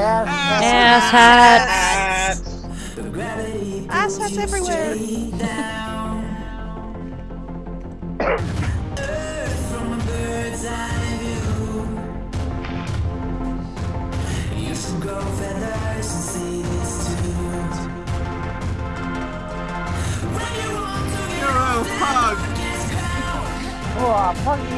Ass hats. Ass hats everywhere. Hero hug. Oh, puggy.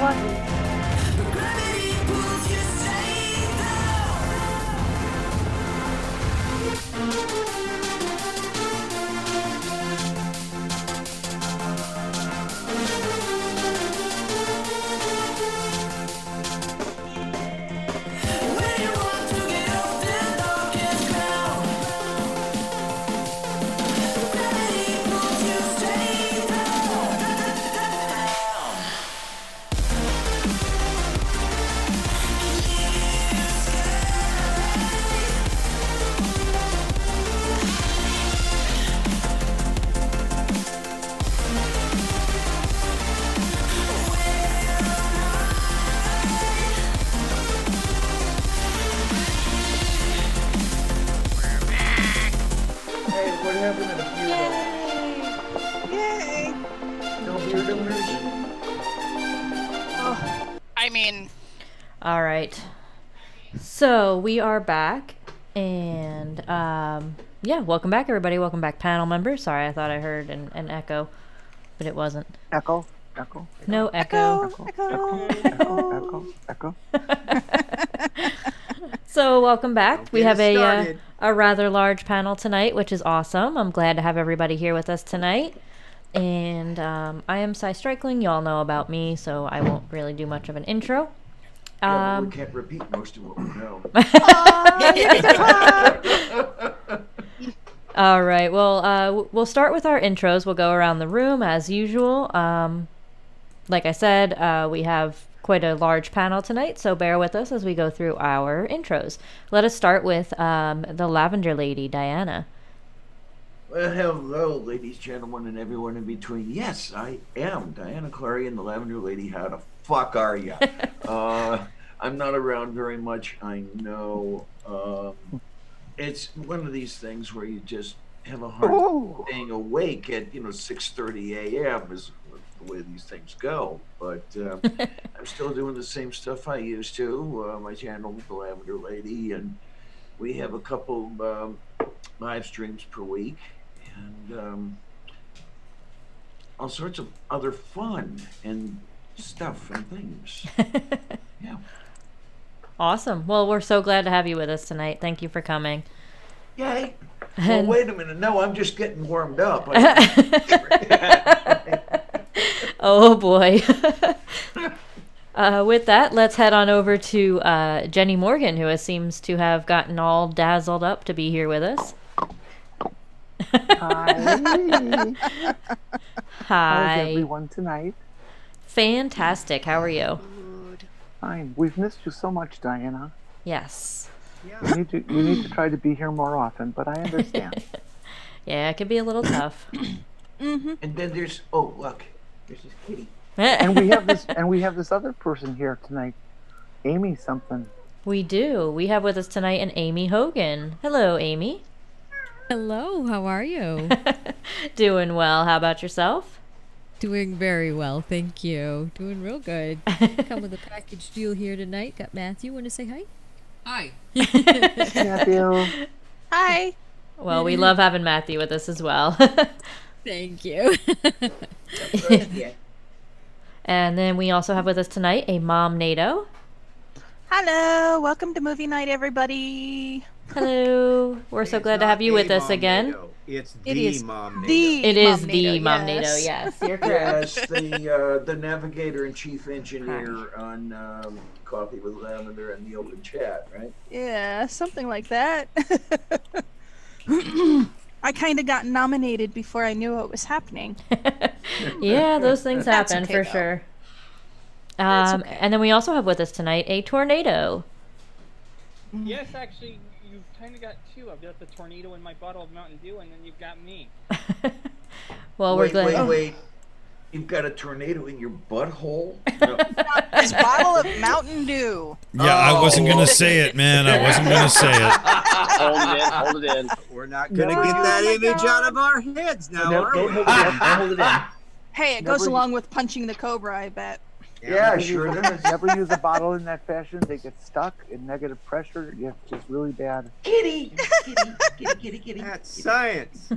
What happened to the beard? Yay! No beard owners? Oh, I mean, All right. So we are back, and yeah, welcome back, everybody. Welcome back, panel members. Sorry, I thought I heard an echo, but it wasn't. Echo. No echo. Echo. So welcome back. Don't We get have it started. a rather large panel tonight, which is awesome. I'm glad to have everybody here with us tonight. And I am Sci Strikes. You all know about me, so I won't really do much of an intro. Yeah, but we can't repeat most of what we know. All right. Well, we'll start with our intros. We'll go around the room as usual. Like I said, we have quite a large panel tonight, so bear with us as we go through our intros. Let us start with the Lavender Lady, Diana. Well, hello, ladies, gentlemen, and everyone in between. Yes, I am Diana Clarion, the Lavender Lady. How the fuck are ya? I'm not around very much, I know. It's one of these things where you just have a hard time staying awake at 6:30 a.m. is the way these things go. But I'm still doing the same stuff I used to. My channel, the Lavender Lady, and we have a couple live streams per week, and all sorts of other fun and stuff and things. Yeah. Awesome. Well, we're so glad to have you with us tonight. Thank you for coming. Yay. Well, wait a minute. No, I'm just getting warmed up. Oh boy. With that, let's head on over to Jenny Morgan, who seems to have gotten all dazzled up to be here with us. Hi. Hi. How's everyone tonight? Fantastic. How are you? good. Fine. We've missed you so much, Diana. Yes. You need to try to be here more often, but I understand. Yeah, it can be a little tough. And then there's look, there's this kitty. And we have this other person here tonight, Amy something. We do. We have with us tonight an Amy Hogan. Hello, Amy. Hello, how are you? Doing well. How about yourself? Doing very well, thank you. Doing real good. Come with a package deal here tonight. Got Matthew. Want to say hi? Hi. Matthew. Hi. Well, we love having Matthew with us as well. Thank you. And then we also have with us tonight a Mom NATO. Hello. Welcome to movie night, everybody. Hello. We're so glad to have you with us again. It's It the is Mom the It is Mom the NATO, Mom NATO, yes. You're correct. Yes, the navigator and chief engineer on Coffee with Lavender and the open chat, right? Yeah, something like that. I kind of got nominated before I knew what was happening. Yeah, those things That's happen okay, for though. sure. That's okay. And then we also have with us tonight a tornado. Yes, actually, you've kind of got two. I've got the tornado in my bottle of Mountain Dew, and then you've got me. Well, we're glad. Wait. You've got a tornado in your butthole? No. His bottle of Mountain Dew. Yeah, I wasn't gonna say it, man. I wasn't gonna say it. Hold it in. We're not gonna No. get that Oh my image God. out of our heads now, No, are don't we? hold it in. Don't hold it in. Hey, it goes Never- along with punching the cobra, I bet. Yeah, sure does. Never use a bottle in that fashion. They get stuck in negative pressure. It's just really bad. Kitty, kitty. That's science.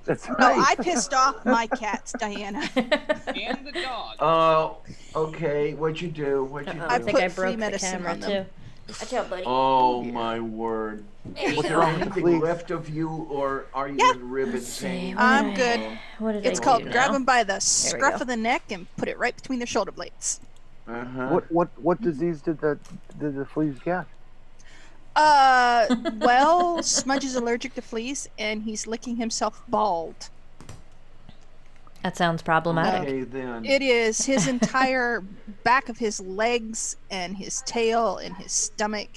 That's No, right. I pissed off my cats, Diana. And the dog. Oh, okay. What'd you do? What'd you do? I I think I put flea broke the medicine camera on them. too. Watch out, buddy. Oh my word. Is What's there wrong with the anything fleas? left of you, or are you Yeah. in ribbon Let's see, pain? what I'm did good. What did It's I called do grab now? him by the we scruff go. of the neck and put it right between their shoulder blades. Uh-huh. What disease did the fleas get? Well, Smudge is allergic to fleas, and he's licking himself bald. That sounds problematic. Okay, then. It is his entire back of his legs and his tail and his stomach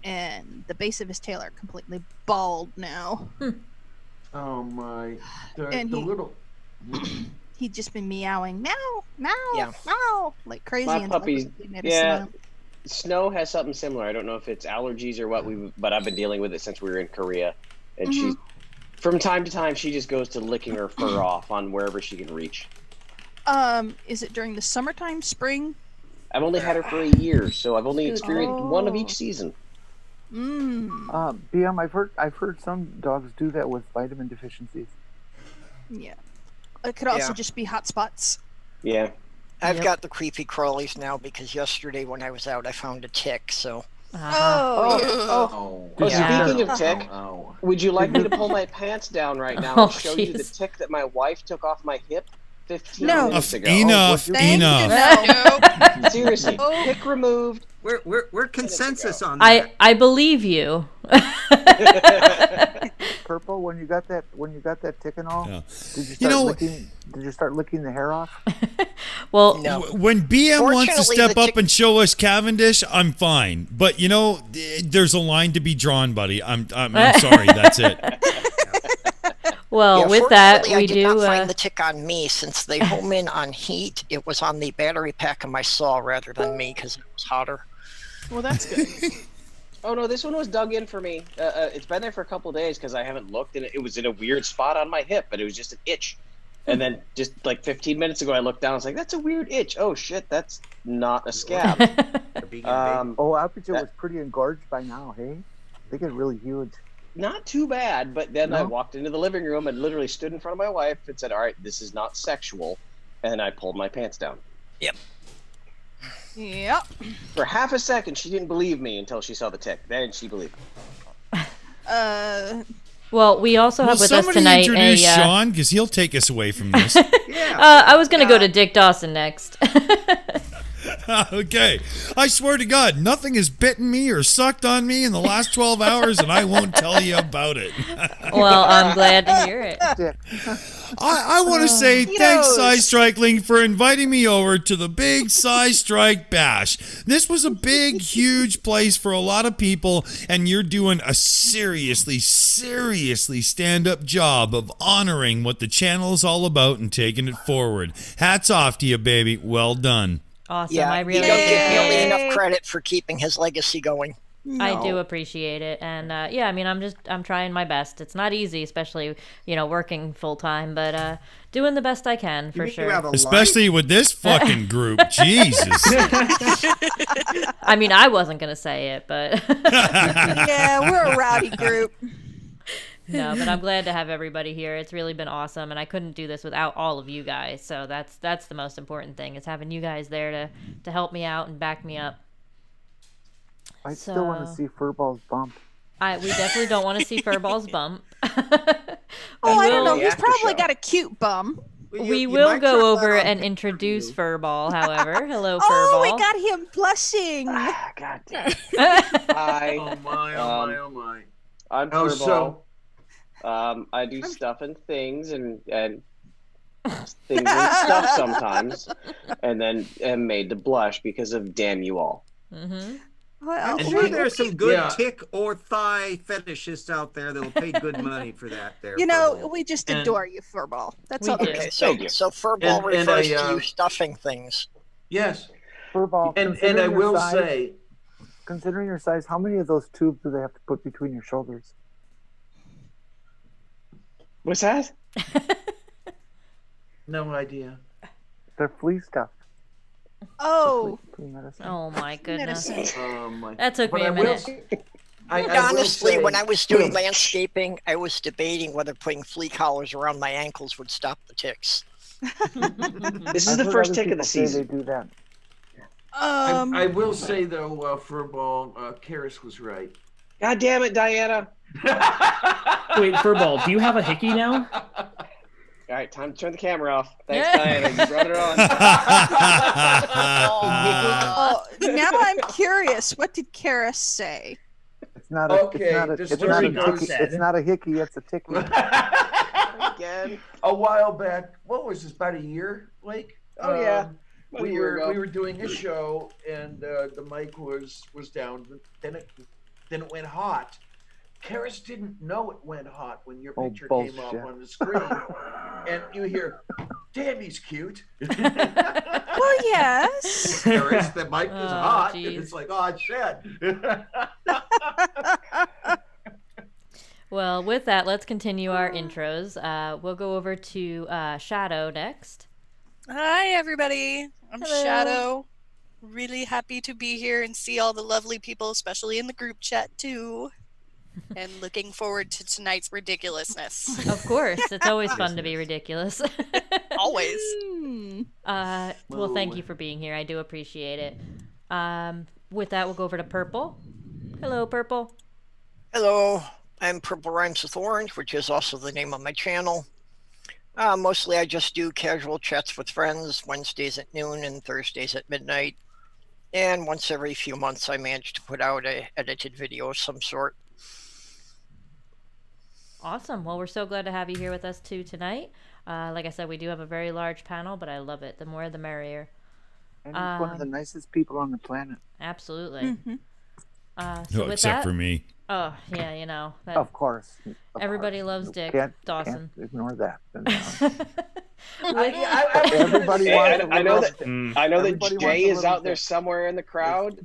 and the base of his tail are completely bald now. Oh my. And The he- little. He'd just been meowing, meow, meow, Yeah. meow, like crazy. My until I puppies- put flea medicine yeah. on him. Snow has something similar. I don't know if it's allergies or what but I've been dealing with it since we were in Korea, and she's from time to time she just goes to licking her fur off on wherever she can reach. Is it during the summertime, spring? I've only had her for a year, so I've only experienced one of Oh. each season. Mm. I've heard some dogs do that with vitamin deficiencies. Yeah. It could also Yeah. just be hot spots. Yeah. I've Yep. got the creepy crawlies now because yesterday when I was out, I found a tick. So Oh. Oh. Oh, Yeah. speaking of tick, Ow. would you like me to pull my pants down right now Oh, and show you the jeez. tick that my wife took off my hip 15 No. minutes ago? Enough, Thank enough. you, no. Seriously, Oh. tick removed. We're consensus on that. I believe you. Purple, when you got that tick and all, Yeah. did you start You know- licking? Did you start licking the hair off? Well, no. When BM wants to Fortunately, step the up tick- and show us Cavendish, I'm fine. But there's a line to be drawn, buddy. I'm sorry. That's it. well, Yeah, with that, fortunately, I we did do. not find the tick on me since they home in on heat. It was on the battery pack of my saw rather than me because it was hotter. Well, that's good. Oh no, this one was dug in for me. It's been there for a couple of days because I haven't looked, and it was in a weird spot on my hip, but it was just an itch. And then just like 15 minutes ago, I looked down. I was like, "That's a weird itch." Oh shit, that's not a scab. Oh, I bet it That- was pretty engorged by now. Hey, they get really huge. Not too bad, but then I No? walked into the living room and literally stood in front of my wife and said, "All right, this is not sexual," and I pulled my pants down. Yep. For half a second, she didn't believe me until she saw the tick. Then she believed me. Well, we also Will have with us somebody tonight introduce a. Sean? Because he'll take us away from this. Yeah. I was gonna go to Dick Dawson next. Okay. I swear to God, nothing has bitten me or sucked on me in the last 12 hours, and I won't tell you about it. Well, I'm glad to hear it. Dick. I want to say thanks, Sci Strikling, for inviting me over to the big Sci Strike Bash. This was a big, huge place for a lot of people, and you're doing a seriously stand-up job of honoring what the channel is all about and taking it forward. Hats off to you, baby. Well done. Awesome. Yeah, I you really don't give nearly appreciate it. enough credit for keeping his legacy going. I do appreciate it, and yeah, I mean, I'm trying my best. It's not easy, especially working full time, but doing the best I can for You sure. have a Especially with this fucking group. Jesus. I mean, I wasn't gonna say it, but Yeah, we're a rowdy group. no, but I'm glad to have everybody here. It's really been awesome, and I couldn't do this without all of you guys. So that's the most important thing, is having you guys there to help me out and back me up. I still want to So- see Furball's bump. We definitely don't want to see Furball's bump. Oh, I don't know. The He's after probably show. got a cute bum. We will go over and introduce Furball, however. Hello, Furball. Oh, we got him blushing. God damn. Hi. Oh my, oh my, oh my. I'm Oh, Furball. so I do stuff and things and things and stuff sometimes, and then am made to blush because of damn you all. Mm-hmm. Well, I'm sure there's some good Yeah. tick or thigh fetishists out there that'll pay good money for that. There, you know, Furball. we just And- adore you, Furball. That's We all. do. there Okay, is. so Thank you. so furball And refers I, to you stuffing things. Yes. Furball, And considering I your will size, say, considering your size, how many of those tubes do they have to put between your shoulders? What's that? no idea. They're flea stuff. Oh, Flea medicine. Oh my goodness. medicine. That took but me a I will minute. say- I will Honestly, say- when I was doing landscaping, I was debating whether putting flea collars around my ankles would stop the ticks. This is I've the heard first other tick of the people say season. They do that. I will say though, Furball, Karis was right. God damn it, Diana! Wait, Furball, do you have a hickey now? All right, time to turn the camera off. Thanks, Yeah. Diana. You brought it on. Oh, now I'm curious. What did Karis say? It's not a. Okay, it's not a. this It's is not a. what she Hickey, said. it's not a hickey. It's a ticky. Again. A while back, what was this? About a year, Blake? Oh, yeah. About a we year ago. were doing a show and the mic was down. Then it went hot. Karis didn't know it went hot when your Oh, picture came up bullshit. on the screen, and you hear, "Damn, he's cute." Well, yes. Karis, the mic is Oh, hot. geez. It's like, oh shit. Well, with that, let's continue our intros. We'll go over to Shadow next. Hi, everybody. I'm Hello. Shadow. Really happy to be here and see all the lovely people, especially in the group chat, too. And looking forward to tonight's ridiculousness. Of course, it's always fun to be ridiculous. Always. Well, thank you for being here. I do appreciate it. With that, we'll go over to Purple. Hello, Purple. Hello, I'm Purple Rhymes with Orange, which is also the name of my channel. Mostly I just do casual chats with friends, Wednesdays at noon and Thursdays at midnight. And once every few months I manage to put out a edited video of some sort. Awesome. Well, we're so glad to have you here with us too tonight. Like I said, we do have a very large panel, but I love it. The more, the merrier. And he's one of the nicest people on the planet. Absolutely. Mhm. So with except that, for me. oh yeah, you know that Of course. Of everybody course. loves Dick Can't Dawson. ignore that. Everybody wants I know that. Mm. I know that Everybody wants Jay a is little out there dick. somewhere in the crowd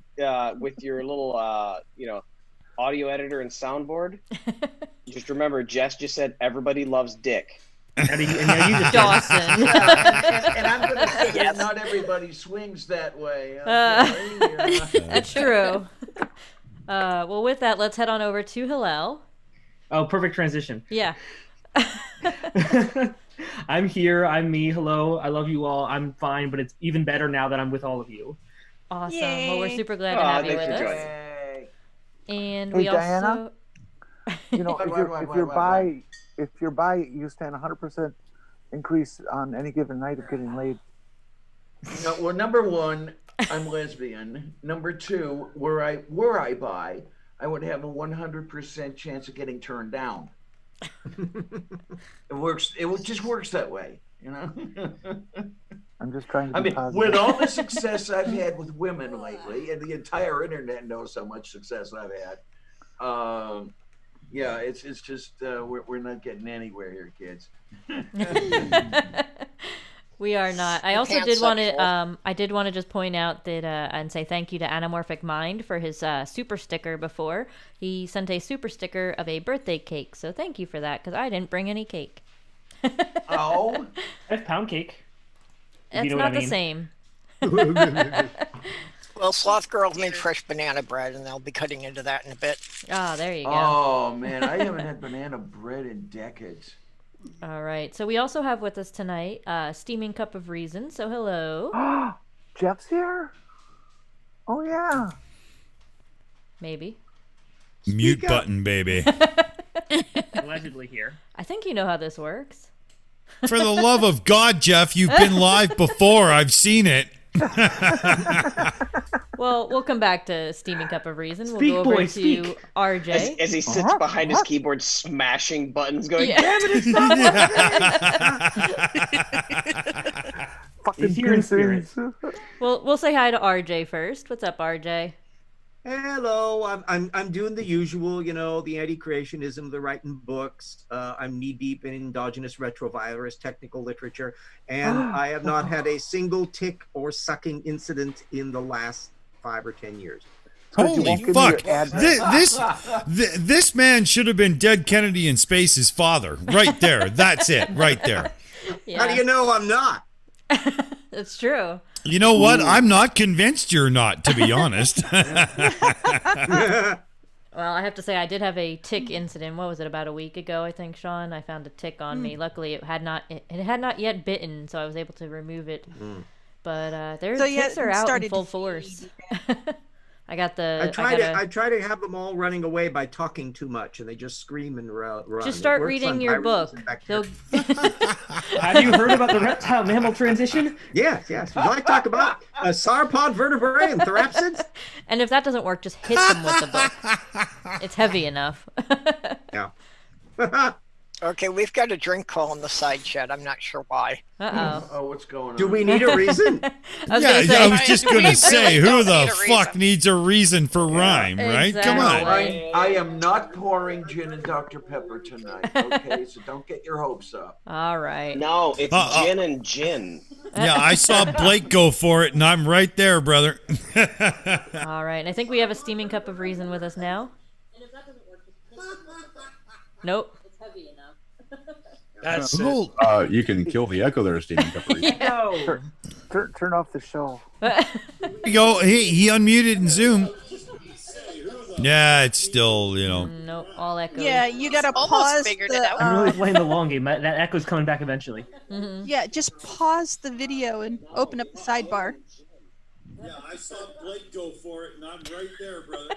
with your little, audio editor and soundboard. Just remember, Jess just said everybody loves Dick. And now you just Dawson. and I'm going to say that not everybody swings that way. Okay? That's true. Well, with that, let's head on over to Hillel. Oh, perfect transition. Yeah. I'm here. I'm me. Hello. I love you all. I'm fine, but it's even better now that I'm with all of you. Awesome. Well, we're Yay. super glad to have you thanks with for us. joining. And Hey, we Diana? also. You know, Why, if you're by, you stand 100% increase on any given night of getting laid. No, well, number one, I'm lesbian. Number two, were I bi, I would have a 100% chance of getting turned down. It works. Just works that way, you know. I'm just trying to I be mean, positive. with all the success I've had with women lately, and the entire internet knows how much success I've had. Yeah, it's just we're not getting anywhere here, kids. We are not. I also did want to just point out that and say thank you to Anamorphic Mind for his super sticker before. He sent a super sticker of a birthday cake, so thank you for that because I didn't bring any cake. Oh, I have pound cake. It's you know what not I the mean. same. Well, Sloth Girl made fresh banana bread, and they'll be cutting into that in a bit. Ah, there you go. oh man, I haven't had banana bread in decades. All right. So we also have with us tonight Steaming Cup of Reason. So hello. Jeff's here? Oh, yeah. Maybe. Mute button, baby. Allegedly here. I think you know how this works. For the love of God, Jeff, you've been live before. I've seen it. Well, we'll come back to Steaming Cup of Reason. We'll Speak, go over boy, to speak. RJ. As he sits behind his keyboard, smashing buttons, going, Yeah. "Damn it, it's not Fucking He's here in spirit. pieces. We'll say hi to RJ first. What's up, RJ? Hello, I'm doing the usual, the anti-creationism, the writing books. I'm knee deep in endogenous retrovirus technical literature, and I have not had a single tick or sucking incident in the last 5 or 10 years. Holy fuck! This man should have been Dead Kennedy in Space's father. Right there. That's it. Right there. Yeah. How do you know I'm not? It's true. You know what? I'm not convinced you're not, to be honest. Well, I have to say I did have a tick incident. What was it, about a week ago, I think, Sean? I found a tick on me. Luckily, it had not yet bitten, so I was able to remove it. But their ticks are out in full force. I try to have them all running away by talking too much, and they just scream and run. Just start reading your book. Have you heard about the reptile mammal transition? Yes. Would you like to talk about sauropod vertebrae and therapsids? And if that doesn't work, just hit them with the book. It's heavy enough. Yeah. Okay, we've got a drink call in the side chat. I'm not sure why. Oh, what's going on? Do we need a reason? I was just going to say, who the fuck needs a reason for rhyme, right? Come on. I am not pouring gin and Dr. Pepper tonight, okay? So don't get your hopes up. All right. No, it's gin and gin. Yeah, I saw Blake go for it, and I'm right there, brother. All right, and I think we have a steaming cup of reason with us now. Nope. That's you can kill the echo there, Stephen. Yeah. Turn off the show. There you go. He unmuted in Zoom. Yeah, it's still, Nope, all echoes. Yeah, you gotta Almost pause. figured it out. I'm really playing the long game. That echo's coming back eventually. Yeah, just pause the video and open up the sidebar. Yeah, I saw Blake go for it, and I'm right there, brother.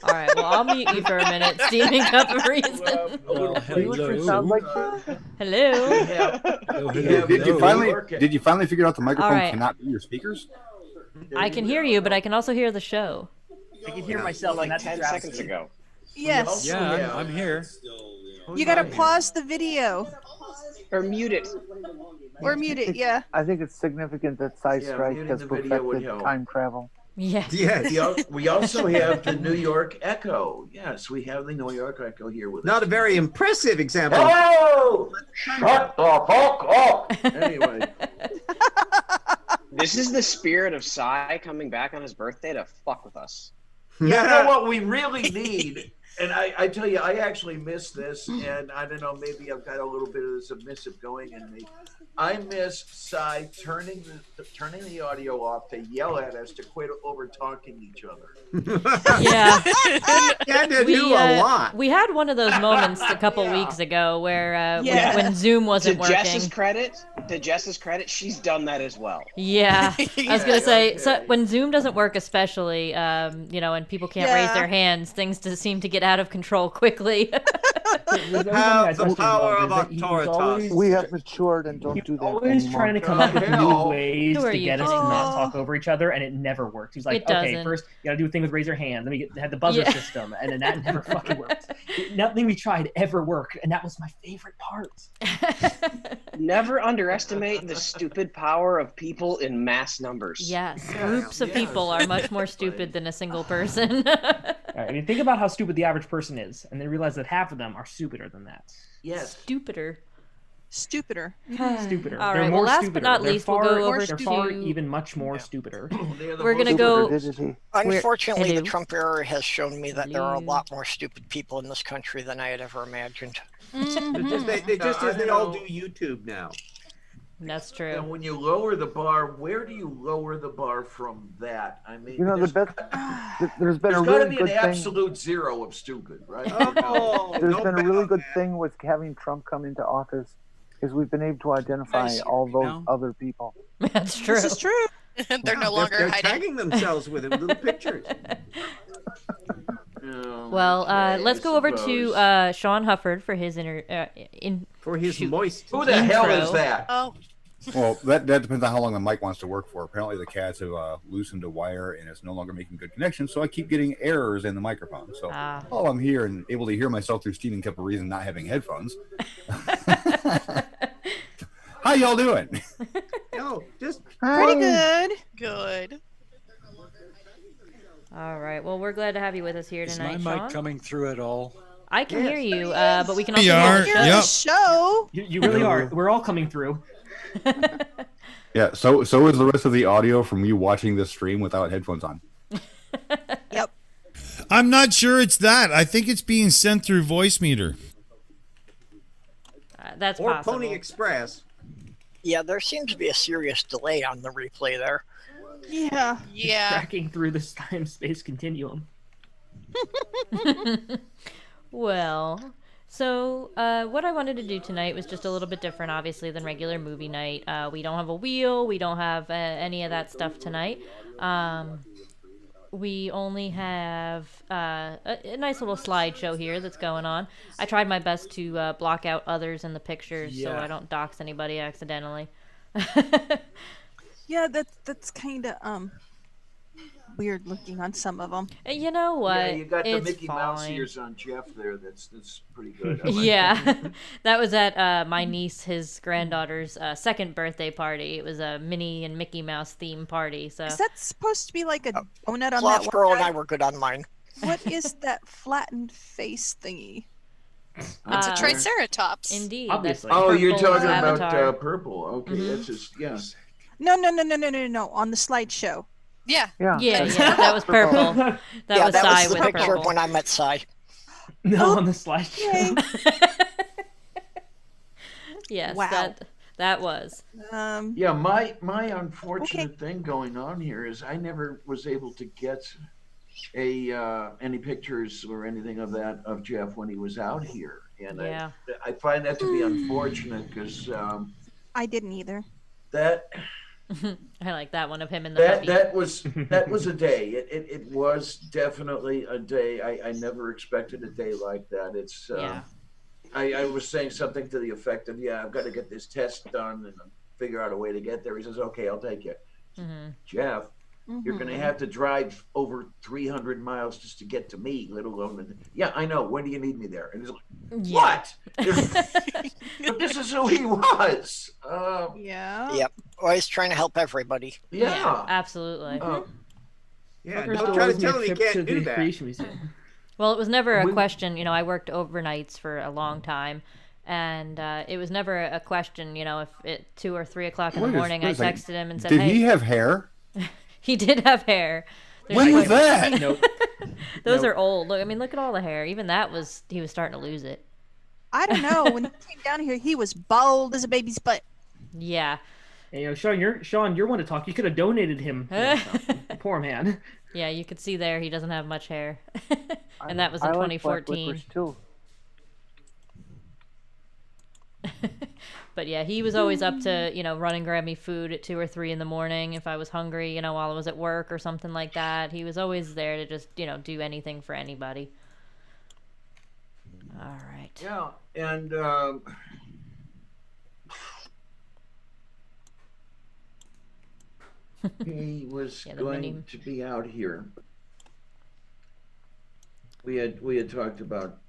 All right, well, I'll mute you for a minute. Steaming cup of reason. Hello. Did you finally figure out the microphone cannot be your speakers? I can hear you, but I can also hear the show. I can hear myself like 10 seconds ago. Yes. Yeah, I'm here. You gotta pause the video. Or mute it. Or mute it, yeah. I think it's significant that Sci Strike has perfected time travel. Yeah. Yes. We also have the New York Echo. Yes, we have the New York Echo here with us. Not a very impressive example. Oh! Shut the fuck up! Anyway. This is the spirit of Sci coming back on his birthday to fuck with us. You know what we really need? And I tell you, I actually miss this, and I don't know, maybe I've got a little bit of the submissive going in me. I miss Sci turning the audio off to yell at us to quit over talking each other. Yeah. A lot. We had one of those moments a couple weeks ago where when Zoom wasn't working. To Jess's credit, she's done that as well. Yeah. I was going to say, so when Zoom doesn't work especially, and people can't raise their hands, things seem to get out of control quickly. Have the power of authoritas. We have matured and don't do that Always anymore. trying to come up with new ways to get us to not talk over each other, and it never works. He's like, okay, first you gotta do a thing with raise your hand. Let me have the buzzer system, and then that never fucking worked. Nothing we tried ever worked, and that was my favorite part. Never underestimate the stupid power of people in mass numbers. Yes, groups of people are much more stupid than a single person. Right, I mean, think about how stupid the average person is, and then realize that half of them are stupider than that. Yes. Stupider. Stupider. All They're right. more Well, last stupider. but not They're least, far, we'll go over they're to far even much more stupider. We're gonna go. Unfortunately, the Trump era has shown me that there are a lot more stupid people in this country than I had ever imagined. They all do YouTube now. That's true. And when you lower the bar, where do you lower the bar from that? I mean, there's been there's a got to really be good an thing. absolute zero of stupid, right? There's been a really good thing with having Trump come into office, is we've been able to identify all those other people. That's true. This is true. They're no longer They're hiding. tagging themselves with it, little pictures. Well, let's go over to Sean Hufford for his moist. Who the hell is that? Oh. Well, that depends on how long the mic wants to work for. Apparently, the cats have loosened a wire and it's no longer making good connections, so I keep getting errors in the microphone. So while I'm here and able to hear myself through Stephen Cup of Reason not having headphones. How y'all doing? No, just pretty good. Good. All Well, we're glad to have you with us here tonight, Is my mic Sean. coming through at all? I can hear you, There but we can We also are, hear the yep. Show. You really are. We're all coming through. Yeah, so is the rest of the audio from you watching this stream without headphones on. Yep. I'm not sure it's that. I think it's being sent through voice meter. That's or possible. Pony Express. Yeah, there seems to be a serious delay on the replay there. Yeah. Yeah. Tracking through this time-space continuum. Well, so what I wanted to do tonight was just a little bit different, obviously, than regular movie night. We don't have a wheel. We don't have any of that stuff tonight. We only have a nice little slideshow here that's going on. I tried my best to block out others in the pictures so I don't dox anybody accidentally. Yeah, that's kind of weird looking on some of them. You know what? Yeah, you got the It's Mickey Mouse fine. ears on Jeff there. That's pretty good. Yeah, that was at my niece, his granddaughter's second birthday party. It was a Minnie and Mickey Mouse theme party. So Is that supposed to be like a donut on Sloth that Girl one and guy? I were good on mine. What is that flattened face thingy? It's a Triceratops. Indeed. Obviously. Oh, you're Purple talking about avatar. purple. Okay, that's just No. On the slideshow. Yeah. Yeah, that was purple. That yeah, was that Sci was the with picture purple. of when I met Sci. No, on the slideshow. Yes, Wow. that was. Yeah, my unfortunate thing going on here is I never was able to get any pictures or anything of that of Jeff when he was out here, and Yeah. I find that to be unfortunate because I didn't either. that I like that one of him in the puppy. that was a day. It was definitely a day. I never expected a day like that. It's I was saying something to the effect of, I've got to get this test done and figure out a way to get there. He says, okay, I'll take you. Jeff, you're going to have to drive over 300 miles just to get to me, let alone. Yeah, I know. When do you need me there? And he's like, what? But this is who he was. Yep. Always trying to help everybody. Yeah. Absolutely. Yeah, Fuckers don't try to always tell him make he trips can't to do the that. Creation Museum. Well, it was never a question. I worked overnights for a long time, and it was never a question. If at 2 or 3 o'clock in the morning, I texted him and said, Did "Hey." he have hair? He did have hair. When was that? Nope. Those are old. Look at all the hair. Even that he was starting to lose it. I don't know. When he came down here, he was bald as a baby's butt. Yeah. Hey, Sean, you're one to talk. You could have donated him. Poor man. Yeah, you could see there he doesn't have much hair. And that was in I like black 2014. licorice too. But yeah, he was always up to, run and grab me food at 2 or 3 in the morning if I was hungry, while I was at work or something like that. He was always there to just, do anything for anybody. All right. Yeah, and he was going to be out here. We had talked about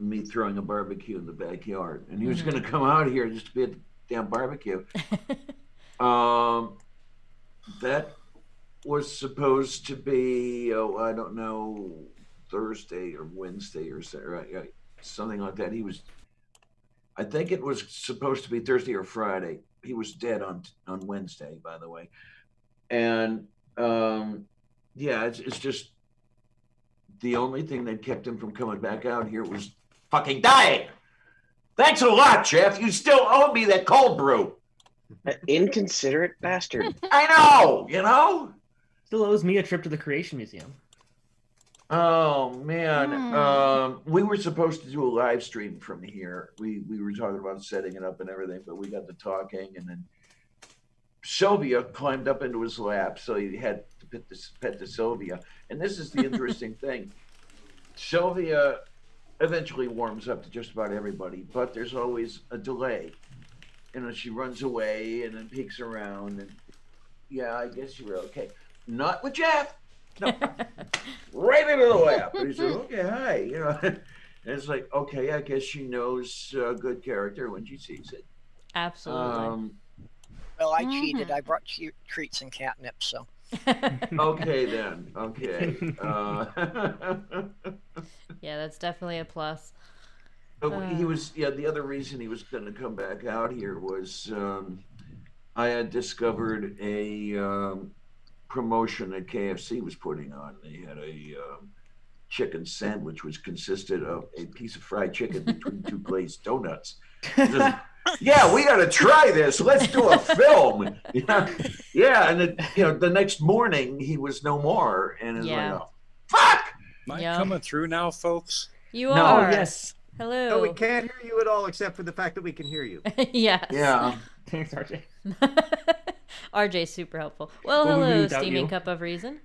me throwing a barbecue in the backyard, and he was going to come out here just to be at the damn barbecue. That was supposed to be, I don't know, Thursday or Wednesday or something like that. I think it was supposed to be Thursday or Friday. He was dead on Wednesday, by the way. And it's just the only thing that kept him from coming back out here was fucking dying. Thanks a lot, Jeff. You still owe me that cold brew. Inconsiderate bastard. I know, Still owes me a trip to the Creation Museum. Oh man, we were supposed to do a live stream from here. We were talking about setting it up and everything, but we got to talking, and then Sylvia climbed up into his lap, so he had to pet the Sylvia. And this is the interesting thing: Sylvia eventually warms up to just about everybody, but there's always a delay. She runs away and then peeks around, and I guess you were okay. Not with Jeff. No, right into the lap. And he said, okay, hi. And it's like, okay, I guess she knows good character when she sees it. Absolutely. Well, I cheated. I brought treats and catnip, so. Okay then. Okay. Yeah, that's definitely a plus. But he was. Yeah. The other reason he was going to come back out here was I had discovered a promotion that KFC was putting on. They had a chicken sandwich, which consisted of a piece of fried chicken between two glazed donuts. Yeah, we got to try this. Let's do a film. Yeah, and the next morning he was no more, and it's like, oh, fuck. Am I coming through now, folks? You are. Yes. Hello. No, we can't hear you at all, except for the fact that we can hear you. Yes. Yeah. Thanks, RJ. RJ's super helpful. Well, hello, Steaming Cup of Reason.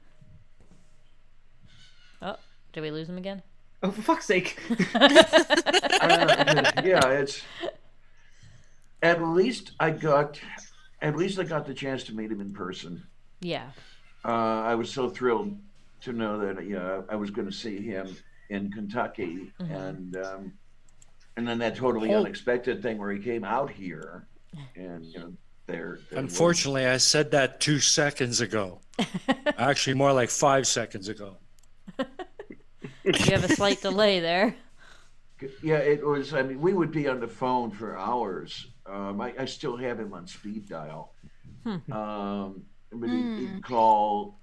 Oh, did we lose him again? Oh, for fuck's sake. Yeah, it's at least I got the chance to meet him in person. Yeah. I was so thrilled to know that I was going to see him in Kentucky, and then that totally unexpected thing where he came out here, and there. Unfortunately, I said that 2 seconds ago. Actually, more like 5 seconds ago. You have a slight delay there. Yeah, it was. I mean, we would be on the phone for hours. I still have him on speed dial. But he'd call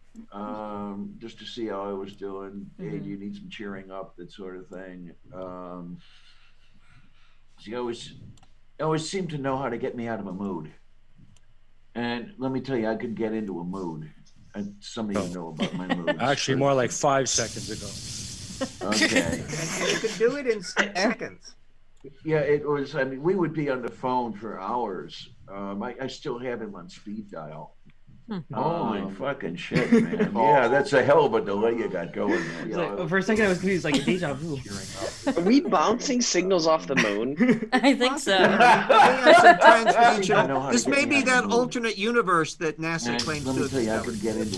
just to see how I was doing. Hey, do you need some cheering up? That sort of thing. He always seemed to know how to get me out of a mood. And let me tell you, I could get into a mood. And some of you know about my moods. Actually, more like 5 seconds ago. Okay. And you could do it in seconds. Yeah, it was. I mean, we would be on the phone for hours. I still have him on speed dial. Holy fucking shit, man! Yeah, that's a hell of a delay you got going there. For a second, I was confused. Like deja vu. Are we bouncing signals off the moon? I think so. This may be that alternate universe that NASA claims to have.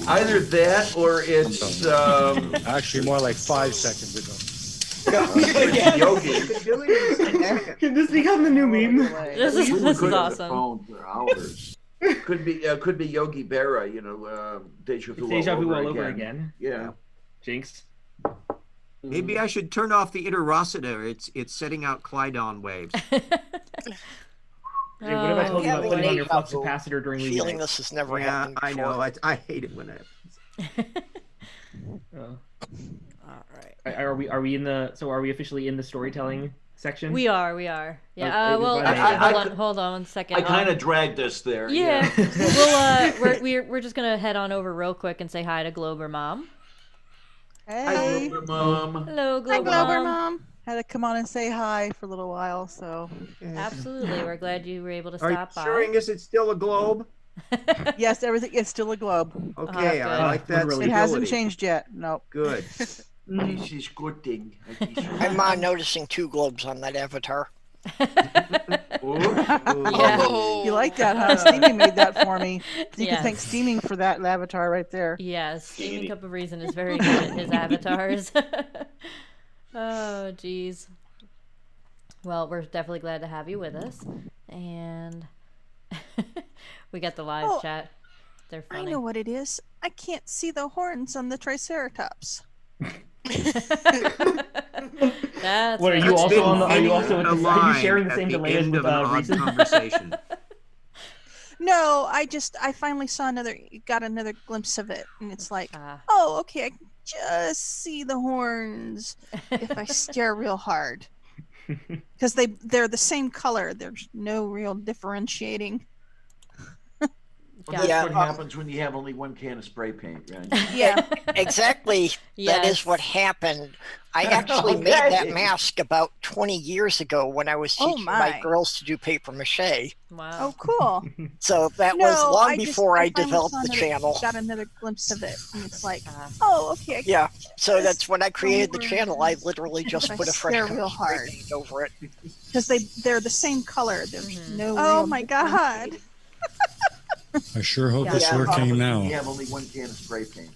Either that, or it's actually more like 5 seconds ago. Yogi. Can this become the new meme? This is awesome. Phone for hours. Could be Yogi Berra, Deja Vu all over again. Yeah. Jinx. Maybe I should turn off the interocitor. It's setting out Clydon waves. Hey, what have I told you about putting on your flux capacitor during leaving? Feeling this has never happened before. I know. I hate it when it happens. All right. Are we officially in the storytelling section? We are. Yeah. Well, actually, hold on 1 second. I kind of dragged us there. Yeah. we're just gonna head on over real quick and say hi to Glober Mom. Hey. Hi, Glober Mom. Hello, Glober, Hi, Glober Mom. Had to come on and say hi for a little while, so. Absolutely, we're glad you were able to stop by. Are you sure it's still a globe? Yes, everything is still a globe. Okay, I like that. It hasn't changed yet. Nope. Good. This is good thing. I'm noticing 2 globes on that avatar. Yeah. You like that, huh? Steaming made that for me. You can thank Steaming for that avatar right there. Yes, Steaming Cup of Reason is very good at his avatars. Oh, geez. Well, we're definitely glad to have you with us. And we got the live chat. They're funny. I know what it is. I can't see the horns on the Triceratops. That's what are you also on the, are you sharing the same delay as with Reason? Conversation? No, I finally got another glimpse of it, and it's like, oh, okay, I can just see the horns if I stare real hard, because they're the same color. There's no real differentiating. Well, that's what happens when you have only one can of spray paint, right? Yeah, exactly. That is what happened. I actually made that mask about 20 years ago when I was teaching my girls to do paper mache. Wow. Oh, cool. So that was long before I developed the channel. Got another glimpse of it, and it's like, oh, okay. Yeah. So that's when I created the channel. I literally just put a fresh real hard paint over it. Because they're the same color. There's no. Oh my god. I sure hope it's working now. You have only one can of spray paint.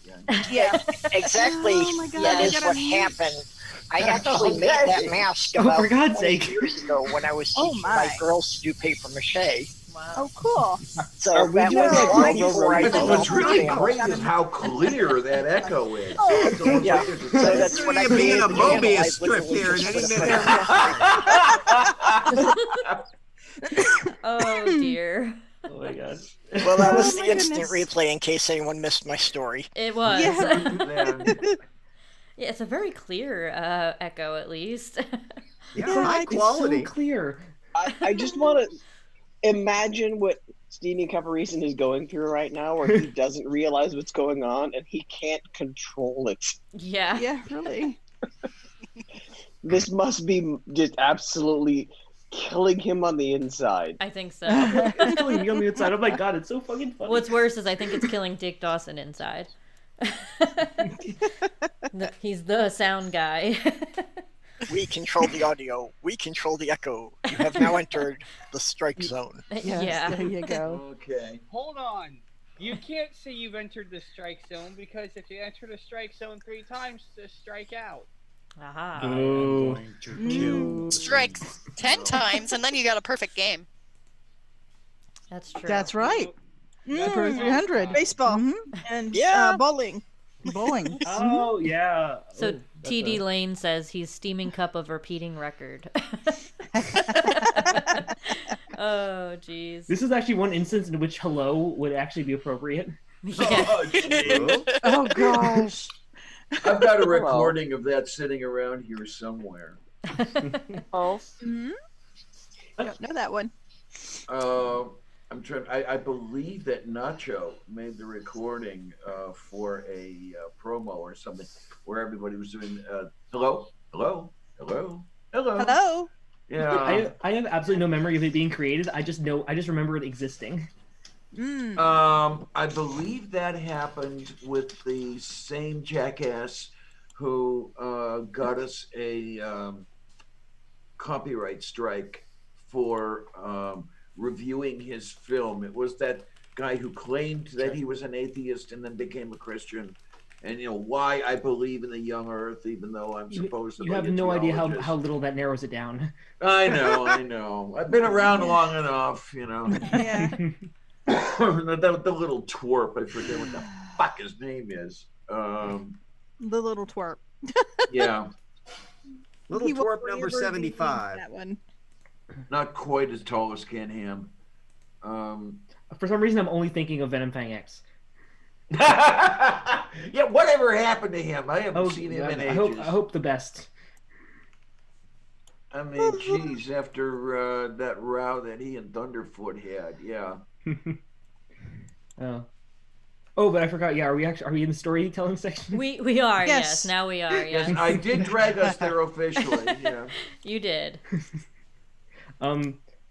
Yeah, exactly. Oh God, that is what happened. I actually made that mask about 20 years ago when I was teaching my girls to do paper mache. Wow. Oh, cool. So Are we doing like What's really great is how clear that echo is. Yeah. So that's what I be in a created the channel. Mobius I strip literally here in just any put a minute. Oh dear. Oh my god. Well, that was Oh the my instant goodness. replay in case anyone missed my story. It was. Yeah. Yeah, it's a very clear echo, at least. Yeah, high quality. It's so clear. I just want to imagine what Steven Caparison is going through right now, where he doesn't realize what's going on and he can't control it. Yeah. Yeah, really. This must be just absolutely killing him on the inside. I think so. It's killing me on the inside. Oh my god, it's so fucking funny. What's worse is I think it's killing Dick Dawson inside. He's the sound guy. We control the audio. We control the echo. You have now entered the strike zone. Yes, Yeah. there you go. Okay. Hold on. You can't say you've entered the strike zone because if you enter the strike zone 3 times, just strike out. Aha. I'm going to kill. Strike 10 times, and then you got a perfect game. That's true. That's right. For 300. Baseball. And Yeah. bowling. Bowling. Oh yeah. So Oh, that's TD a- Lane says he's steaming cup of repeating record. Oh, jeez. This is actually one instance in which hello would actually be appropriate. Yeah. Oh, gosh. I've got a recording of that sitting around here somewhere. Oh. I don't know that one. I'm trying. I believe that Nacho made the recording for a promo or something where everybody was doing hello, hello, hello, hello. Hello. Yeah. I have absolutely no memory of it being created. I just remember it existing. I believe that happened with the same jackass who got us a copyright strike for reviewing his film. It was that guy who claimed that he was an atheist and then became a Christian. And why I believe in the young earth, even though I'm supposedly You have a no idea theologist. how little that narrows it down. I know. I've been around long enough, Yeah. the little twerp, I forget what the fuck his name is. The little twerp. Yeah. Little He will twerp number forever be 75. That one. Not quite as tall as Ken Ham. For some reason, I'm only thinking of Venom Fang X. Yeah, whatever happened to him? I haven't seen him in ages. I hope the best. I mean, geez, after that row that he and Thunderfoot had, yeah. Oh, but I forgot. Yeah, are we in the storytelling section? We are. Yes. Now we are. Yes. Yes, I did drag us there officially. Yeah. You did.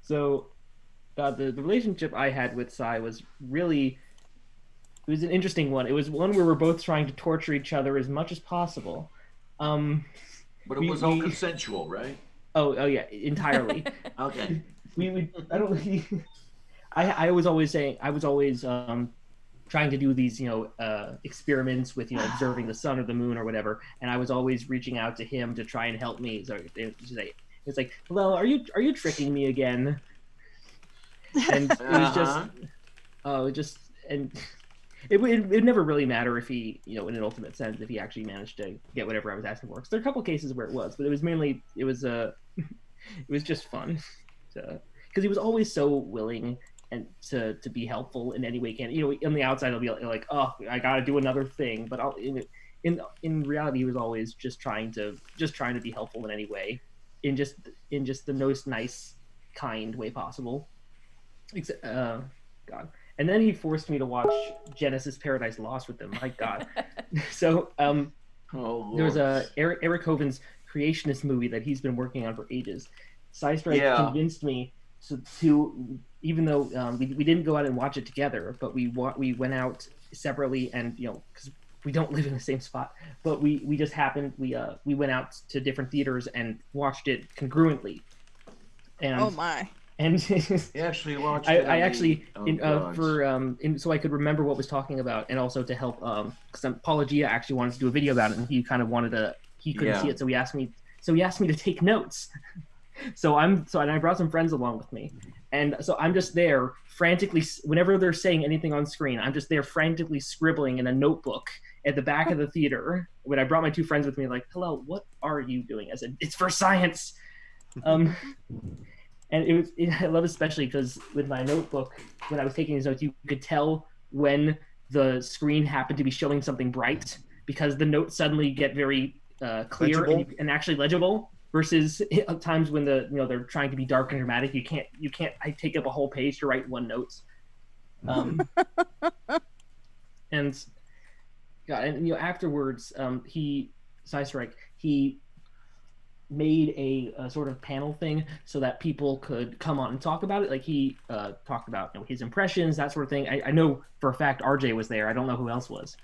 So, the relationship I had with Sci was really. It was an interesting one. It was one where we're both trying to torture each other as much as possible. But it was all consensual, right? Oh yeah, entirely. Okay. I was always trying to do these, experiments with, observing the sun or the moon or whatever, and I was always reaching out to him to try and help me. So it's like, well, are you tricking me again? And it was just, it would never really matter if he, in an ultimate sense, if he actually managed to get whatever I was asking for. Because there are a couple cases where it was, but it was mainly, it was just fun, because he was always so willing and to be helpful in any way he can. On the outside, I'll be like, oh, I got to do another thing, but in reality, he was always just trying to be helpful in any way, in just the most nice, kind way possible. God. And then he forced me to watch Genesis Paradise Lost with him. My God. So there was Eric Hoven's creationist movie that he's been working on for ages. Sci Strikes convinced me to even though we didn't go out and watch it together, but we went out separately, and because we don't live in the same spot, but we just happened we went out to different theaters and watched it congruently. And oh my. And you actually watched it. I actually so I could remember what was talking about, and also to help because Paula Gia actually wanted to do a video about it, and he kind of wanted he couldn't see it, so he asked me to take notes. And I brought some friends along with me, And so I'm just there frantically, whenever they're saying anything on screen, I'm just there frantically scribbling in a notebook at the back of the theater. When I brought my 2 friends with me, like, hello, what are you doing? I said, it's for science. And I love especially because with my notebook, when I was taking these notes, you could tell when the screen happened to be showing something bright, because the notes suddenly get very clear and actually legible. Versus times when they're trying to be dark and dramatic, you can't. I take up a whole page to write 1 note. And God, and afterwards, Sci Strike, he made a sort of panel thing so that people could come on and talk about it. Like he talked about his impressions, that sort of thing. I know for a fact RJ was there. I don't know who else was.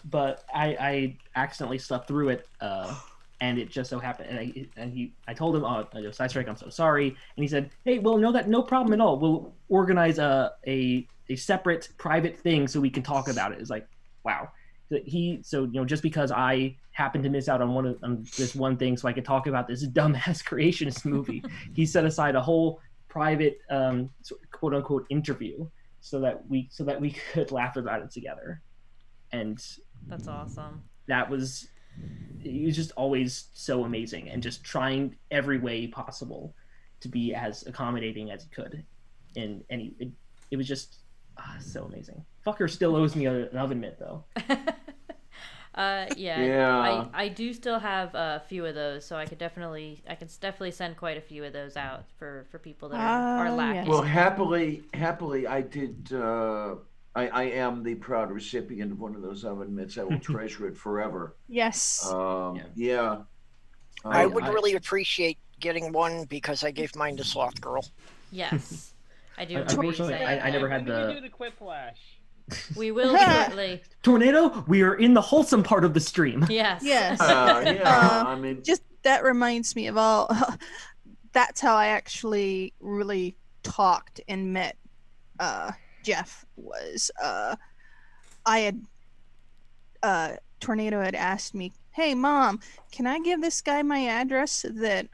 But I accidentally slept through it. And it just so happened, I told him, Sci Strike, I'm so sorry. And he said, hey, well, no problem at all. We'll organize a separate private thing so we can talk about it. It's like, wow. Just because I happened to miss out on this one thing so I could talk about this dumbass creationist movie, he set aside a whole private quote unquote interview so that we could laugh about it together. And that's awesome. He was just always so amazing and just trying every way possible to be as accommodating as he could. And it was just so amazing. Fucker still owes me an oven mitt though. Yeah. I do still have a few of those, so I can definitely send quite a few of those out for people that are lacking. Well, happily I did. I am the proud recipient of one of those oven mitts. I will treasure it forever. Yes. Yeah. I would really appreciate getting one because I gave mine to Sloth Girl. Yes. I do. Unfortunately, I never had the... We do the quiplash. We will shortly. Tornado, we are in the wholesome part of the stream. Yes. Yes. I mean, just that reminds me of all. That's how I actually really talked and met Jeff. Was Tornado had asked me, hey Mom, can I give this guy my address so that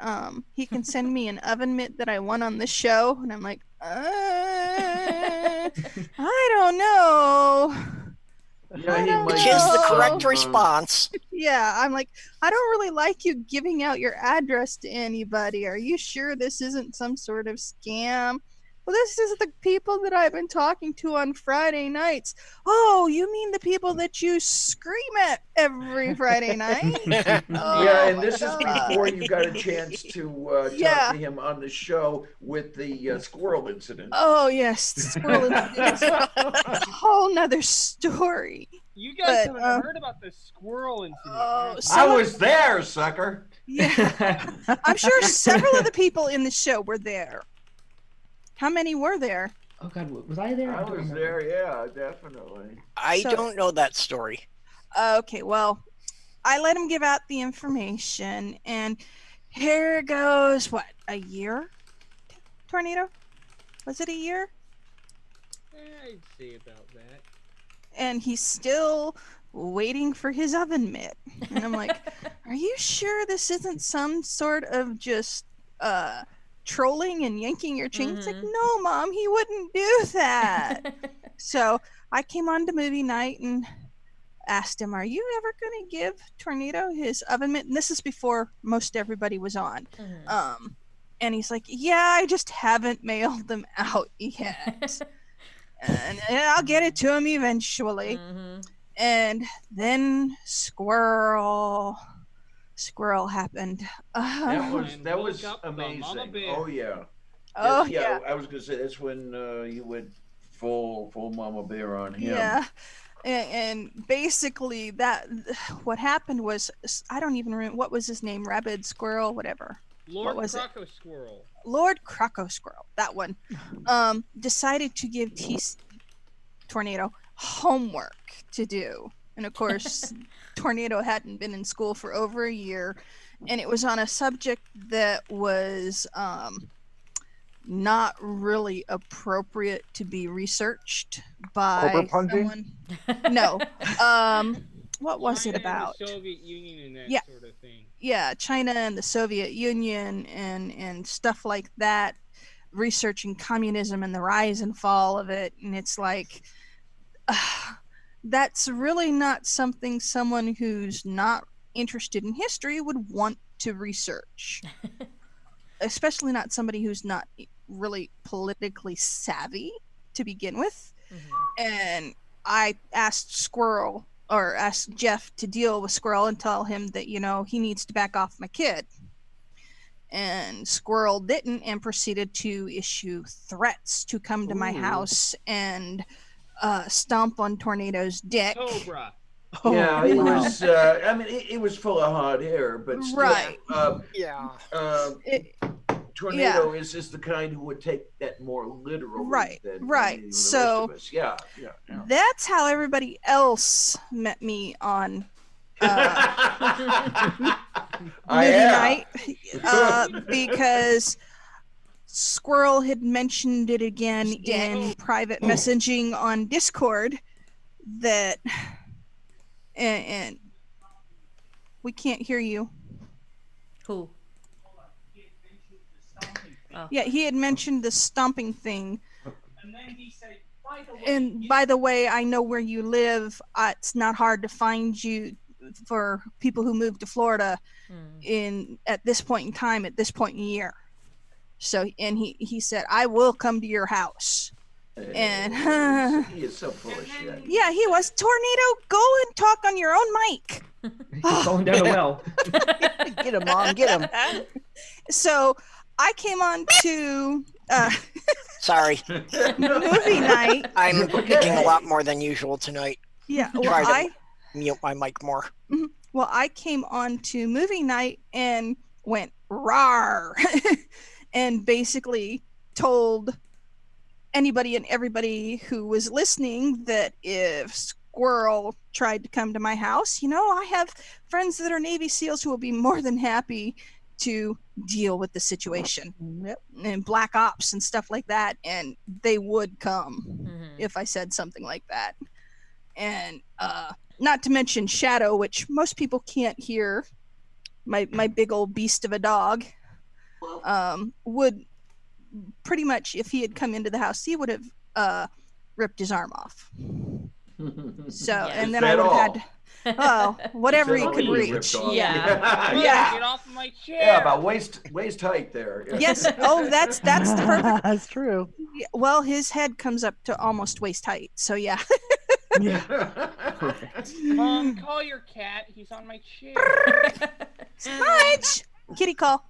he can send me an oven mitt that I won on the show? And I'm like, I don't know. Which is the correct response. Yeah, I'm like, I don't really like you giving out your address to anybody. Are you sure this isn't some sort of scam? Well, this is the people that I've been talking to on Friday nights. Oh, you mean the people that you scream at every Friday night? And this is before you got a chance to talk to him on the show with the squirrel incident. Oh, yes, the squirrel incident is a whole nother story. You guys haven't heard about the squirrel incident. I was there, sucker. Yeah, I'm sure several of the people in the show were there. How many were there? Oh God, was I there? I was there, yeah, definitely. I don't know that story. Okay, well, I let him give out the information, and here goes, what, a year? Tornado? Was it a year? I'd say about that. And he's still waiting for his oven mitt. And I'm like, are you sure this isn't some sort of just trolling and yanking your chain? It's like, no Mom, he wouldn't do that. So I came on to movie night and asked him, are you ever going to give Tornado his oven mitt? And this is before most everybody was on. And he's like, yeah, I just haven't mailed them out yet. and I'll get it to him eventually. And then Squirrel happened. That was amazing. Oh yeah. Oh yes, yeah. I was gonna say that's when you went full Mama Bear on him. Yeah. And basically what happened was, I don't even remember, what was his name? Rabid Squirrel, whatever. Lord Croco Squirrel. Lord Croco Squirrel, that one. Decided to give Tornado homework to do. And of course, Tornado hadn't been in school for over a year, and it was on a subject that was not really appropriate to be researched by someone. No. what was China it about? And the Soviet Union and that sort of thing. Yeah, China and the Soviet Union and stuff like that, researching communism and the rise and fall of it, and it's like that's really not something someone who's not interested in history would want to research. Especially not somebody who's not really politically savvy to begin with. And I asked Jeff to deal with Squirrel and tell him that, he needs to back off my kid. And Squirrel didn't and proceeded to issue threats to come to my house and stomp on Tornado's dick. Cobra. Yeah, it was. I mean, it was full of hot air, but still, right. Tornado is the kind who would take that more literally. Right. Than the So rest of us. Yeah. That's how everybody else met me on movie night, because Squirrel had mentioned it again in private messaging on Discord that, and we can't hear you. Who? Oh. Yeah, he had mentioned the stomping thing. And then he said, by the way, I know where you live. It's not hard to find you for people who move to Florida at this point in time, at this point in the year. So, and he said, I will come to your house. And he is so full of shit. Yeah, he was. Tornado, go and talk on your own mic. He's falling down the well. Get him, Mom, get him. So I came on to sorry, movie night. I'm picking a lot more than usual tonight. Yeah, Try to mute my mic more. Well, I came on to movie night and went rawr and basically told anybody and everybody who was listening that if Squirrel tried to come to my house, I have friends that are Navy SEALs who will be more than happy to deal with the situation. And black ops and stuff like that, and they would come if I said something like that. And not to mention Shadow, which most people can't hear, my big old beast of a dog, would pretty much, if he had come into the house, he would have ripped his arm off. So, and then I would have had whatever he could reach. Yeah. Yeah. Get off my chair. Yeah, about waist height there. Yes. Oh, that's the perfect. That's true. Well, his head comes up to almost waist height. So yeah. Perfect. Mom, call your cat. He's on my chair. Smudge. Kitty call.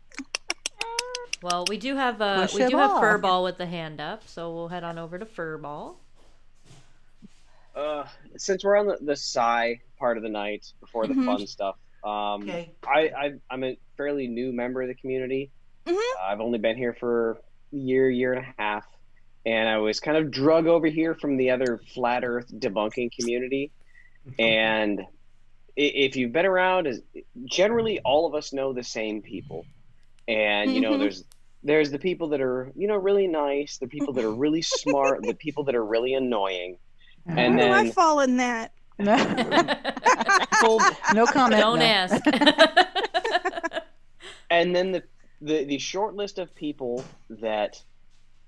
Well, we do have Furball with the hand up, so we'll head on over to Furball. Since we're on the Sci part of the night before the fun stuff, okay. I'm a fairly new member of the community. I've only been here for a year and a half, and I was kind of drug over here from the other flat Earth debunking community. And if you've been around, generally all of us know the same people. And there's the people that are really nice, the people that are really smart, the people that are really annoying. And then I fall in that. No comment. Don't ask. And then the short list of people that,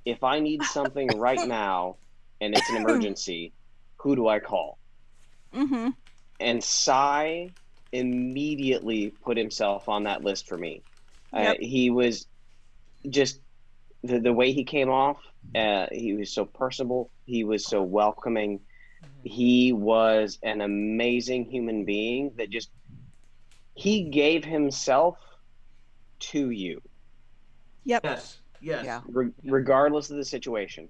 if I need something right now and it's an emergency, who do I call? And Sci immediately put himself on that list for me. Yep. He was just the way he came off. He was so personable. He was so welcoming. He was an amazing human being that he gave himself to you. Yep. Yes. Yeah. Regardless of the situation.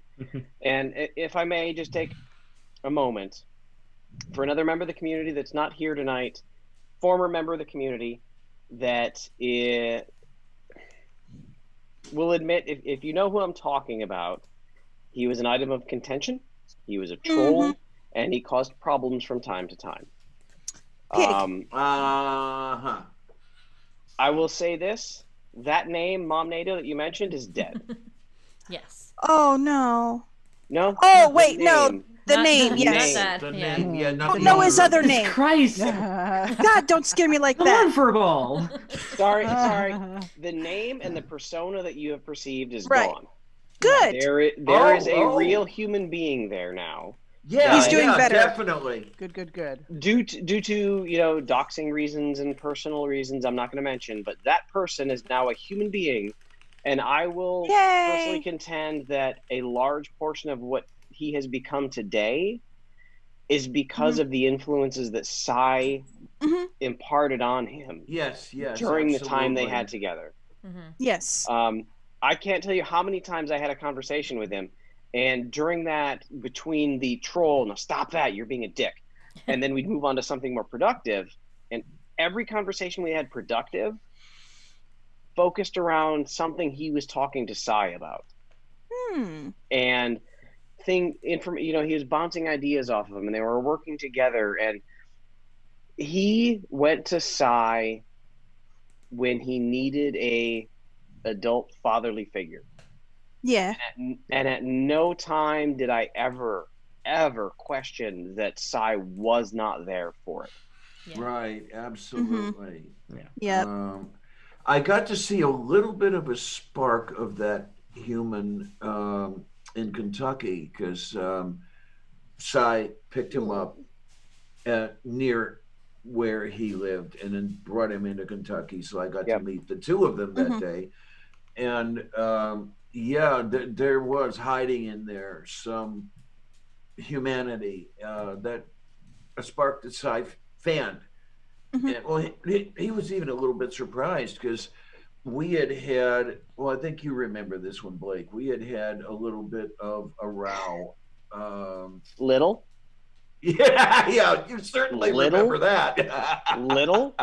And if I may just take a moment for another member of the community that's not here tonight, former member of the community that will admit, if you know who I'm talking about, he was an item of contention, he was a troll, and he caused problems from time to time. I will say this, that name, Mom Nato, that you mentioned is dead. Yes. Oh, no. No? Oh, wait, no. The name, yes. The name, yeah. Not Don't know his other name. Christ. God, don't scare me like that. Non-verbal. Sorry. The name and the persona that you have perceived is Right. gone. Good. There is a real human being there now. Yeah, he's doing better. Definitely. Good. Due to doxing reasons and personal reasons, I'm not going to mention, but that person is now a human being, and I will personally contend that a large portion of what he has become today is because of the influences that Sci imparted on him. Yes, during the time they had together. Yes. I can't tell you how many times I had a conversation with him, and during that, between the troll, no, stop that, you're being a dick, and then we'd move on to something more productive, and every conversation we had productive focused around something he was talking to Sci about. And he was bouncing ideas off of him, and they were working together, and he went to Sci when he needed a adult fatherly figure. Yeah. And at no time did I ever question that Sci was not there for it. Yeah. Right, absolutely. Yeah. I got to see a little bit of a spark of that human in Kentucky because Sci picked him up near where he lived and then brought him into Kentucky. So I got to meet the two of them that day. And there was hiding in there some humanity that a spark that Sci fanned. And well, he was even a little bit surprised because we had, well, I think you remember this one, Blake. We had a little bit of a row. Little? Yeah, you certainly remember that. Little?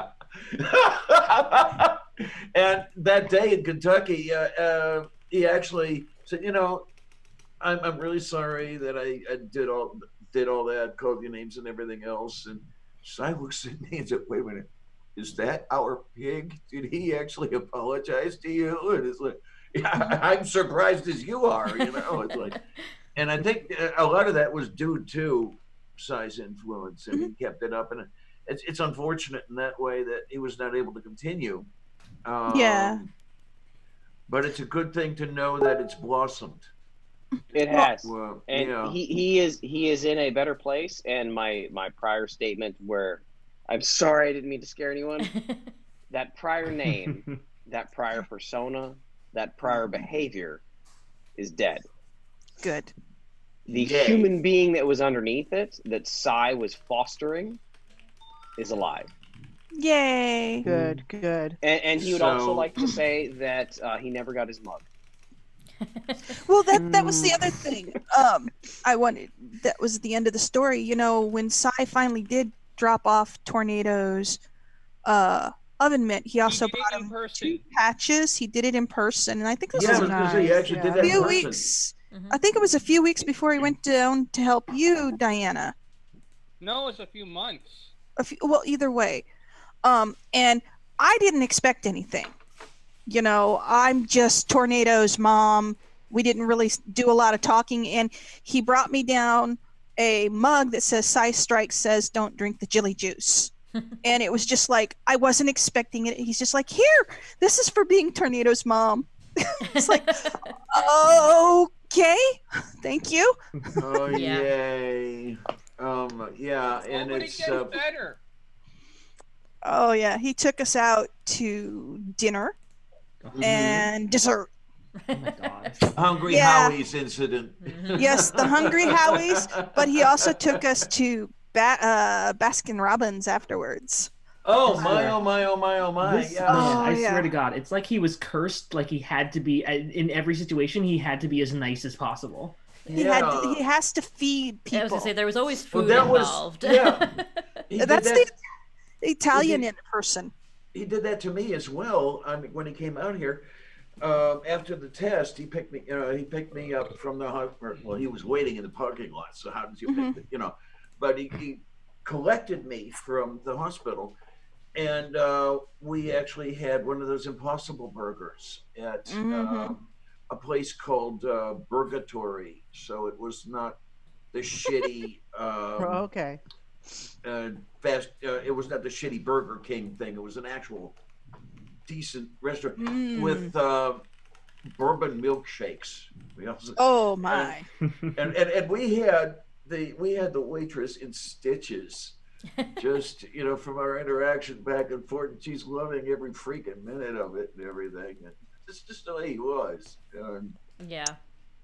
And that day in Kentucky, he actually said, I'm really sorry that I did all that, called your names and everything else. And Sci looks at me and said, wait a minute, is that our pig? Did he actually apologize to you? And it's like, I'm surprised as you are, It's like, and I think a lot of that was due to Sci's influence, and he kept it up. And it's unfortunate in that way that he was not able to continue. But it's a good thing to know that it's blossomed. It has. Well, and he is in a better place. And my prior statement where I'm sorry I didn't mean to scare anyone, that prior name, that prior persona, that prior behavior is dead. Good. The human being that was underneath it, that Sci was fostering, is alive. Yay. Good. And he would also like to say that he never got his mug. Well, that was the other thing. That was the end of the story. When Sci finally did drop off Tornado's oven mitt, he also bought him 2 patches. He did it in person, and I think this was a few weeks. I think it was a few weeks before he went down to help you, Diana. No, it was a few months. Well, either way. And I didn't expect anything. I'm just Tornado's mom. We didn't really do a lot of talking, and he brought me down a mug that says Sci Strikes says don't drink the jelly juice. And it was just like, I wasn't expecting it. He's just like, here, this is for being Tornado's mom. It's like, okay, thank you. Oh, yay. And it's better. Oh, yeah, he took us out to dinner and dessert. Oh my God. Hungry Howie's incident. Yes, the Hungry Howie's, but he also took us to Baskin Robbins afterwards. Oh my, oh my, oh my, oh my. This man, I swear to God, it's like he was cursed, like he had to be, in every situation, he had to be as nice as possible. He has to feed people. I was going to say, there was always food involved. That's the Italian in person. He did that to me as well. I mean, when he came out here, after the test, he picked me up from the hospital. Well, he was waiting in the parking lot, so how did you pick me? But he collected me from the hospital, and we actually had one of those Impossible burgers at a place called Burgatory. So it was not the shitty. Okay. It was not the shitty Burger King thing. It was an actual decent restaurant with bourbon milkshakes. Oh my! And we had the waitress in stitches, just from our interaction back and forth. And she's loving every freaking minute of it and everything. And it's just the way he was. Yeah.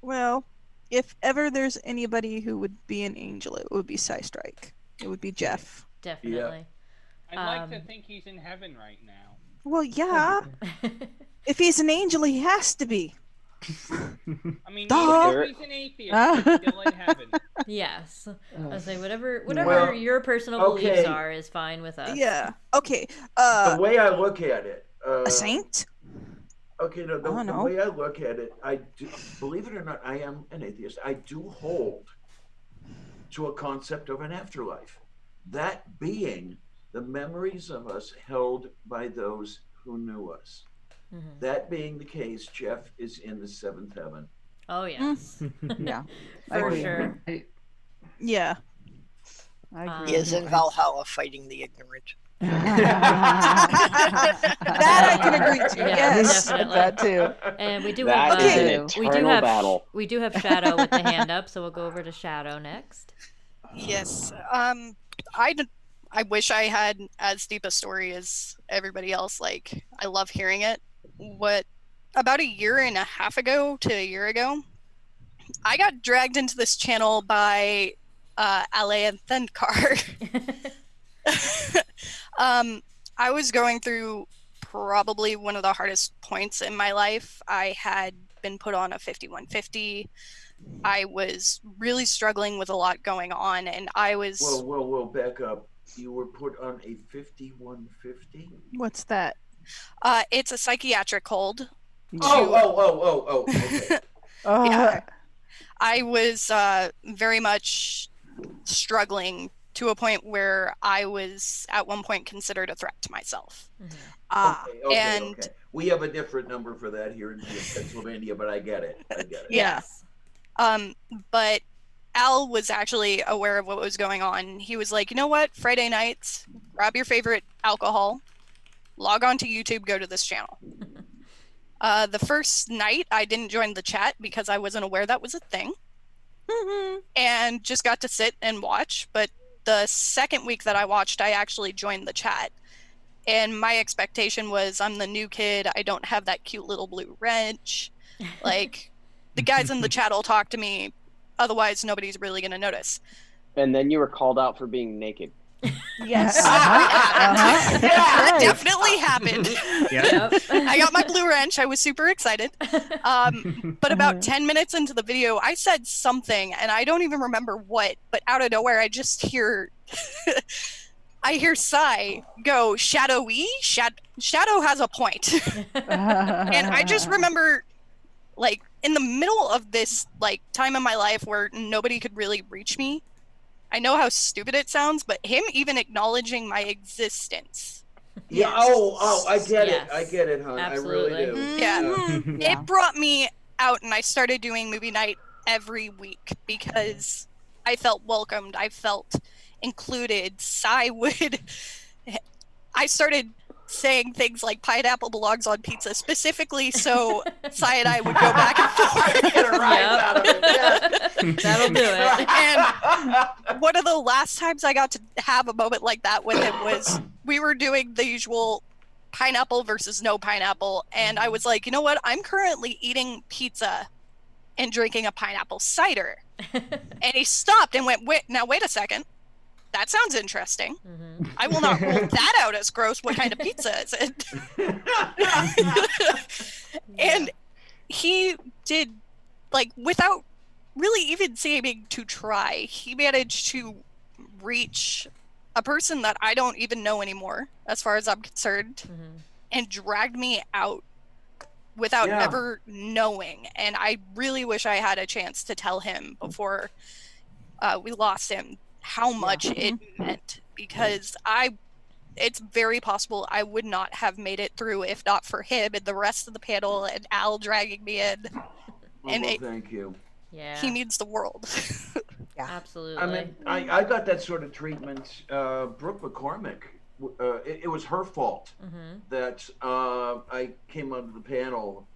Well, if ever there's anybody who would be an angel, it would be Sci Strike. It would be Jeff. Definitely. I'd like to think he's in heaven right now. Well, yeah. If he's an angel, he has to be. I mean, if he's an atheist, he's still in heaven. Yes. I say whatever your personal beliefs are is fine with us. Yeah. Okay. The way I look at it. A saint? Okay, no. The way I look at it, I do, believe it or not, I am an atheist. I do hold to a concept of an afterlife. That being the memories of us held by those who knew us. Mm-hmm. That being the case, Jeff is in the seventh heaven. Oh, yes. Yeah. For sure. Yeah. I agree. He is in Valhalla fighting the ignorant. That I can agree to. Yeah, yes, definitely. That too. And we do That have is an eternal battle. We do have Shadow with the hand up, so we'll go over to Shadow next. Yes. I wish I had as deep a story as everybody else. Like, I love hearing it. About a year and a half ago to a year ago, I got dragged into this channel by Ale and Thenkar. I was going through probably one of the hardest points in my life. I had been put on a 5150. I was really struggling with a lot going on, and I was... Whoa, back up. You were put on a 5150? What's that? It's a psychiatric hold. Oh, okay. Yeah. I was very much struggling to a point where I was at one point considered a threat to myself. Mm-hmm. Okay. We have a different number for that here in Pennsylvania, but I get it. Yes. But Al was actually aware of what was going on. He was like, you know what? Friday nights, grab your favorite alcohol, log on to YouTube, go to this channel. The first night, I didn't join the chat because I wasn't aware that was a thing. And just got to sit and watch. But the second week that I watched, I actually joined the chat. And my expectation was, I'm the new kid. I don't have that cute little blue wrench. Like, the guys in the chat will talk to me. Otherwise, nobody's really going to notice. And then you were called out for being naked. Yes. That definitely happened. Yeah. I got my blue wrench. I was super excited. But about 10 minutes into the video, I said something, and I don't even remember what, but out of nowhere, I just hear... I hear Sai go, shadowy? Shadow has a point. And I just remember, like, in the middle of this, like, time in my life where nobody could really reach me, I know how stupid it sounds, but him even acknowledging my existence. Yeah. Oh, I get it. I get it, hon. Absolutely. I really do. Yeah. It brought me out, and I started doing movie night every week because I felt welcomed. I felt included. I started saying things like pineapple belongs on pizza specifically so Sai and I would go back and forth. Get a rise out of it. Yeah. That'll do it. And one of the last times I got to have a moment like that with him was we were doing the usual pineapple versus no pineapple, and I was like, you know what? I'm currently eating pizza and drinking a pineapple cider. And he stopped and went, wait a second. That sounds interesting. Mm-hmm. I will not rule that out as gross. What kind of pizza is it? And he did, like, without really even seeming to try, he managed to reach a person that I don't even know anymore, as far as I'm concerned, and dragged me out without ever knowing. And I really wish I had a chance to tell him before we lost him how much it meant, because it's very possible I would not have made it through if not for him and the rest of the panel and Al dragging me in. Thank you. Yeah. He means the world. Yeah, absolutely. I mean, I got that sort of treatment. Brooke McCormick, it was her fault that I came onto the panel.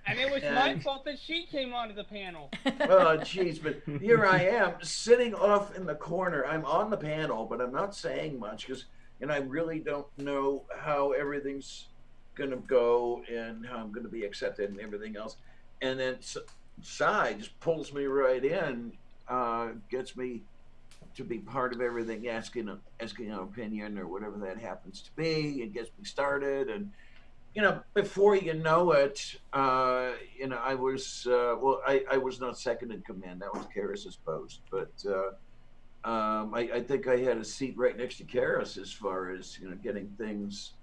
And it was my fault that she came onto the panel. Oh, jeez, but here I am sitting off in the corner. I'm on the panel, but I'm not saying much because, I really don't know how everything's going to go and how I'm going to be accepted and everything else. And then Sci just pulls me right in, gets me to be part of everything, asking an opinion or whatever that happens to be, and gets me started. And before you know it, I was I was not second in command. That was Karis's post, but I think I had a seat right next to Karis as far as getting things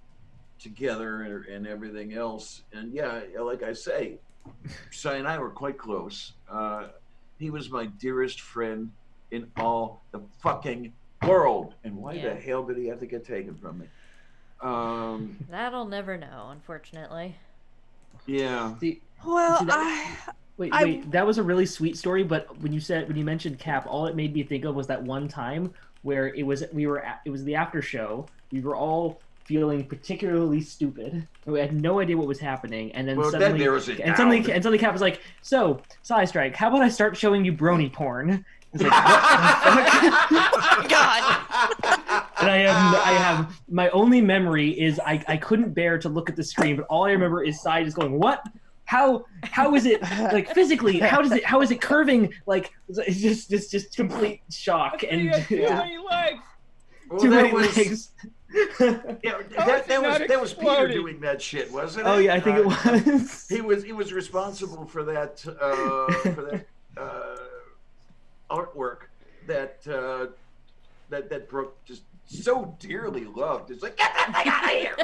together and everything else. And yeah, like I say, Sci and I were quite close. He was my dearest friend in all the fucking world. And why the hell did he have to get taken from me? That'll never know, unfortunately. Yeah. Wait, that was a really sweet story, but when you mentioned Cap, all it made me think of was that one time where it was the after show. We were all feeling particularly stupid. We had no idea what was happening, and then suddenly Cap was like, "So, Sci Strike, how about I start showing you brony porn?" Like, oh my god. And I have my only memory is I couldn't bear to look at the screen, but all I remember is Sci just going, "What? How is it like physically? How is it curving? Like it's just complete shock and too many legs. Too many legs." Yeah, that was Peter doing that shit, wasn't it? Oh yeah, I think it was. He was responsible for that artwork that Brooke just so dearly loved. It's like, get that thing out of here!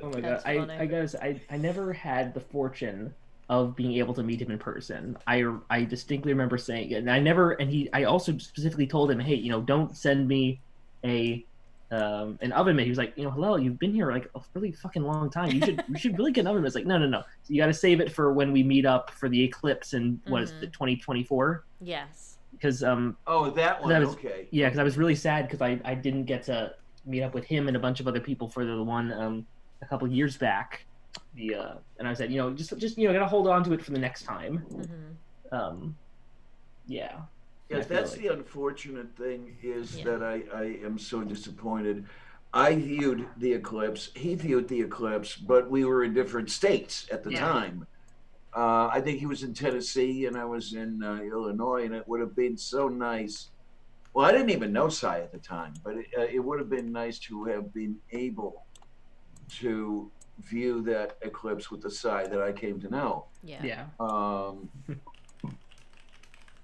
Oh my god! I guess I never had the fortune of being able to meet him in person. I distinctly remember saying it, and I also specifically told him, hey, don't send me an oven mitt. He was like, hello, you've been here like a really fucking long time. You should really get an oven mitt. It's like, no. So you got to save it for when we meet up for the eclipse in what is it, 2024? Yes. Because that one. Okay. Yeah, because I was really sad because I didn't get to meet up with him and a bunch of other people for the one a couple years back. And I said, just gotta hold on to it for the next time. Yeah. Yes, that's the unfortunate thing is that I am so disappointed. I viewed the eclipse. He viewed the eclipse, but we were in different states at the time. I think he was in Tennessee and I was in Illinois, and it would have been so nice. Well, I didn't even know Sci at the time, but it would have been nice to have been able to view that eclipse with the Sci that I came to know. Yeah.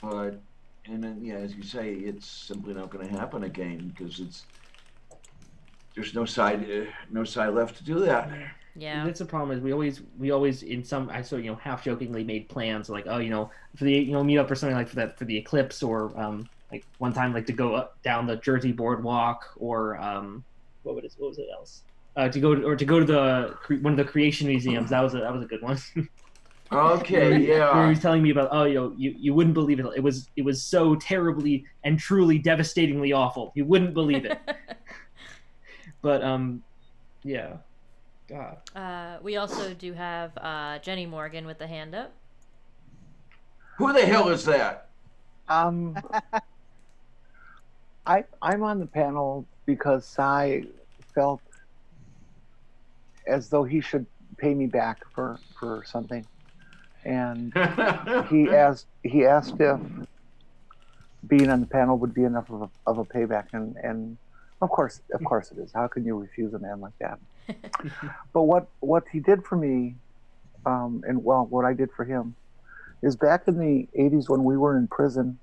But then as you say, it's simply not going to happen again because there's no Sci left to do that. Yeah. That's the problem is we always in some I sort of half jokingly made plans like for the meet up or something like for the eclipse or like one time like to go up down the Jersey boardwalk or what was it else? To go to one of the creation museums. That was a good one. Okay, where he was telling me about you wouldn't believe it. It was so terribly and truly devastatingly awful. You wouldn't believe it. But yeah. God. We also do have Jenny Morgan with the hand up. Who the hell is that? I'm on the panel because Sci felt as though he should pay me back for something, and he asked if being on the panel would be enough of a payback, and of course it is. How can you refuse a man like that? But what he did for me, what I did for him, is back in the 80s when we were in prison.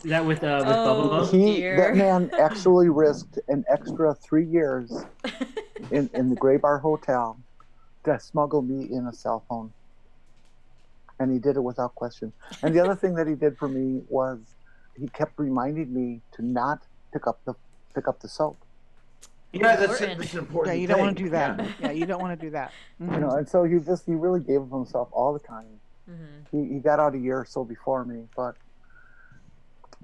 Is that with Bubba? That man actually risked an extra 3 years in the Gray Bar Hotel to smuggle me in a cell phone, and he did it without question. And the other thing that he did for me was he kept reminding me to not pick up the soap. that's an important. Yeah, you don't want to thing. do that. Yeah. Yeah, you don't want to do that. You know, and so he really gave of himself all the time. He got out a year or so before me, but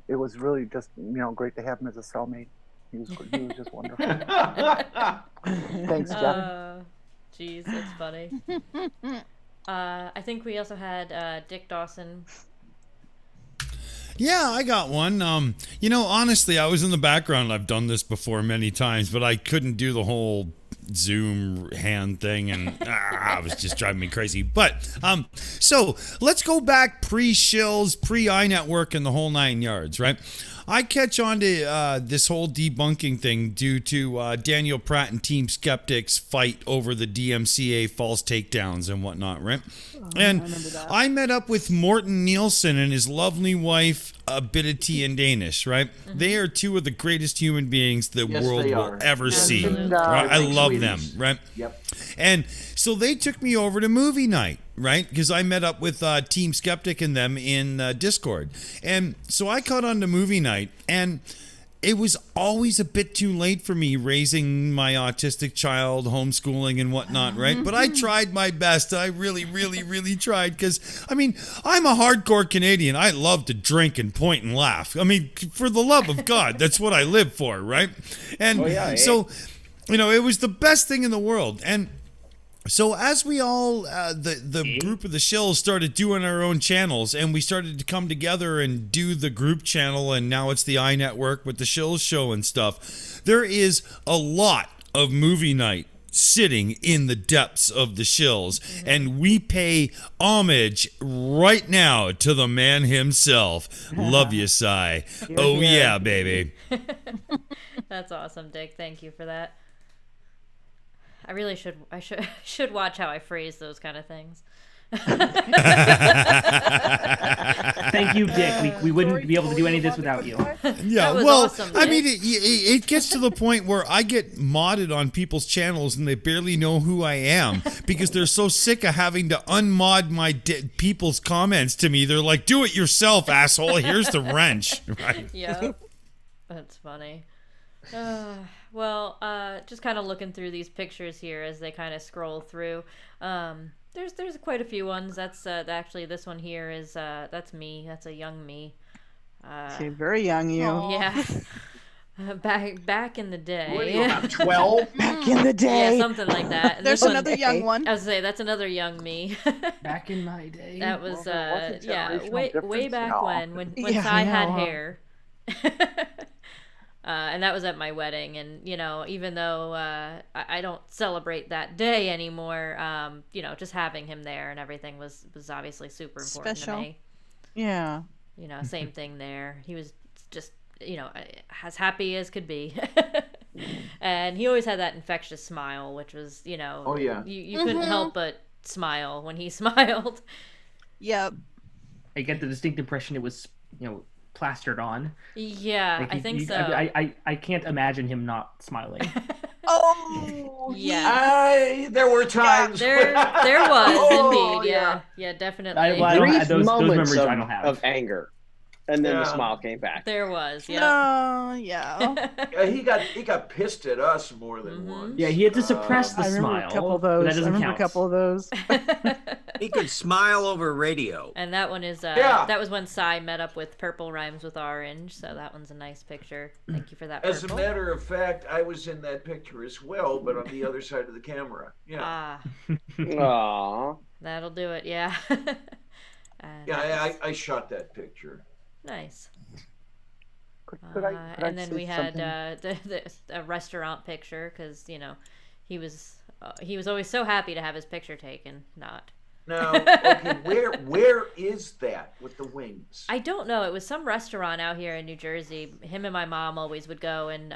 it was really just great to have him as a cellmate. He was just wonderful. Thanks, Jeff. Jeez, that's funny. I think we also had Dick Dawson. Yeah, I got one. Honestly, I was in the background. I've done this before many times, but I couldn't do the whole Zoom hand thing, and it was just driving me crazy. But so let's go back pre-shills, pre-iNetwork, and the whole 9 yards, right? I catch on to this whole debunking thing due to Daniel Pratt and Team Skeptics fight over the DMCA false takedowns and whatnot, right? And I met up with Morten Nielsen and his lovely wife, Abidity and Danish, right? They are two of the greatest human beings the world will ever see. Right? I love them, right? Yep. And so they took me over to movie night, right? Because I met up with Team Skeptic and them in Discord. And so I caught on to movie night, and it was always a bit too late for me raising my autistic child, homeschooling and whatnot, right? But I tried my best. I really, really, really tried because, I'm a hardcore Canadian. I love to drink and point and laugh. For the love of God, that's what I live for, right? And so, it was the best thing in the world. And so as we all, the group of the shills started doing our own channels, and we started to come together and do the group channel, and now it's the iNetwork with the shills show and stuff, there is a lot of movie night sitting in the depths of the shills, and we pay homage right now to the man himself. Love you, Sci. Oh yeah, baby. That's awesome, Dick. Thank you for that. I really should watch how I phrase those kind of things. Thank you, Dick. We wouldn't be able to do any of this without you. Yeah, well, awesome, it gets to the point where I get modded on people's channels and they barely know who I am because they're so sick of having to unmod my people's comments to me. They're like, "Do it yourself, asshole. Here's the wrench." Right? Yep. That's funny. Well, just kind of looking through these pictures here as they kind of scroll through. There's quite a few ones. That's actually this one here is that's me. That's a young me. Okay, very young you. Yeah. Back in the day. What are you, about 12? Back in the day. Yeah, something like that. And There's another young one. I was say that's another young me. Back in my day. That was way back when Yeah, Sci had hair. And that was at my wedding, and even though I don't celebrate that day anymore, just having him there and everything was obviously super important to me. Yeah. Same thing there. He was just as happy as could be, and he always had that infectious smile, which was Oh yeah. you couldn't help but smile when he smiled. Yep. I get the distinct impression it was plastered on. Yeah, I think so. I can't imagine him not smiling. Oh, yeah. There were times. There was indeed. Yeah, definitely. Those moments memories I don't have. of anger, and then the smile came back. There was. Yeah. No, yeah. He got pissed at us more than once. Yeah, he had to suppress the I remember smile. a couple of those. That doesn't count. A couple of those. He could smile over radio. And that one is that was when Sci met up with Purple Rhymes with Orange, so that one's a nice picture. Thank you for that. As Purple. a matter of fact, I was in that picture as well, but on the other side of the camera. Yeah. Aww. That'll do it. Yeah. I shot that picture. Nice. Could I and then say we had something? a restaurant picture because he was always so happy to have his picture taken. Not. Now, okay, where is that with the wings? I don't know. It was some restaurant out here in New Jersey. Him and my mom always would go and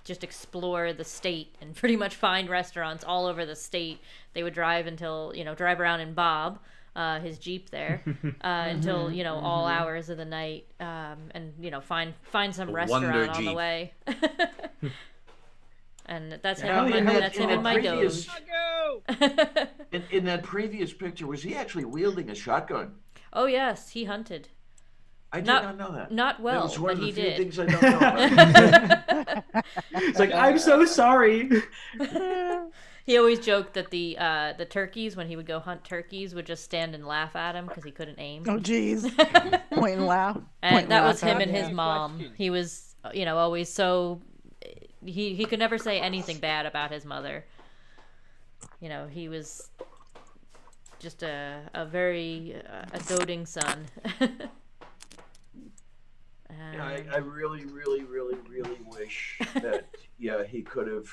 just explore the state and pretty much find restaurants all over the state. They would drive around in Bob, his Jeep there, until all hours of the night, and find some restaurant on the way. And that's him. That's him in my Doge. In that previous picture, was he actually wielding a shotgun? Oh yes, he hunted. I did not know that. Not well, that was one but of the he few did. things I don't know about. It's like, I'm so sorry. He always joked that the turkeys, when he would go hunt turkeys, would just stand and laugh at him because he couldn't aim. Oh, geez. Point and laugh. And that was him and his mom. He was, always so... He could never say anything bad about his mother. He was just a very a doting son. I really, really, really, really wish that he could have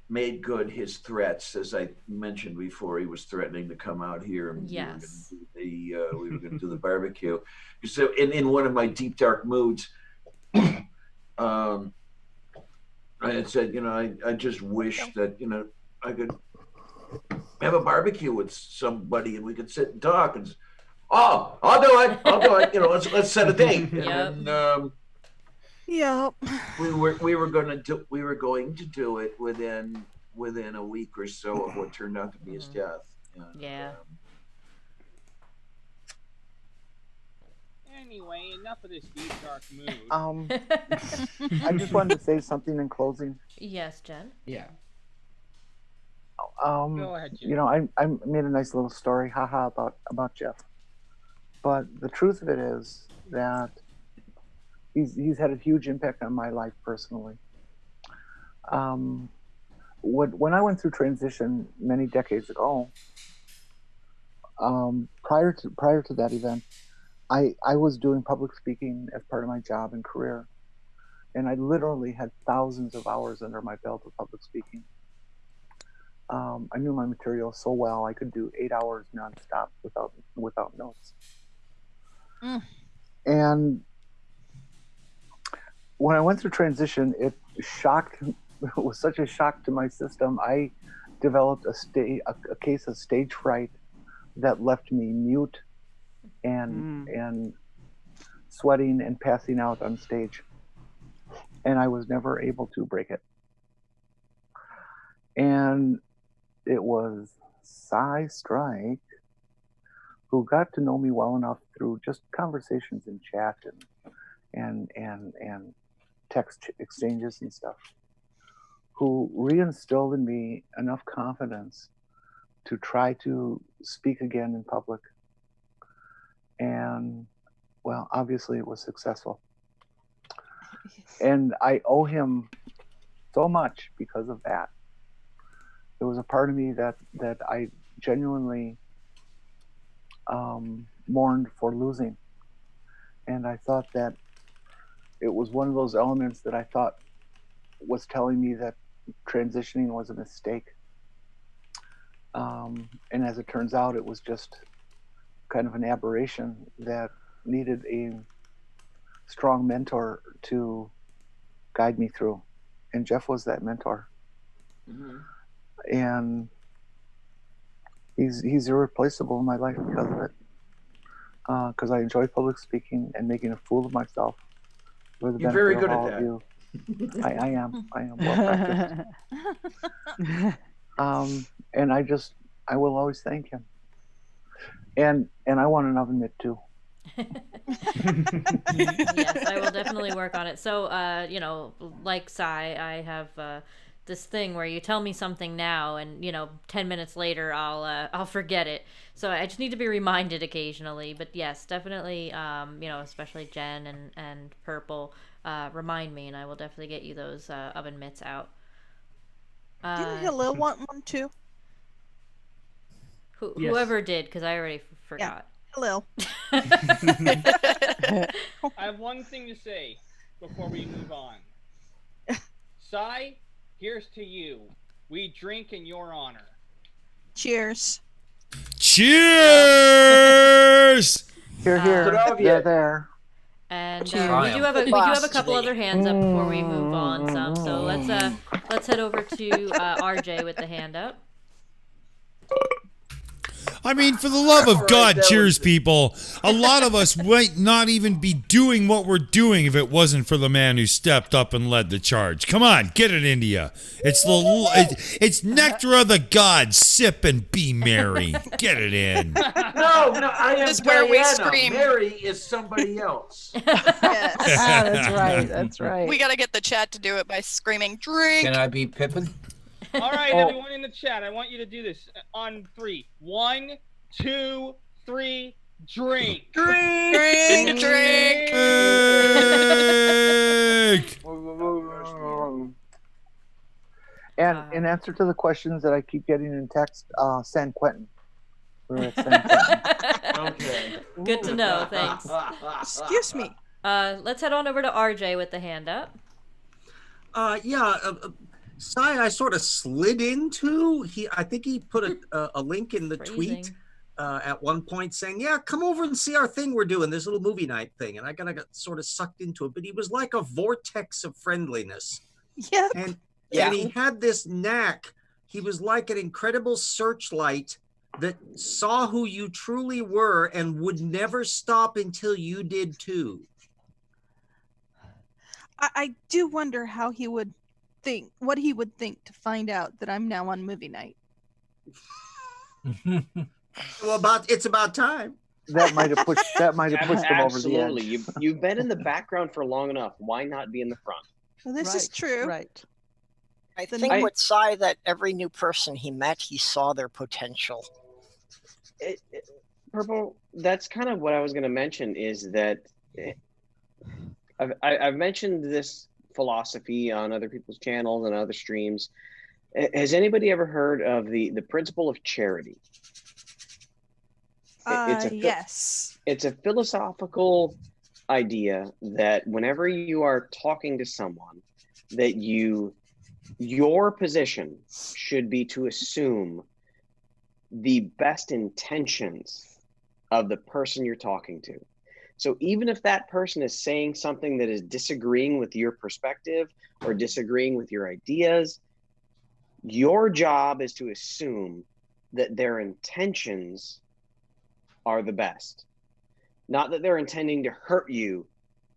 made good his threats. As I mentioned before, he was threatening to come out here and yes. we were going to do the barbecue. So in one of my deep dark moods, I had said, I just wish that I could have a barbecue with somebody and we could sit and talk and. Oh, I'll do it. Let's set a date. Yep. And Yep. we were going to do it within a week or so of what turned out to be his death. And, yeah. Anyway, enough of this deep dark mood. I just wanted to say something in closing. Yes, Jen. Yeah. Go ahead, Jen. I made a nice little story, haha, about Jeff. But the truth of it is that he's had a huge impact on my life personally. When I went through transition many decades ago, prior to that event, I was doing public speaking as part of my job and career, and I literally had thousands of hours under my belt of public speaking. I knew my material so well I could do 8 hours nonstop without notes. And when I went through transition, it was such a shock to my system. I developed a case of stage fright that left me mute and sweating and passing out on stage. And I was never able to break it. And it was Sci Strike who got to know me well enough through just conversations in chat and text exchanges and stuff, who reinstilled in me enough confidence to try to speak again in public. And, well, obviously it was successful. And I owe him so much because of that. There was a part of me that I genuinely mourned for losing. And I thought that it was one of those elements that I thought was telling me that transitioning was a mistake. And as it turns out, it was just kind of an aberration that needed a strong mentor to guide me through. And Jeff was that mentor. Mm-hmm. And he's irreplaceable in my life because of it. Because I enjoy public speaking and making a fool of myself. You're very good at that. You. I am well practiced. And I will always thank him. And I want an oven mitt too. Yes, I will definitely work on it. So, like Sci, I have this thing where you tell me something now, and 10 minutes later I'll forget it. So I just need to be reminded occasionally. But yes, definitely, especially Jen and Purple, remind me, and I will definitely get you those oven mitts out. Didn't Halil want one too? Yes. Whoever did, because I already forgot. Yeah. Halil. I have one thing to say before we move on. Sci, here's to you. We drink in your honor. Cheers. Cheers! Here. There. And we do have a couple other hands up before we move on. So let's head over to RJ with the hand up. I mean, for the love of God, cheers, people. A lot of us might not even be doing what we're doing if it wasn't for the man who stepped up and led the charge. Come on, get it, India. It's nectar of the gods. Sip and be merry. Get it in. No, I am This is where we Diana. scream. Mary is somebody else. Yes. That's right. That's right. We got to get the chat to do it by screaming, drink. Can I be Pippin? All right, everyone in the chat, I want you to do this on 3. 1, 2, 3, drink. Drink, drink. And in answer to the questions that I keep getting in text, San Quentin. We're at San Quentin. Okay. Good to know. Thanks. Excuse me. Let's head on over to RJ with the hand up. Sci, I sort of slid into. I think he put a link in the tweet at one point saying, "Yeah, come over and see our thing we're doing, this little movie night thing." And I got sort of sucked into it. But he was like a vortex of friendliness. Yeah. And he had this knack. He was like an incredible searchlight that saw who you truly were and would never stop until you did too. I do wonder how he would think, what he would think to find out that I'm now on movie night. Well, it's about time. That might have pushed him over the edge. Absolutely. You've been in the background for long enough. Why not be in the front? Well, this is true. Right. I think with Cy that every new person he met, he saw their potential. Purple, that's kind of what I was going to mention, is that I've mentioned this philosophy on other people's channels and other streams. Has anybody ever heard of the principle of charity? Yes. It's a philosophical idea that whenever you are talking to someone, that your position should be to assume the best intentions of the person you're talking to. So even if that person is saying something that is disagreeing with your perspective or disagreeing with your ideas, your job is to assume that their intentions are the best. Not that they're intending to hurt you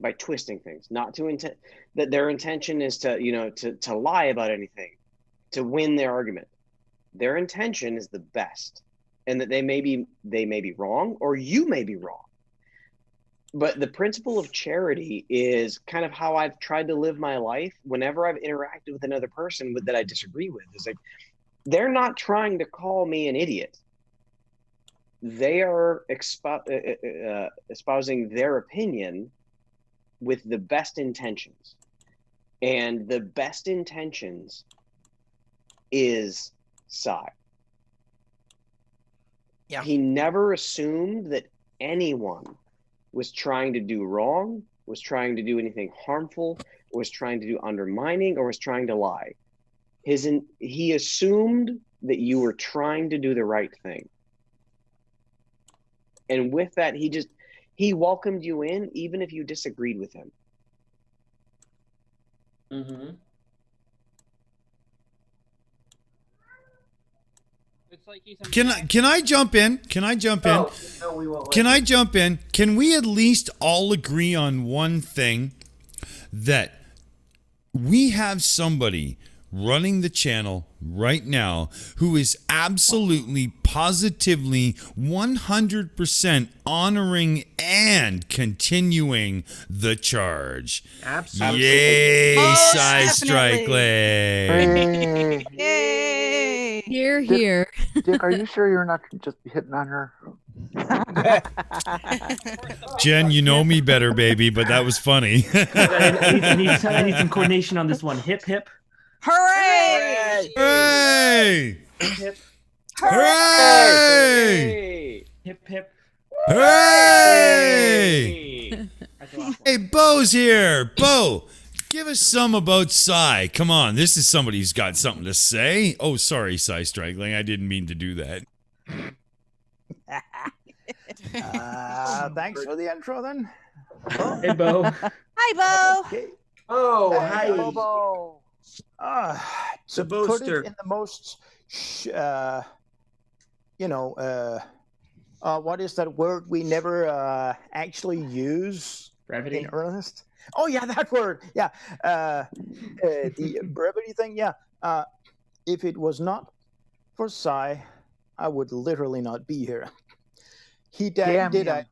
by twisting things, not to intend that their intention is to lie about anything, to win their argument. Their intention is the best, and that they may be wrong, or you may be wrong. But the principle of charity is kind of how I've tried to live my life whenever I've interacted with another person that I disagree with. It's like, they're not trying to call me an idiot. They are espousing their opinion with the best intentions. And the best intentions is Sci. Yeah. He never assumed that anyone was trying to do wrong, was trying to do anything harmful, was trying to do undermining, or was trying to lie. He assumed that you were trying to do the right thing. And with that, he welcomed you in, even if you disagreed with him. Mm-hmm. It's like he's Can I jump in? Can I jump in? No, we won't. Can I jump in? Can we at least all agree on one thing? That we have somebody running the channel right now who is absolutely, positively, 100% honoring and continuing the charge. Absolutely. Yay, Most Sci definitely. Strikes. Yay! Here, here. Dick, are you sure you're not just hitting on her? Jen, you know me better, baby, but that was funny. I need some coordination on this one. Hip, hip. Hooray! Hey! Hip, hip. Hooray! Hip, hip. Hooray! Hey, Bo's here. Bo, give us some about Sci. Come on, this is somebody who's got something to say. Oh, sorry, Sci Strikling. I didn't mean to do that. Thanks for the intro, then. Hey, Bo. Hi, Bo. Okay. Oh, Hey, hi. Bobo. To So, put Boaster. it in the most, what is that word we never actually use Brevity? in earnest? Oh yeah, that word. Yeah, the brevity thing. Yeah. If it was not for Sci, I would literally not be here. He Damn did. him.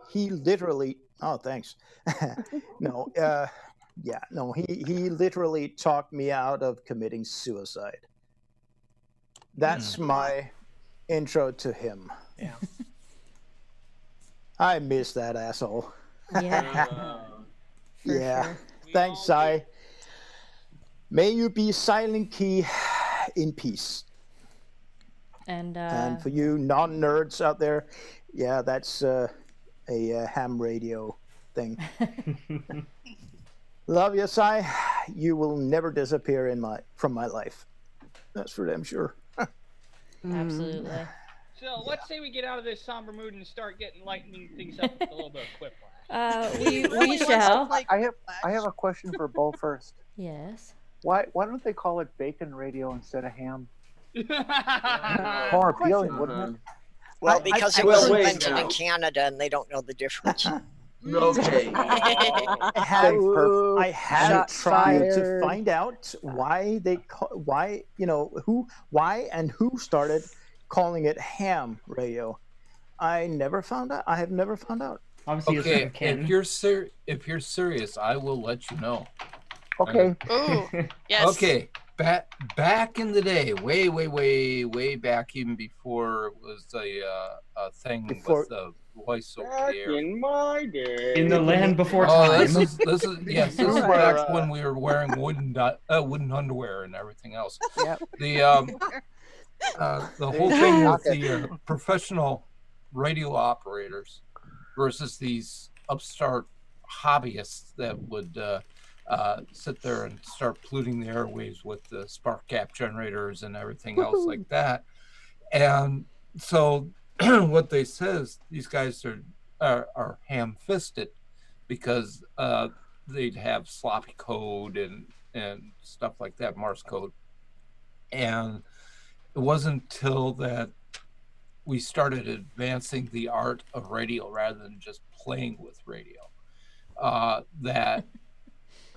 He literally. Oh, thanks. No. Yeah. No. He literally talked me out of committing suicide. That's my intro to him. Yeah. I miss that asshole. Yeah. Yeah. Sure. Thanks, Sai. May you be silent key in peace. And for you non-nerds out there, yeah, that's a ham radio thing. Love you, Sai. You will never disappear from my life. That's for damn sure. Absolutely. So let's say we get out of this somber mood and start lightening things up with a little bit of quiplash. We shall. I have a question for Bo first. Yes. Why don't they call it bacon radio instead of ham? More appealing, wouldn't it? Well, because it was invented in Canada and they don't know the difference. Okay. I have tried to find out why who started calling it ham radio. I never found out. I have never found out. Obviously, if you're serious, I will let you know. Okay. Ooh, yes. Okay. Back in the day, way back, even before it was a thing with the voice over the air. In my day. In the land before time. This is back when we were wearing wooden underwear and everything else. Yep. The whole thing with the professional radio operators versus these upstart hobbyists that would sit there and start polluting the airwaves with the spark gap generators and everything else like that. And so what they say is these guys are ham-fisted because they'd have sloppy code and stuff like that, Morse code. And it wasn't until that we started advancing the art of radio rather than just playing with radio that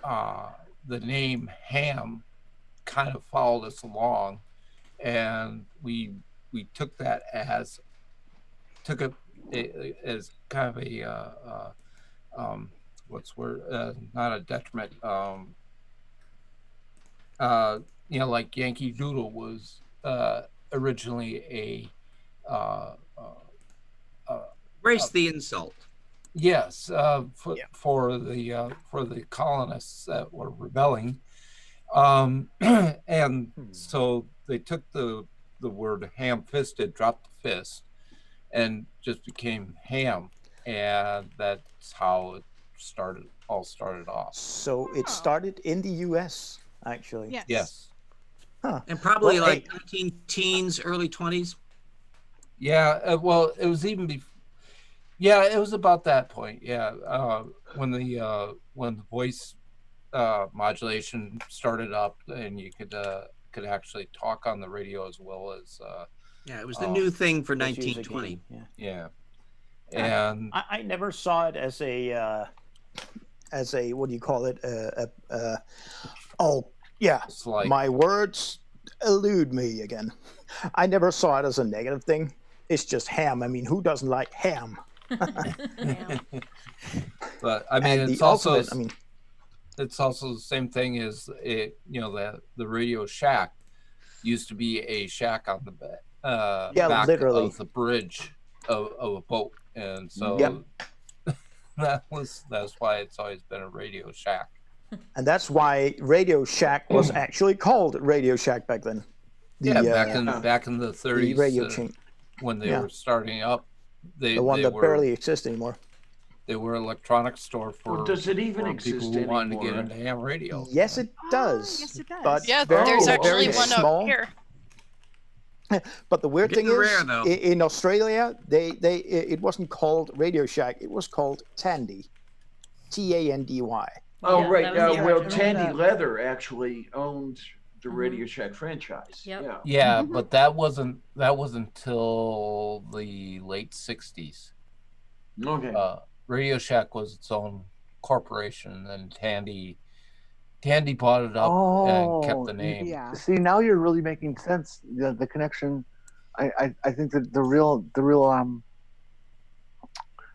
the name ham kind of followed us along, and we took that as kind of a not a detriment. Like Yankee Doodle was originally Embrace the insult. Yes, for the colonists that were rebelling, and so they took the word ham-fisted, dropped the fist, and just became ham, and that's how it all started off. So it started in the U.S. actually. Yes. Huh. And probably 19 teens, early 20s. Yeah. Well, it was even before. Yeah, it was about that point. Yeah, when the voice modulation started up, and you could actually talk on the radio as well as. Yeah, it was the new thing for 1920. Yeah, and I never saw it as a what do you call it? Like, my words elude me again. I never saw it as a negative thing. It's just ham. I mean, who doesn't like ham? But I mean, it's also it's also the same thing as the Radio Shack used to be a shack on the back literally of the bridge of a boat, and so that's why it's always been a Radio Shack. And that's why Radio Shack was actually called Radio Shack back then. Back in the 30s, the radio chain. When they were starting up. The one that barely exists anymore. They were an electronics store for, does it even exist people who wanted to get into ham radio. Yes, it does. Yes, it does. But there's actually very one small. up here. But the weird thing rare, is, though. in Australia, it wasn't called Radio Shack. It was called Tandy, Tandy. Oh, right. Well, Tandy Leather actually owned the Radio Shack franchise. Yep. Yeah. Yeah, but that wasn't until the late '60s. Okay. Radio Shack was its own corporation, and Tandy bought it up and kept the name. Yeah. See, now you're really making sense. The connection. I think that the real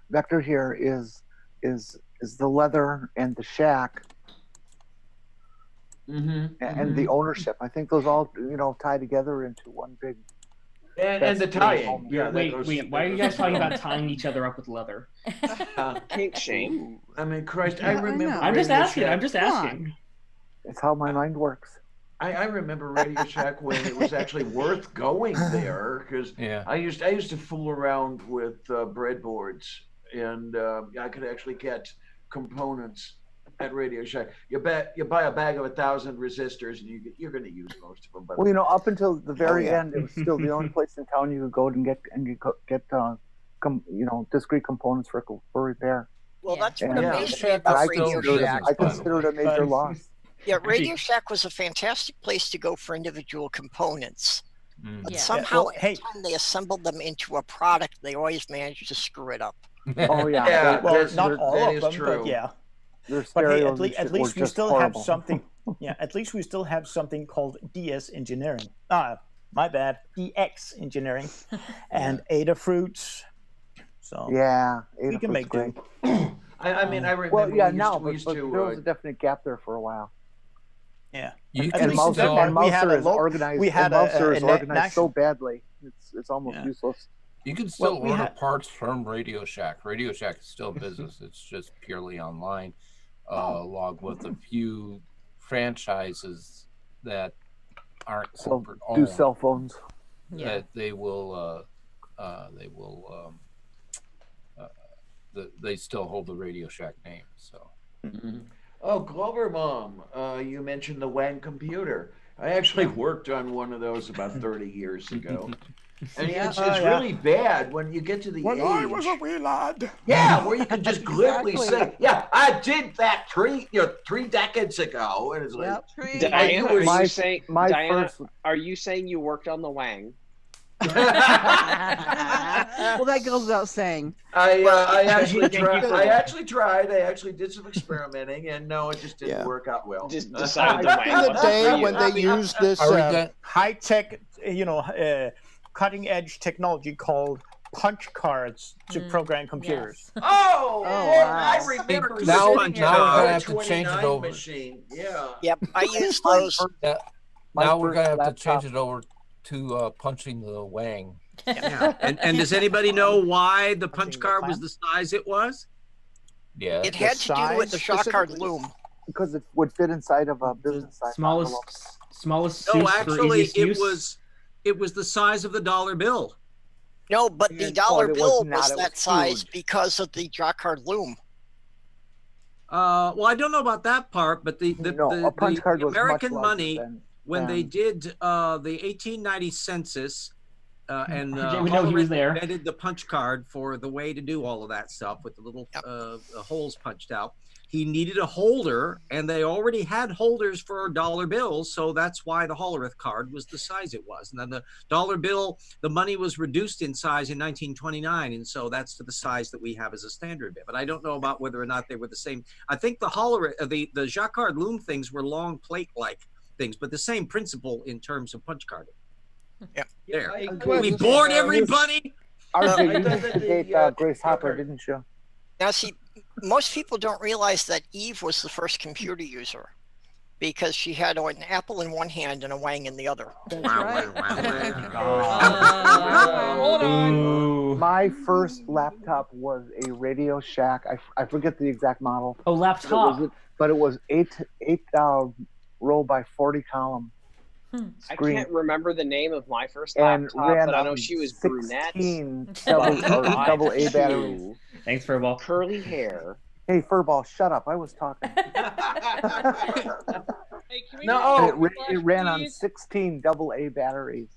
vector here is the leather and the shack. And the ownership. I think those all tie together into one big. And the tying. Yeah. Wait. Why are you guys talking about tying each other up with leather? Kink shame. I mean, Christ, I remember. I'm just asking. It's how my mind works. I remember Radio Shack when it was actually worth going there, because I used to fool around with breadboards, and I could actually get components at Radio Shack. You buy a bag of 1,000 resistors, and you're going to use most of them. But Well, up until the very end, it was still the only place in town you could go and get discrete components for repair. Well, that's what And amazed me about Radio Shack. I consider it a major loss. Yeah, Radio Shack was a fantastic place to go for individual components. But somehow, every time they assembled them into a product, they always managed to screw it up. Oh yeah. Well, not all of them, true. but yeah. Their But hey, stereos at least we just still horrible. have something. Yeah, at least we still have something called DS engineering. My bad, DX engineering, and Adafruits. So Yeah, we can make do. I mean, I remember. Well, yeah, we used to, there was a definite gap there for a while. Yeah, You And Mouser is organized. We had Mouser is organized national- so badly, it's almost useless. You can still we order had- parts from Radio Shack. Radio Shack is still in business. It's just purely online, along with a few franchises that aren't corporate Do owned. cell phones. That they still hold the Radio Shack name. So. Oh, Glover Mom, you mentioned the Wang computer. I actually worked on one of those about 30 years ago. And it's really bad when you get to the age. I was a wee lad. Yeah, where you can just glibly say, "Yeah, I did that 3 decades ago," and it's like, Diana, are you saying you worked on the Wang? Well, that goes without saying. I actually tried. I actually did some experimenting, and no, it just didn't work out well. Just decided the Wang In the wasn't day for you. when they used this high-tech, cutting-edge technology called punch cards to program computers. Oh, wow. I remember. Now we're sitting gonna at have a to change it 29 over. Machine. Yeah. Yep, I used those. Now we're gonna have to change it over to punching the Wang. Yeah. And does anybody know why the punch card was the size it was? Yeah. It had to do with the Jacquard loom. Because it would fit inside of a business size envelope. Smallest No, suits for actually, easiest it was the size of the dollar bill. No, but the dollar it was bill not. was It that was size huge. because of the Jacquard loom. Well, I don't know about that part, but the a punch card was much American larger money than- when they than- did the 1890 census, and We know he was Hollerith there. invented the punch card for the way to do all of that stuff with the little holes punched out. He needed a holder, and they already had holders for dollar bills, so that's why the Hollerith card was the size it was. And then the dollar bill, the money was reduced in size in 1929, and so that's to the size that we have as a standard bit. But I don't know about whether or not they were the same. I think the Hollerith, the Jacquard loom things were long plate-like things, but the same principle in terms of punch carding. Yeah. There. Well, We bored everybody. RJ, you used to date Grace Hopper, didn't you? Now, see, most people don't realize that Eve was the first computer user because she had an apple in one hand and a Wang in the other. That's right. Hold on. My first laptop was a Radio Shack. I forget the exact model. Oh, laptop. But it was 8 row by 40 column I screen. can't remember the name of my first And laptop, ran but I know on she was brunette. 16 double A batteries. Thanks, Furball. Curly hair. Hey, Furball, shut up. I was talking. Hey, can we No, do And it ran on please? 16 double A batteries.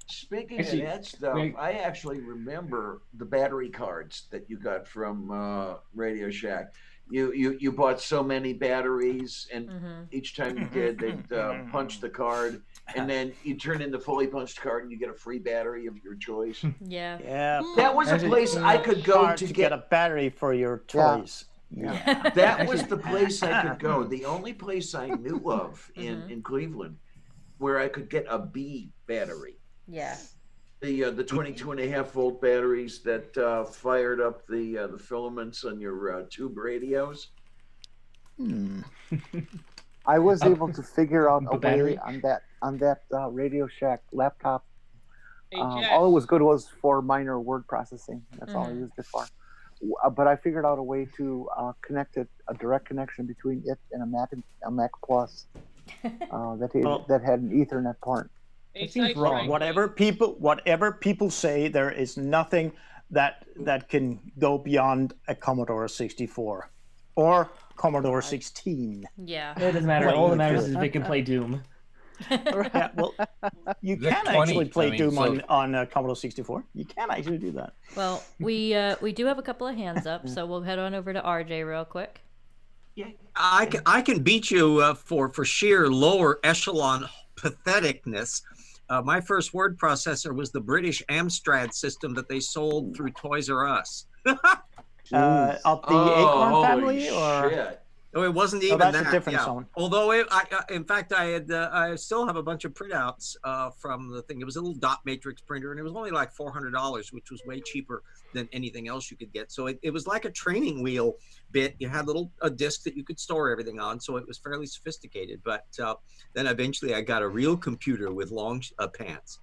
Speaking Actually, of that stuff, wait. I actually remember the battery cards that you got from Radio Shack. you bought so many batteries, and each time you did, they'd punch the card, and then you turn in the fully punched card, and you get a free battery of your choice. Yeah. That was a place I could go Hard to get a battery for your toys. Yeah, that was the place I could go. The only place I knew of in Cleveland where I could get a B battery. Yeah. The 22.5 volt batteries that fired up the filaments on your tube radios. I was able to figure out a battery? way on that Radio Shack laptop. All it was good was for minor word processing. That's all I used it for. But I figured out a way to connect it, a direct connection between it and a Mac Plus that had an Ethernet port. It seems wrong. Whatever people say, there is nothing that can go beyond a Commodore 64 or Commodore 16. Yeah. It doesn't matter. All that matters is if it can play Doom. Yeah, well, you The can 20, actually play I mean, Doom so- on Commodore 64. You can actually do that. Well, we do have a couple of hands up, so we'll head on over to RJ real quick. I can beat you for sheer lower echelon patheticness. My first word processor was the British Amstrad system that they sold through Toys R Us. Of the Acorn family, or shit. No, it wasn't Oh, even that's a that. different yeah. zone. Although, in fact, I still have a bunch of printouts from the thing. It was a little dot matrix printer, and it was only like $400, which was way cheaper than anything else you could get. So it was like a training wheel bit. You had a disc that you could store everything on, so it was fairly sophisticated. But then eventually, I got a real computer with long pants.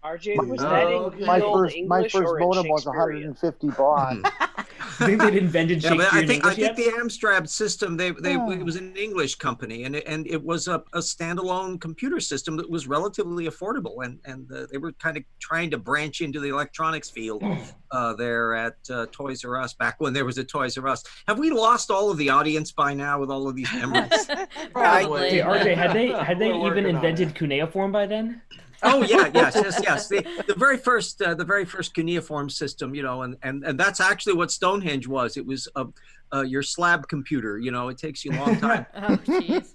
RJ, was that in My Old first English or in modem was Shakespearean? 150 baud. I think they'd invented Yeah, Shakespeare but I in think English yet? the Amstrad system it was an English company, and it was a standalone computer system that was relatively affordable, and they were kind of trying to branch into the electronics field there at Toys R Us back when there was a Toys R Us. Have we lost all of the audience by now with all of these memories? Probably. Hey, RJ, had they even invented cuneiform by then? Oh yeah, yes. The very first cuneiform system, and that's actually what Stonehenge was. It was your slab computer. It takes you a long time. Oh jeez.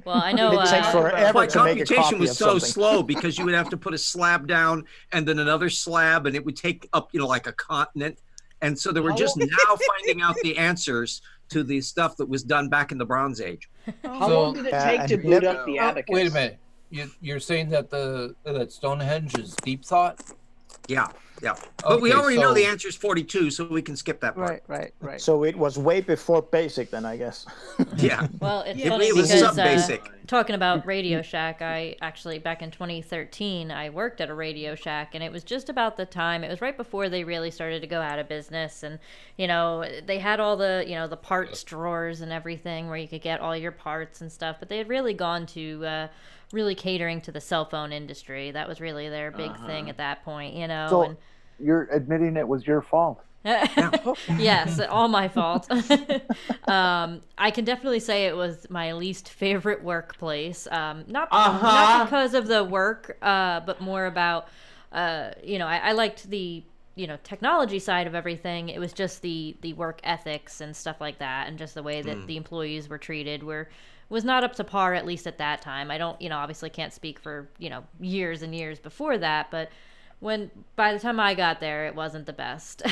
Well, I know. It takes forever My to make a computation copy was of so something. slow because you would have to put a slab down and then another slab, and it would take up, like a continent. And so they were just now finding out the answers to the stuff that was done back in the Bronze Age. How long did it take to boot up the abacus? Wait a minute. You're saying that that Stonehenge is deep thought? Yeah. But we Okay, already know so- the answer is 42, so we can skip that part. Right. So it was way before BASIC then, I guess. Yeah. Well, it's It funny was because sub-basic. talking about Radio Shack, I actually back in 2013 I worked at a Radio Shack, and it was just about the time. It was right before they really started to go out of business, and they had all the the parts drawers and everything where you could get all your parts and stuff. But they had really gone to really catering to the cell phone industry. That was really their big thing at that point. So and you're admitting it was your fault. yes, all my fault. I can definitely say it was my least favorite workplace. Not because of the work, but more about I liked the technology side of everything. It was just the work ethics and stuff like that, and just the way that the employees were treated was not up to par, at least at that time. I don't obviously can't speak for years and years before that, but by the time I got there, it wasn't the best.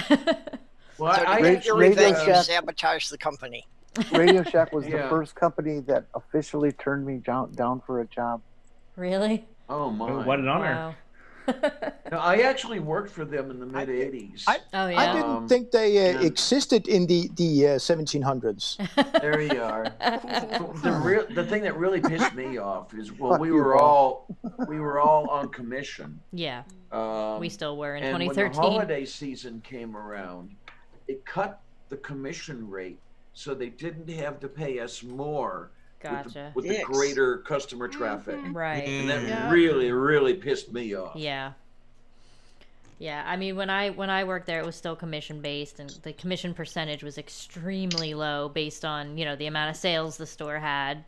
Well, So I to get your revenge, you Shack- sabotage the company. Radio Shack was the Yeah. first company that officially turned me down for a job. Really? Oh my! What an honor. Wow. No, I actually worked for them in the mid '80s. Oh yeah. I didn't think they existed in the 1700s. There you are. The thing that really pissed me off is Fuck we you, were Paul. all on commission. Yeah. We still were in and 2013. when the holiday season came around, it cut the commission rate, so they didn't have to pay us more Gotcha. with the greater customer traffic. Right. And that Yeah. really, really pissed me off. Yeah. Yeah, I mean, when I worked there, it was still commission based, and the commission percentage was extremely low based on the amount of sales the store had.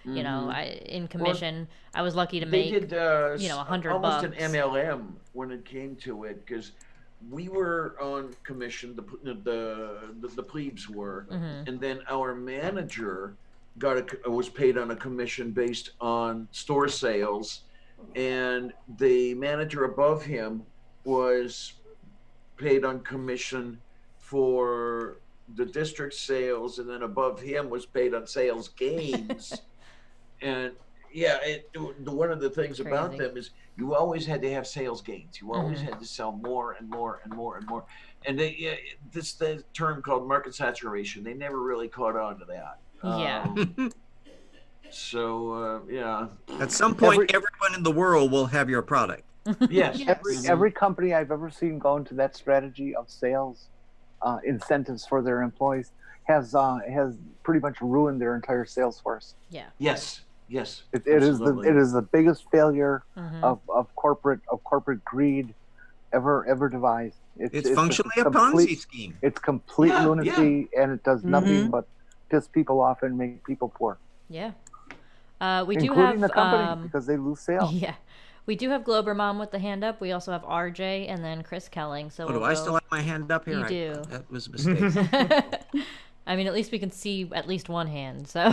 In commission, I was lucky to They make did $100 almost bucks. an MLM when it came to it, because we were on commission. The plebes were, and then our manager was paid on a commission based on store sales, and the manager above him was paid on commission for the district sales, and then above him was paid on sales gains. And yeah, one of the things about them is you always had to have sales gains. You always had to sell more and more and more and more. And the term called market saturation, they never really caught on to that. Yeah. So yeah. At some point, everyone in the world will have your product. Yes. Every company I've ever seen go into that strategy of sales incentives for their employees has pretty much ruined their entire sales force. Yeah. Yes. It is the biggest failure of corporate greed ever devised. It's functionally a Ponzi scheme. It's complete lunacy, and it does nothing but piss people off and make people poor. Yeah. Including the company, because they lose sales. Yeah. We do have Glober Mom with the hand up. We also have RJ and then Chris Kelling. So do I still have my hand up here? You do. That was a mistake. I mean, at least we can see at least one hand. So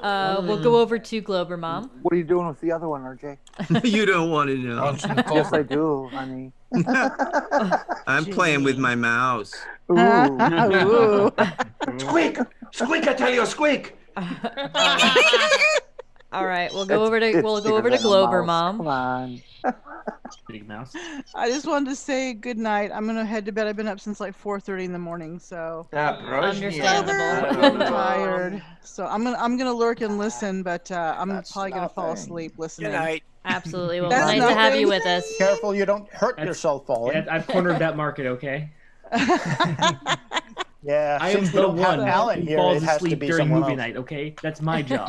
we'll go over to Glober Mom. What are you doing with the other one, RJ? You don't want to know. Yes, I do, honey. I'm playing with my mouse. Ooh. Squeak! Squeak! I tell you, squeak! All right, we'll go over to Glober Mom. Come on. Big mouse. I just wanted to say good night. I'm gonna head to bed. I've been up since like 4:30 in the morning, so understandable. I'm tired. So I'm gonna lurk and listen, but I'm probably gonna fall asleep listening. Good night. Absolutely. Well, nice to have you with us. Careful you don't hurt yourself falling. Yeah, I've cornered that market, okay? Yeah, I am since we the don't have one Alan who here, falls it has to asleep be during someone movie else. night, okay? That's my job.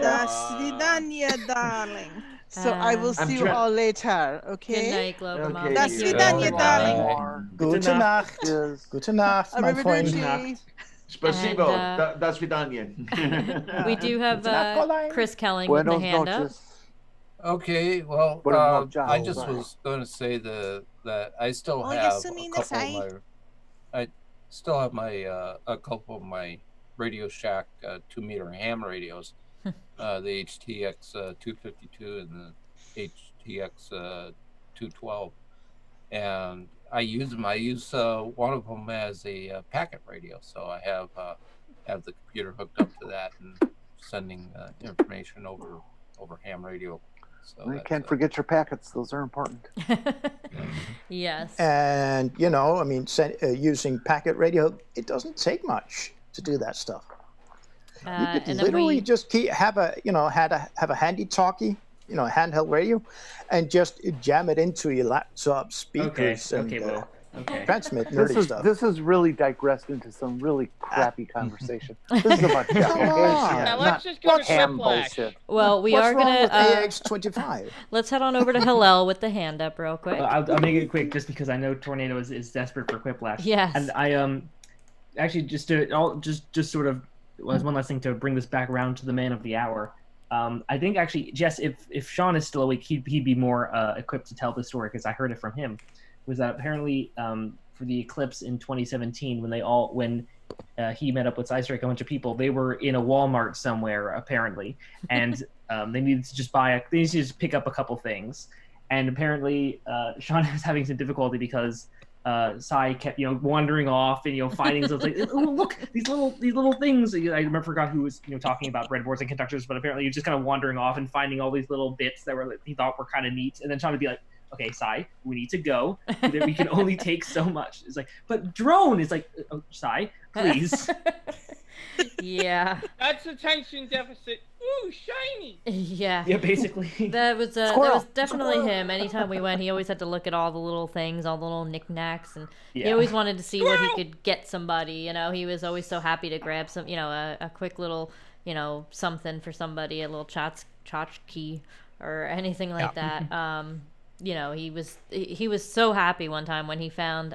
Das Vidania, darling. So I will see you all later, okay? Good night, Glober Mom. Das Vidania, darling. Gute Nacht. Gute Nacht, my friend. Spasibo. And, Das Vidania. We do have Chris Kelling with the hand up. Okay, well, I just was going to say that I still have a couple of my Radio Shack 2-meter ham radios, the HTX 252 and the HTX 212, and I use them. I use one of them as a packet radio, so I have the computer hooked up to that and sending information over ham radio. So I can't forget your packets. Those are important. Yes. And, I mean, using packet radio, it doesn't take much to do that stuff. You could literally just have a handy talkie, a handheld radio, and just jam it into your laptop speakers and transmit nerdy stuff. This has really digressed into some really crappy conversation. This is about Jeff. Now let's just go to ham Quiplash. bullshit. Well, we What's are wrong gonna with AX25? Let's head on over to Hillel with the hand up real quick. I'll make it quick, just because I know Tornado is desperate for Quiplash. Yes. And I actually just sort of was one last thing to bring this back around to the man of the hour. I think actually, Jess, if Sean is still awake, he'd be more equipped to tell the story, because I heard it from him. Was that apparently for the eclipse in 2017, when he met up with Sci Strike, a bunch of people, they were in a Walmart somewhere apparently, and they needed to just pick up a couple things, and apparently Sean was having some difficulty because Sci kept wandering off and finding those like, oh, look, these little things. I forgot who was talking about breadboards and conductors, but apparently he was just kind of wandering off and finding all these little bits that he thought were kind of neat, and then Sean would be like, okay, Sci, we need to go. We can only take so much. It's like, but drone is like, oh, Sci, please. Yeah. That's attention deficit. Ooh, shiny. Yeah. Yeah, basically. That was definitely him. Anytime we went, he always had to look at all the little things, all the little knickknacks, and he always wanted to see what he could get somebody. He was always so happy to grab some, a quick little, something for somebody, a little tchotchke or anything like that. He was so happy one time when he found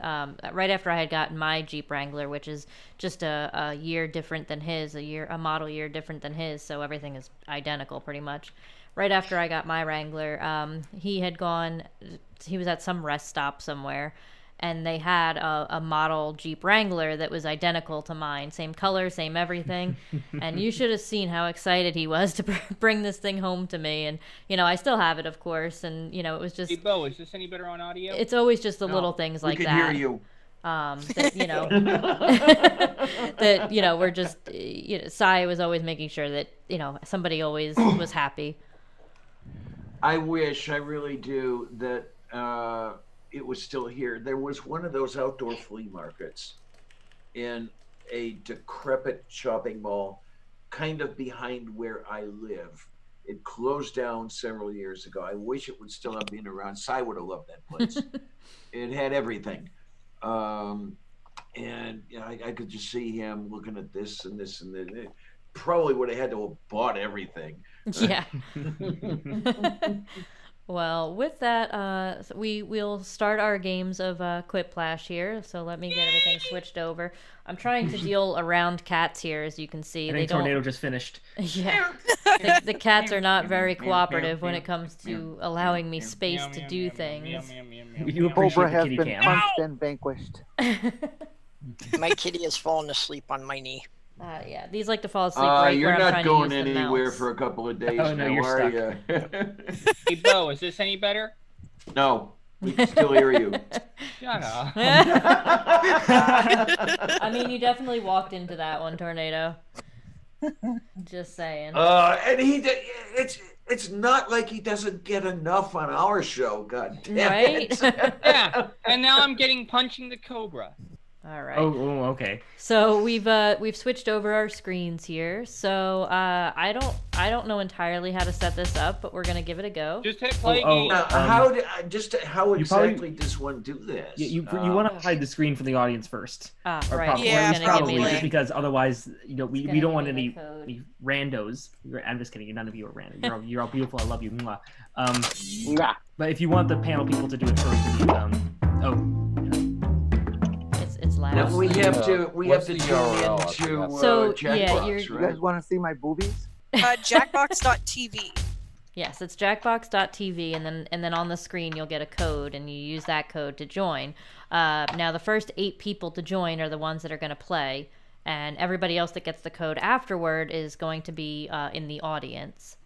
right after I had gotten my Jeep Wrangler, which is just a year different than his, a model year different than his, so everything is identical pretty much. right after I got my Wrangler, he was at some rest stop somewhere, and they had a model Jeep Wrangler that was identical to mine, same color, same everything. And you should have seen how excited he was to bring this thing home to me. And I still have it, of course. And it was just. Hey, Bo, is this any better on audio? It's always just the little things like that. We can hear you. That we're just Sci was always making sure that somebody always was happy. I really do that it was still here. There was one of those outdoor flea markets in a decrepit shopping mall kind of behind where I live. It closed down several years ago. I wish it would still have been around. Cy would have loved that place. It had everything. And I could just see him looking at this and this and that. Probably would have had to have bought everything. Yeah. Well, with that, we'll start our games of Quiplash here. So let me get everything switched over. I'm trying to deal around cats here, as you can see. I think Tornado just finished. Yeah. The cats are not very cooperative when it comes to allowing me space to do things. We do appreciate Cobra the has kitty been cam. punched and vanquished. My kitty has fallen asleep on my knee. Yeah, these like to fall asleep right you're where I'm not trying going to use the anywhere mouse. for a couple of days Oh, no, now, you're are stuck. you? Hey, Bo, is this any better? No, we can still hear you. Shut up. I mean, you definitely walked into that one, Tornado. Just saying. And it's not like he doesn't get enough on our show, god damn it. Yeah, and now I'm getting punching the Cobra. All right. Oh, okay. So we've switched over our screens here. So I don't know entirely how to set this up, but we're gonna give it a go. Just hit play game. How exactly does one do this? You want to hide the screen from the audience first. Right. Probably just because otherwise, we don't want any randos. I'm just kidding. None of you are random. You're all beautiful. I love you. Mwah. But if you want the panel people to do it first, it's loud. Now we have to What's tune the URL? into So, Jackbox, You right? guys want to see my boobies? Jackbox.tv. Yes, it's jackbox.tv, and then on the screen you'll get a code, and you use that code to join. Now the first 8 people to join are the ones that are going to play, and everybody else that gets the code afterward is going to be in the audience.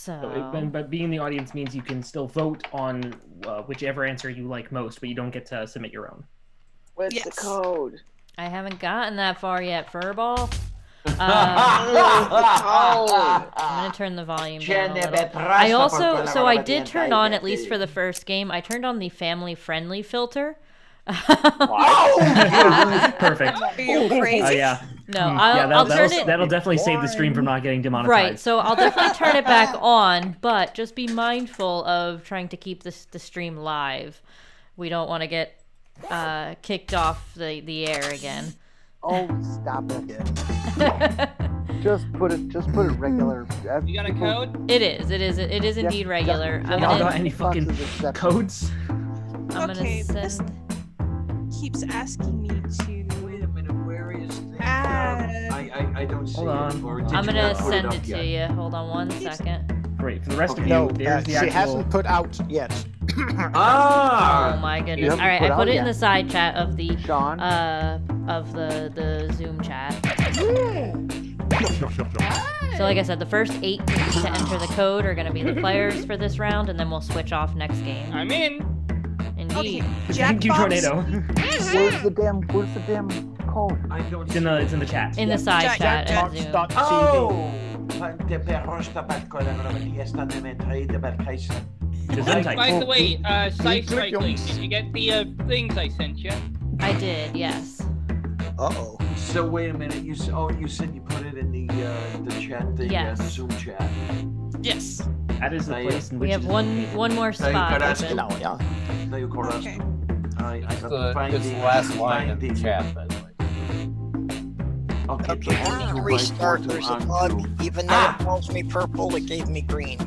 But being in the audience means you can still vote on whichever answer you like most, but you don't get to submit your own. What's the code? I haven't gotten that far yet, Furball. I'm gonna turn the volume down a little. I did turn on, at least for the first game, I turned on the family friendly filter. Perfect. Are you crazy? Yeah. No, I'll turn it. That'll definitely save the stream from not getting demonetized. Right, so I'll definitely turn it back on, but just be mindful of trying to keep the stream live. We don't want to get kicked off the air again. Oh, stop it! just put it regular. You got a code? It is indeed regular. Y'all got any fucking codes? I'm gonna send. This keeps asking me to. Wait a minute, where is this? I don't see Hold on. I'm gonna send it to you. Hold on one second. Great. For the rest of No, you, there's the she actual... hasn't put out yet. Oh my goodness! All right, I put it in the yet. side chat of the Sean? of the Zoom chat. So like I said, the first 8 to enter the code are going to be the players for this round, and then we'll switch off next game. I'm in. Indeed. Thank you, Tornado. Where's the damn code? I don't It's in the chat. In the side chat at Zoom. Oh! By the way, Sci Strikes, did you get the things I sent you? I did, yes. Uh-oh. So wait a minute. You said you put it in the chat, the Yes. Zoom chat. Yes. That is the place in which We have one more spot open. No, yeah. Okay. It's the last line of the chat, by the way. Okay, Let me restart. There's a bug. Even though it calls me purple, it gave me green.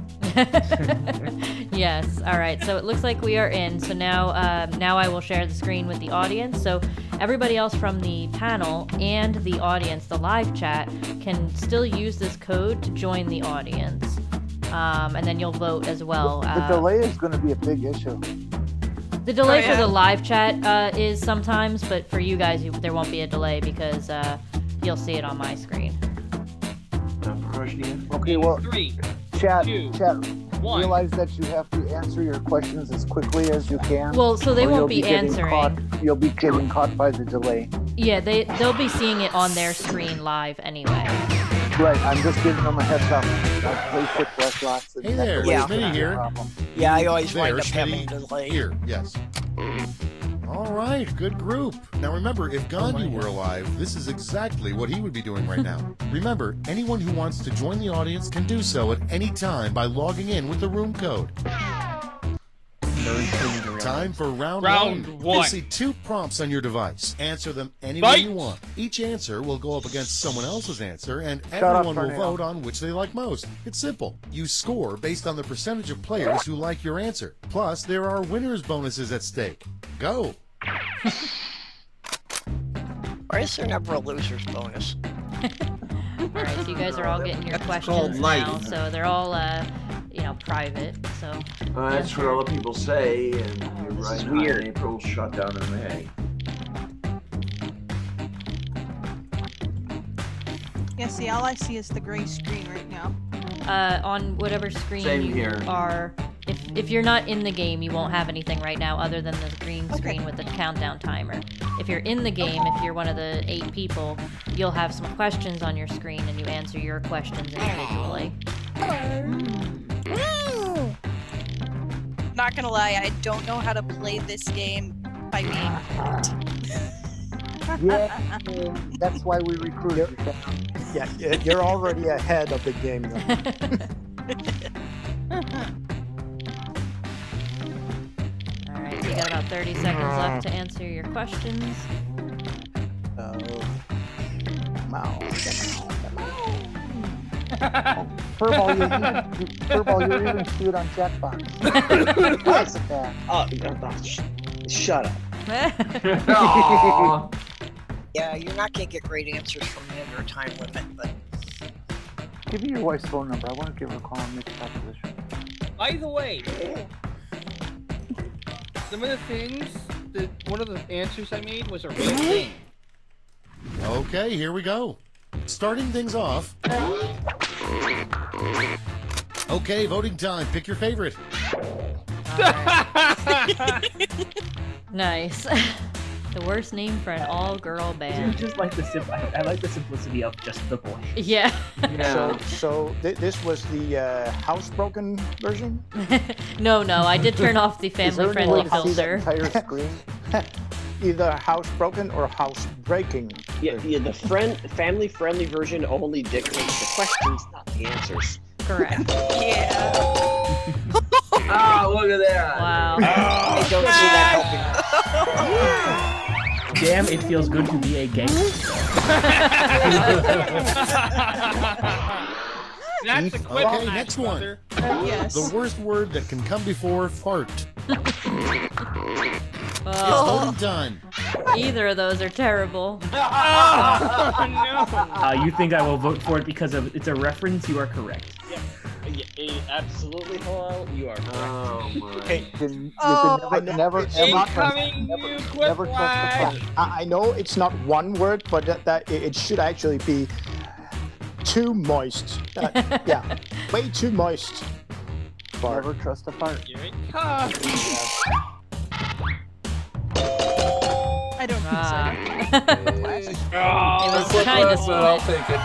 Yes. All right. So it looks like we are in. So now I will share the screen with the audience. So everybody else from the panel and the audience, the live chat, can still use this code to join the audience. And then you'll vote as well. The delay is going to be a big issue. The delay for the live chat is sometimes, but for you guys, there won't be a delay because you'll see it on my screen. Okay, well, chat, 1. realize that you have to answer your questions as quickly as you can. Well, so they won't be answering. You'll be getting caught by the delay. Yeah, they'll be seeing it on their screen live anyway. Right, I'm just giving them a heads up. I've played Quick lots. Hey there, Smitty here. Yeah, I always There, wind up having Smitty. a delay. Here, yes. All right, good group. Now remember, if Gandhi were alive, this is exactly what he would be doing right now. Remember, anyone who wants to join the audience can do so at any time by logging in with the room code. Time for round one. You'll see 2 prompts on your device. Answer them any way you want. Each answer will go up against someone else's answer, and everyone will vote on which they like most. It's simple. You score based on the percentage of players who like your answer. Plus, there are winners' bonuses at stake. Go. Why is there never a loser's bonus? Alright, so you guys are all getting your questions now, so they're all, private, so... That's what all the people say, and you're right. Weird. April shut down in May. Yeah, see, all I see is the gray screen right now. On whatever screen Same you here. are... If you're not in the game, you won't have anything right now other than the green screen with the countdown timer. If you're in the game, if you're one of the 8 people, you'll have some questions on your screen and you answer your questions individually. Not gonna lie, I don't know how to play this game by being hurt. Yeah, that's why we recruited you. Yeah, you're already ahead of the game. Though. Alright, so you got about 30 seconds left to answer your questions. Furball, you're even cute on Jackbox. Shut up. Yeah, you're not gonna get great answers from me under a time limit, but Give me your wife's phone number. I want to give her a call and make a proposition. By the way, some of the things that one of the answers I made was a real thing. Okay, here we go. Starting things off. Okay, voting time. Pick your favorite. Nice. The worst name for an all-girl band. Just like I like the simplicity of just the boy. Yeah. So this was the housebroken version? No, I did turn off the family-friendly filter. Entire screen? Either housebroken or housebreaking. Yeah, the family-friendly version only dictates the questions, not the answers. Correct. Yeah. Oh, look at that! Wow. I don't see that helping. Damn, it feels good to be a gangster. That's the quick Okay, match, next one. brother. Yes. The worst word that can come before fart. Oh, It's voting time. either of those are terrible. Oh, no. You think I will vote for it because it's a reference? You are correct. Absolutely, Hall. You are correct. Oh my! You can never Incoming new quick trust the flash. I know it's not one word, but that it should actually be too moist. Yeah, way too moist. Never trust a fart. Here it comes. I don't think so. It was kind of I'll split. take it.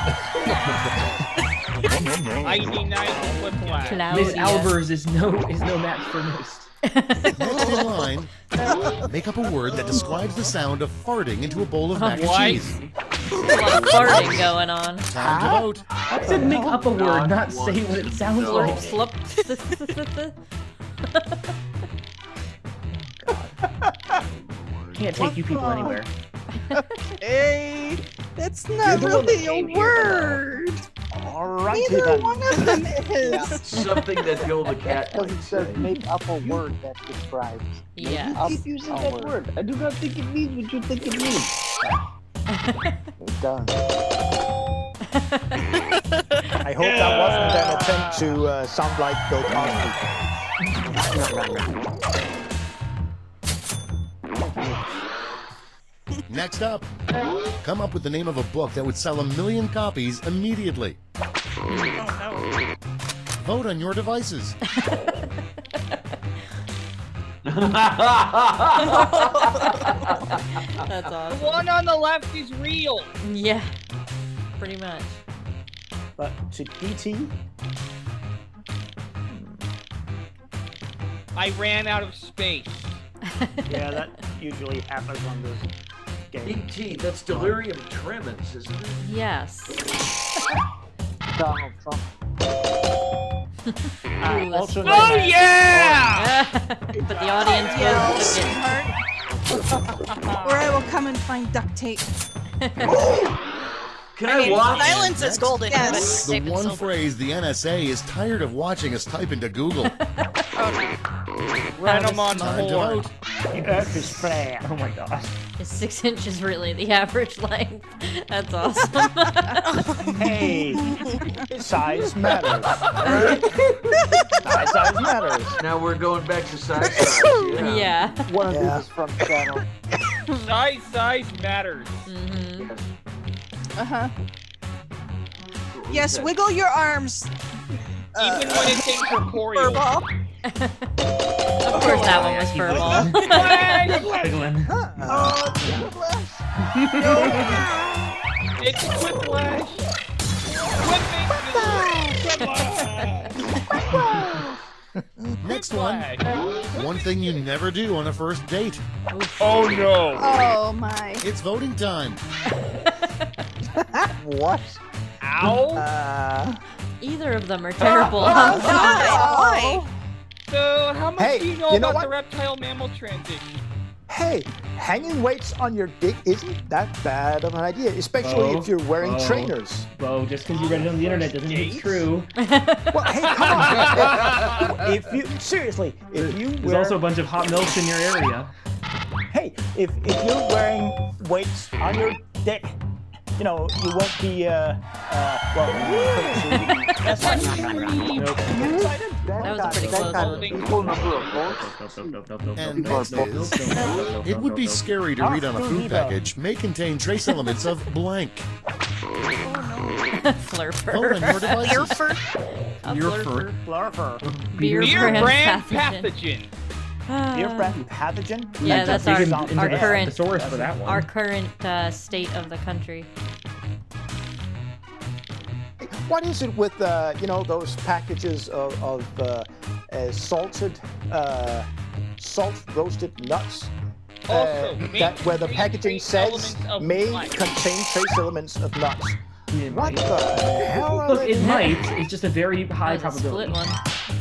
99 quick flash. Miss Albers is no match for most. Next in line, make up a word that describes the sound of farting into a bowl of mac and What? cheese. A lot of farting going on. Time to vote. I said make up a word, not say what it sounds like. Slurp. Can't take you people anywhere. Hey, that's not really a word. Alrighty Neither then. one of them is. Something that Bill the cat Because might it says say. make up a word that describes. Yeah. Up Keep using a that word. word. I do not think it means what you think it means. It does. I hope that wasn't an attempt to sound like Bill Cosby. Next up, come up with the name of a book that would sell 1 million copies immediately. Vote on your devices. That's awesome. The one on the left is real. Yeah, pretty much. But to PT, I ran out of space. yeah, that usually happens on this game. E.T., that's delirium tremens, isn't it? Yes. Donald Trump. Also known Oh as- yeah! But the audience Yeah, votes against. sweetheart. Or I will come and find duct tape. Can I watch? Silence is golden. Yes. The one phrase the NSA is tired of watching us type into Google. Ran him on the Time to horn. vote. The Earth is flat. Oh my gosh. Is 6 inches really the average length? That's awesome. Hey, size matters. Right? Size matters. Now we're going back to sci strikes. Yeah. One of these is from Shadow. Size matters. Mm-hmm. Uh-huh. Yes, wiggle your arms. Even when it's incorporeal. Furball. Of course that one was furball. Wiggling. It's whiplash. Next one. One thing you never do on a first date. Oh no. Oh my. It's voting time. What? Ow. Either of them are terrible. Why? So how much Hey, do you know you know about what? the reptile mammal transition? Hey, hanging weights on your dick isn't that bad of an idea, especially if you're wearing trainers. Bo, just because you read it on the internet doesn't mean it's true. Well, hey, come on. If you seriously, if you There's also a bunch of hot milks in your area. Hey, if you're wearing weights on your dick, you know, you won't be that's not That was a pretty close one. Equal number of votes. And next is, it would be scary to read on a food package, may contain trace elements of blank. Flurper. Vote on your devices. A flurper. Flurper. Beer brand pathogen. Beer brand pathogen? Yeah, that's our current thesaurus for that one. Our current state of the country. What is it with you know, those packages of salted salt roasted nuts? That where the packaging says may contain trace elements of nuts. What the hell are Look, they? it might. It's just a very high probability.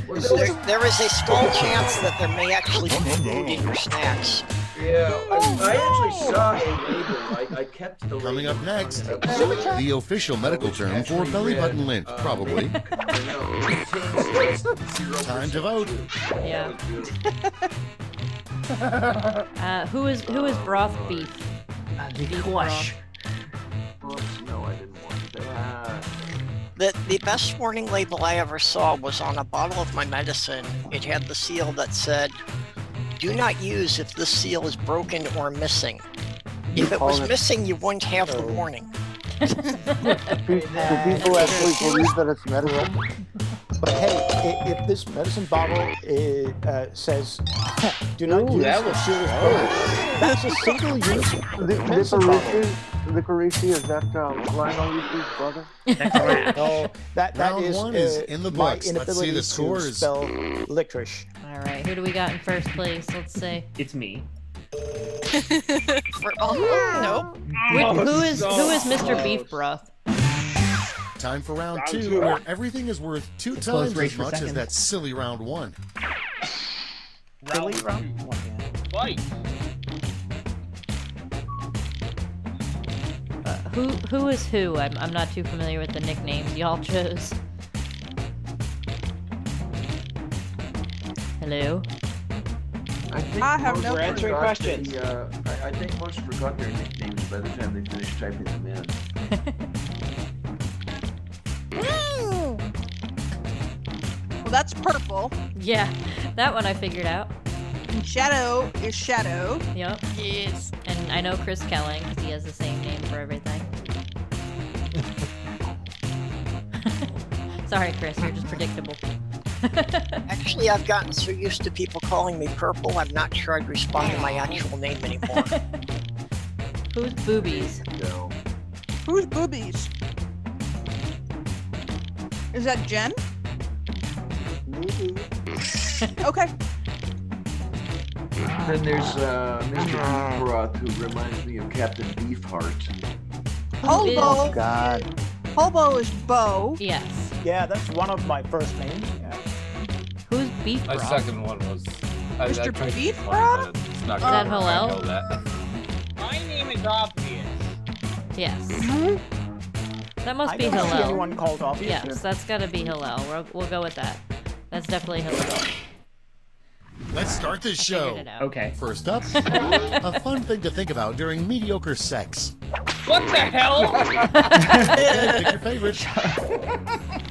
There is a small chance that there may actually be food in your snacks. Yeah, I actually saw a label. I kept the Coming label. up next, the official medical term for belly button lint, probably. Time to vote. Yeah. Who is broth beef? Beef broth. No, I didn't want that. The best warning label I ever saw was on a bottle of my medicine. It had the seal that said, "Do not use if this seal is broken or missing." If it was missing, you wouldn't have the warning. Do people actually believe that it's medicine? But hey, if this medicine bottle says, "Do not use that the was seal is broken," that's a single-use medicine bottle. Licorice, is that Lionel Richie's brother? No, that Round is one is in the my books. Let's see inability the to scores. spell licorice. All right, who do we got in first place? Let's see. It's me. Nope. Who is Mr. Beef Broth? Time for round two, where everything is worth 2 Close times race as for much as second. that silly round one. Silly round one. Fight. Who is who? I'm not too familiar with the nicknames y'all chose. Hello? I have no We're answering questions. I think most forgot their nicknames by the time they finished typing them in. Well, that's purple. Yeah, that one I figured out. And Shadow is Shadow. Yep. Yes. And I know Chris Kelling because he has the same name for everything. Sorry, Chris, you're just predictable. Actually, I've gotten so used to people calling me Purple, I'm not sure I'd respond to my actual name anymore. Who's Boobies? No. Who's Boobies? Is that Jen? Okay. Then there's Mr. Beefroth, who reminds me of Captain Beefheart. Hobo. Oh, God. Hobo is Bo. Yes. Yeah, that's one of my first names. Yeah. Who's Beef My Broth? second one was. I Mr. tried to Beef explain, Broth? but it's not Is gonna that work. I Hillel? know that. My name is obvious. Yes. That must I be don't see Hillel. anyone called obvious. Yes, that's gotta be Hillel. We'll go with that. That's definitely Hillel. Let's start this show. Figured it out. Okay. First up, a fun thing to think about during mediocre sex. What the hell? Pick your favorite.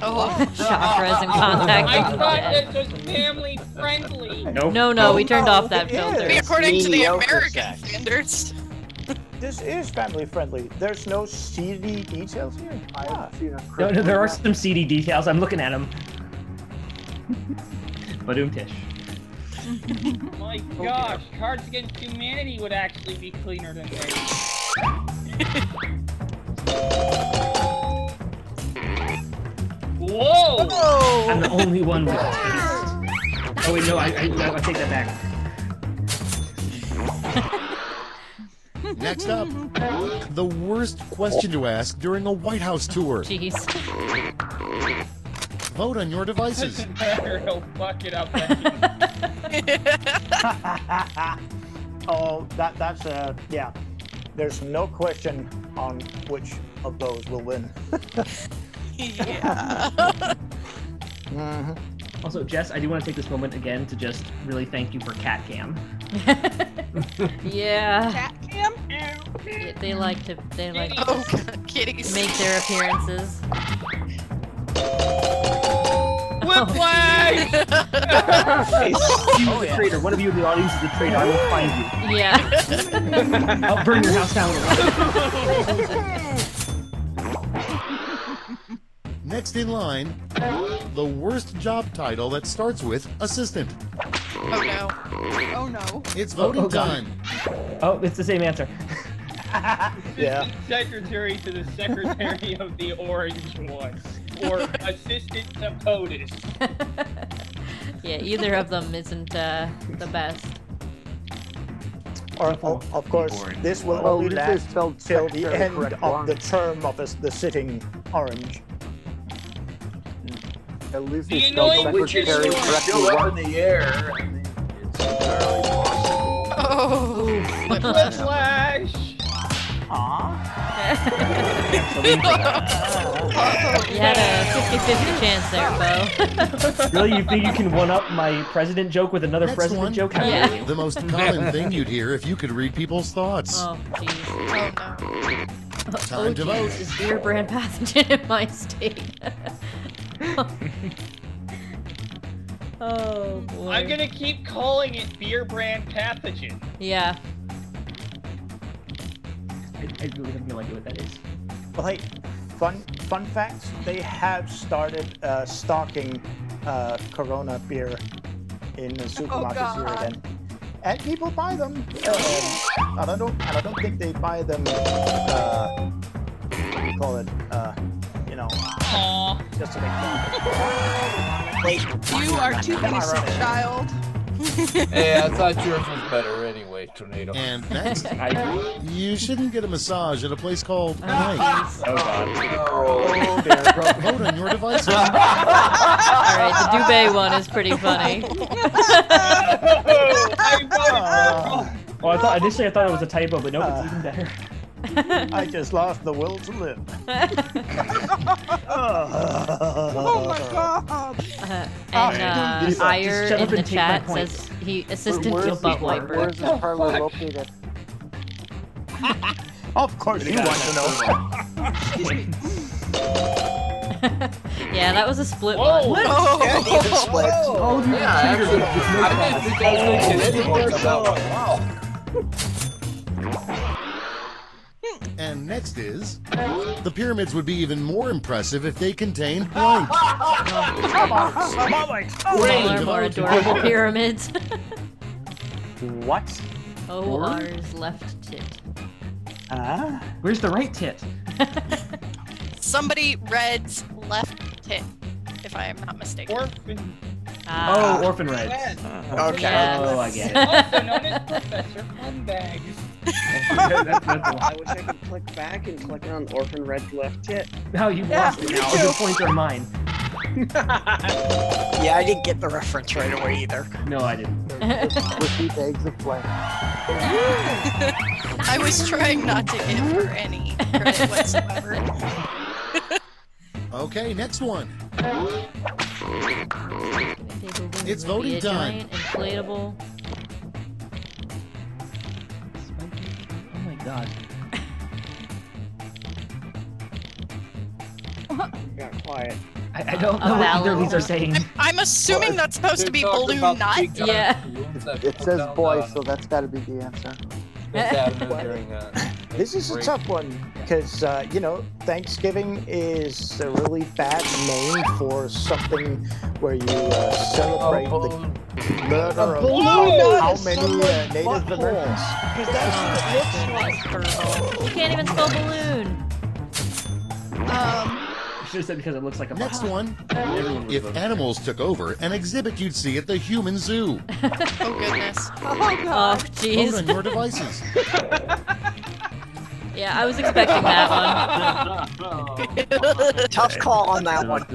Oh, chakras and I contacting the thought dead. this was family friendly. Nope. No, we turned off that it is. filter. According to the Mediocre American sex. standards. This is family friendly. There's no seedy details here. I haven't seen a No, there are some seedy details. I'm looking at them. Badoom-tish. My gosh, Cards Against Humanity would actually be cleaner than this. Whoa! I'm the only one with taste. Oh wait, no, I take that back. Next up, the worst question to ask during a White House tour. Jeez. Vote on your devices. Doesn't matter, he'll fuck it up. Oh, that's yeah. There's no question on which of those will win. Yeah. Mhm. Also, Jess, I do want to take this moment again to just really thank you for Cat Cam. Yeah. Cat cam? Yeah, they like to Oh, kitties. make their appearances. Whiplash! You, the traitor. One of you in the audience is the traitor. I will find you. Yeah. I'll burn your house down. Next in line, the worst job title that starts with assistant. Oh no. Oh no. It's voting God. time. Oh, it's the same answer. Yeah. Secretary to the secretary of the orange one. Or assistant to POTUS. Yeah, either of them isn't the best. Or, of course, this will Well, only this is last spelled till the secretary end correct of wrong. the term of the sitting orange. At least The they spelled annoying Which is secretary still correctly up wrong. in the air. I mean, it's entirely possible. Oh. Whiplash! You had a 50-50 chance there, Bo. Really? You think you can one-up my president joke with another Next president one. joke? How Yeah. dare you? The most common thing you'd hear if you could read people's thoughts. Oh, jeez. Oh no. Time to vote. Is beer brand pathogen in my state? Oh boy. I'm gonna keep calling it beer brand pathogen. Yeah. I really have no idea what that is. Well, hey, fun facts. They have started stocking Corona beer in the supermarkets here God. again, and people buy them. And I don't think they buy them. What do you call it? You know, Aww. just to make fun. You are too innocent, child. Hey, I thought yours was better anyway, Tornado. And next, you shouldn't get a massage at a place called Nice. Oh god. Oh dear. Vote on your devices. Alright, the Dubé one is pretty funny. Oh, initially I thought it was a typo, but nope, it's even better. I just lost the will to live. Oh my god. And Ire in the chat says he assistant to butt wiper. Where's this parlor located? Of course you want to know. Yeah, that was a split Whoa. one. Yeah, even split. Oh, yeah, actually, I didn't think I was going to get anyone on that one. Wow. And next is, the pyramids would be even more impressive if they contained blank. Smaller, more adorable pyramids. What? OR's left tit. Where's the right tit? Somebody reads left tit, if I am not mistaken. Orphan. Oh, Orphan Red. Okay. Yes. Oh, I get it. Also known as Professor Funbags. I wish I could click back and click on Orphan Red's left tit. No, you lost it now. The points are mine. Yeah, I didn't get the reference right away either. No, I didn't. Repeat eggs of flame. I was trying not to give her any credit whatsoever. Okay, next one. It's Be voting a time. giant inflatable. Oh my god. Got quiet. I don't know what either of these are saying. I'm assuming that's supposed to be balloon nut. Yeah. It says boy, so that's got to be the answer. This is a tough one because, Thanksgiving is a really bad name for something where you celebrate the murder of how many Native Americans. Because that's what it looks like. You can't even spell balloon. You should have said because it looks like a Next box. one. Everyone If would animals took over, an exhibit you'd see at the human zoo. Oh goodness. Oh, Vote jeez. on your devices. Yeah, I was expecting that one. Tough call on that one.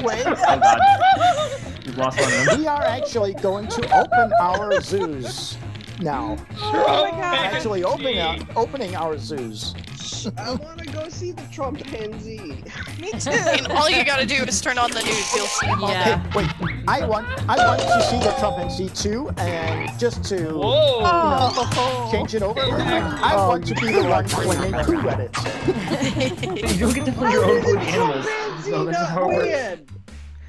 Wait, Oh god. You've lost one of them. we are actually going to open our zoos now. Actually opening our zoos. I want to go see the chimpanzee. Me too. And all you gotta do is turn on the news. You'll see. Yeah. Okay, wait. I want to see the chimpanzee too, and just to change it over, I want to be the one flinging poo at it. You don't get to play your own good animals. So that's how it works.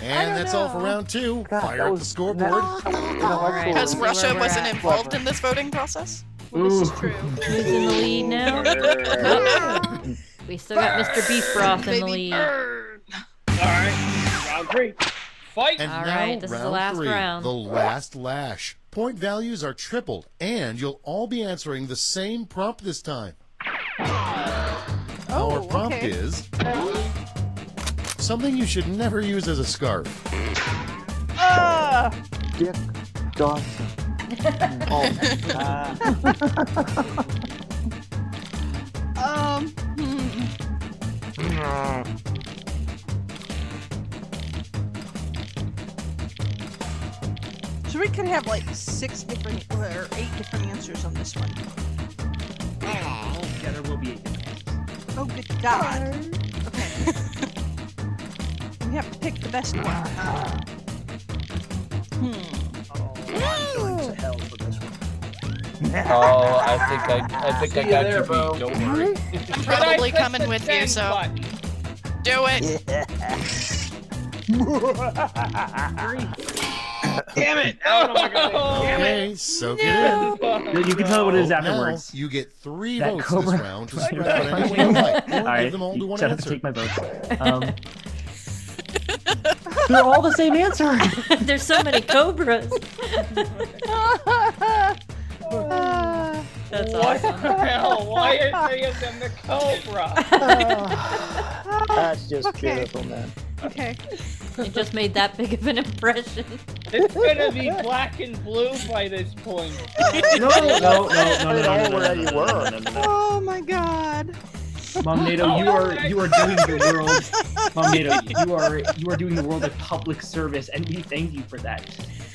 And that's all for round two. Fire up the scoreboard. Because Russia wasn't involved in this voting process. Well, this is true. Who's in the lead now? We still got Mr. Beef Broth in the lead. Alright, round 3. Fight! And All now, right, this is the last round 3, round. the last lash. Point values are tripled, and you'll all be answering the same prompt this time. Our prompt is something you should never use as a scarf. Dick Dawson. So we could have like 6 different or 8 different answers on this one. Yeah, there will be 8 different answers. Oh, good God. Okay. We have to pick the best one. I'm going to hell for this one. Oh, I think I got you beat. Don't worry. I'm probably coming with you, so do it. Damn it! Oh my god! Okay, soak it in. You can tell what it is Now, afterwards. you get 3 That votes Cobra- this round to spread out any way you like. Or Alright, give them all to one shut up, answer. take my votes. They're all the same answer. There's so many cobras. That's What awesome. the hell? Why are 3 of them the Cobra? That's just Okay. beautiful, man. Okay. It just made that big of an impression. It's gonna be black and blue by this point. No. Oh my God. Mom NATO, you are doing the world. Mom NATO, you are doing the world a public service, and we thank you for that.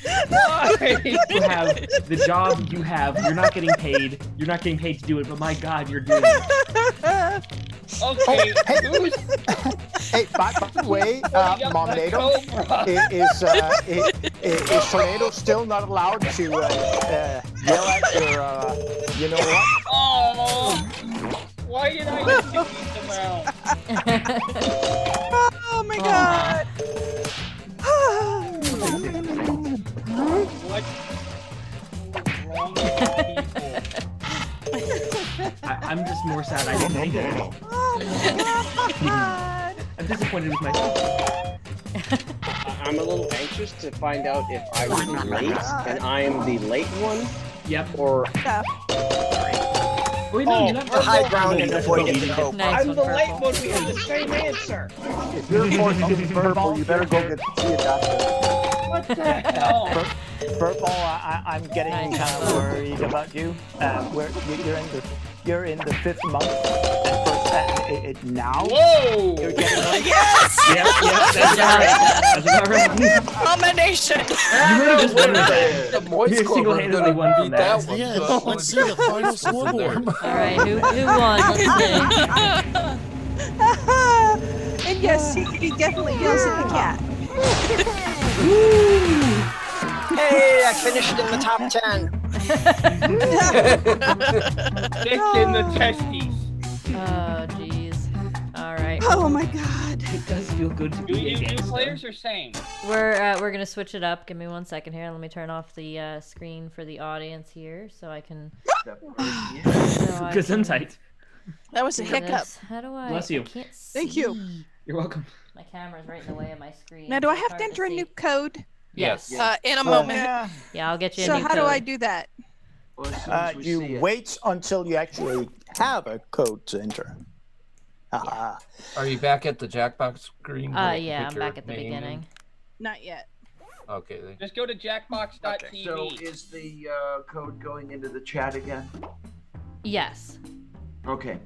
You have the job you have. You're not getting paid. You're not getting paid to do it, but my God, you're doing it. Okay. Hey, by the way, Momnado, is Tornado still not allowed to yell at your, you know what? Oh, why did I just kick him out? Oh my God. What's wrong with people? I'm just more sad I didn't make it. Oh my God. I'm disappointed with myself. I'm a little anxious to find out if I was late and I am the late one. Yep. Or. Wait, no, you're not the high ground and avoiding the hope. I'm the late one. We have the same answer. If you're fortune purple, you better go see a doctor. What the hell? Purple, I'm getting kind of worried about you. You're in the 5th month, and now. Whoa! You're getting Yes! Yep, that's right. That's about right. Combination. You really just won that. The Moist You Club single-handedly won from that. one. Yeah, let's see the final scoreboard. All right, who won? Let's see. And yes, he definitely yells at the cat. Hey, I finished in the top 10. Dick in the testes. Oh, jeez. All right. Oh my God. It does feel good to Do be you a new gangster. players or same? We're gonna switch it up. Give me 1 second here. Let me turn off the screen for the audience here, so I can. Good insight. That was a do hiccup. this. How do I? Bless you. I can't Thank you. see. You're welcome. My camera's right in the way of my screen. Now, do so I it's have hard to enter a see. new code? Yes. In a moment. Yeah, I'll get you a So new how code. do I do that? Well, as soon as we see you it. wait until you actually have a code to enter. Are you back at the Jackbox screen? Yeah, I'm back at the beginning. Not yet. Okay. Then. Just go to jackbox.tv. So is the code going into the chat again? Yes. Okay.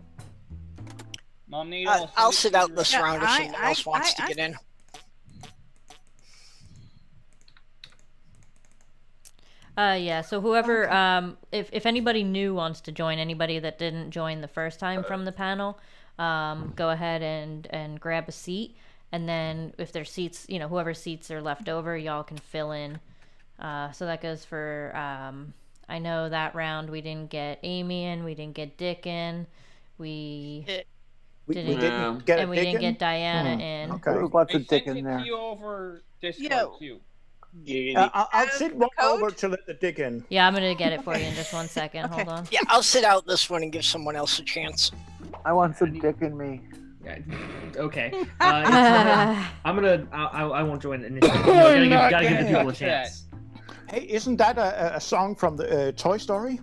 Mom, Nita, I'll sit out this Yeah, round if someone else wants to I- get in. Yeah, so whoever, if anybody new wants to join, anybody that didn't join the first time from the panel, go ahead and grab a seat. And then if there's seats, whoever seats are left over, y'all can fill in. So that goes for, I know that round we didn't get Amy in, we didn't get Dick in, we didn't get Diana in. Okay. There was lots of dick in there. You over Discord too. I'll sit one over to let the dick in. Yeah, I'm gonna get it for you in just 1 second. Okay. Hold on. Yeah, I'll sit out this one and give someone else a chance. I want some dick in me. Okay. I'm gonna. I won't join initially. Gotta give the people a chance. Hey, isn't that a song from the Toy Story?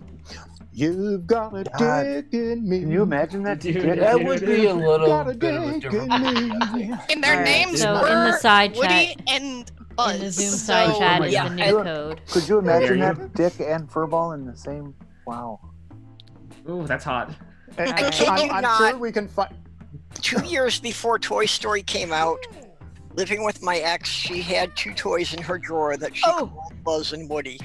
You've got a God. dick in me. Can you imagine that? Dude, dick? That would be a little Got a bit of a dick different in me. And their names so were in the side Woody chat, and Buzz. in the Zoom side So, chat is yeah. the new code. Could you imagine that dick and furball in the same? Wow. Ooh, that's hot. I kid you I'm not. sure we can find. 2 years before Toy Story came out, living with my ex, she had 2 toys in her drawer that she called Buzz and Woody.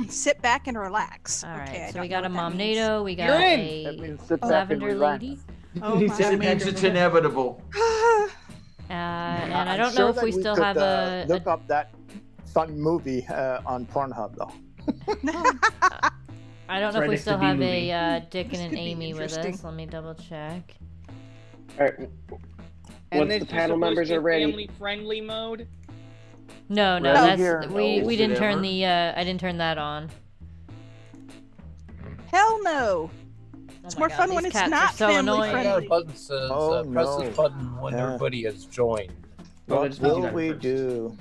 Sit back and relax. All right, Okay, I so don't we got a know what that Momnado, we got You're in. That a means sit back and lavender relax. lady, Oh He my. said It means it's inevitable. and I I'm don't sure know if that we still could, have a look up that fun movie on Pornhub though. I don't It's know right if we next to still have B-movie. a Dick and This an could be Amy with interesting. us. Let me double check. All right. And Once this the is panel supposed members to be are ready. Family friendly mode. No, Right that's here. we No, didn't turn ever. the I didn't turn that on. Hell no. Oh It's my more God, fun these when it's cats are not so family annoying. I got a friendly. button says Oh, press no. this button when Yeah. everybody has joined. Oh, that What just means you will got it we first. do?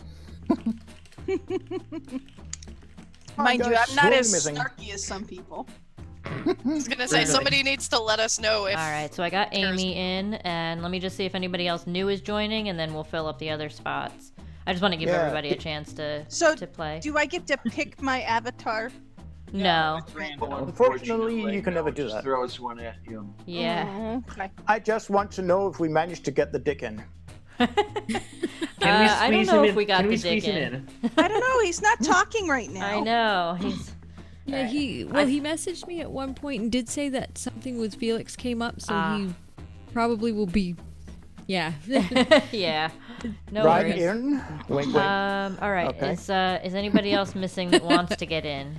Mind you, guys, I'm not who as missing? Snarky as some people. I was gonna say Really? somebody needs to let us know if. All right, so I got Amy in, and let me just see if anybody else new is joining, and then we'll fill up the other spots. I just want to give Yeah. everybody a chance to So, play. do I get to pick my avatar? No. It's random. Unfortunately, you can never do Just that. throws one at you. Yeah. Okay. I just want to know if we managed to get the dick in. I don't know if we got the dick him in. I don't know. He's not talking right now. I know. He's. Yeah, he messaged me at one point and did say that something with Felix came up, so he probably will be. Yeah. Yeah. No right worries. in. Wink, wink. All right. Okay. Is anybody else missing that wants to get in?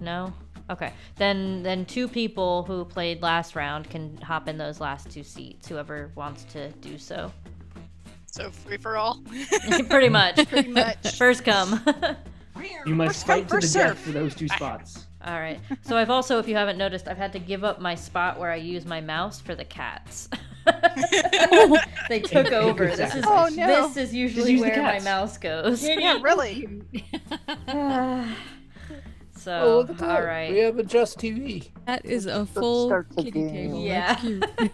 No. Okay. Then 2 people who played last round can hop in those last 2 seats. Whoever wants to do so. So free for all. Pretty much. Pretty much. First come. You must fight to the death for those 2 spots. All right. So I've also, if you haven't noticed, I've had to give up my spot where I use my mouse for the cats. They took over. This is usually where my mouse goes. Yeah, really. So, Oh, look at that. all right. We have a Just TV. That is a full kitty table. Yeah.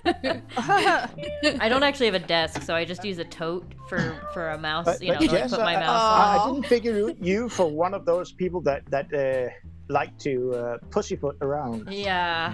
That's cute. I don't actually have a desk, so I just use a tote for a mouse. But to Jess, put my mouse I on. didn't figure you for one of those people that like to pussyfoot around. Yeah.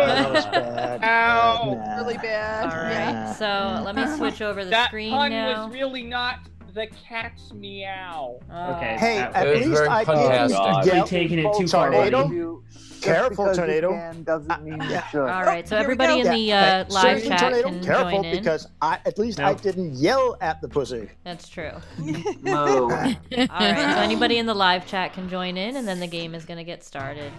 That was bad. Ow. Nah. Really bad. All right. So let me switch over the That screen pun now. was really not the cat's meow. Okay. Hey, that at was least very I fantastic. didn't You're yell taking it full too far, buddy. tornado. Careful, because you tornado. can doesn't mean you should. All right. So Here we everybody go. in the live Seriously, chat tornado, can careful join in. because at least I didn't yell at the pussy. That's true. No. All right. So anybody in the live chat can join in, and then the game is gonna get started.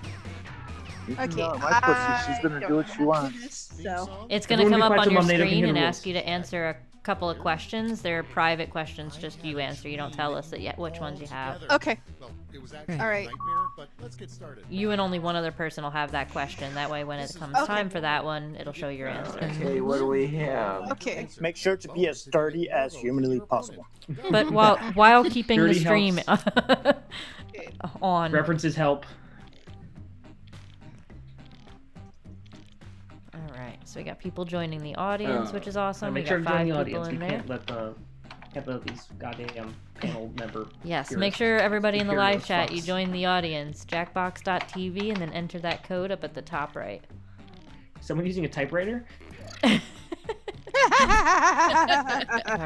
Okay. My pussy, she's gonna do what she wants. So. It's gonna Everyone come be up quiet on your till Mom Nato can screen hear and the ask rules. you to answer a couple of questions. They're private questions, just you answer. You don't tell us that yet which ones you have. Okay. It was All actually right. a nightmare, but let's get started. You and only one other person will have that question. That way, when it comes time for that one, it'll show your answer. Okay, what do we have? Okay. Make sure to be as sturdy as humanly possible. But while keeping the Dirty stream on. References help. All right. So we got people joining the audience, which is awesome. Make We sure got to join 5 the people audience. in We there. can't let these goddamn panel member. Yes, hear make us. sure everybody in the Hear live those chat, fucks. you join the audience. Jackbox.tv and then enter that code up at the top right. Someone using a typewriter? All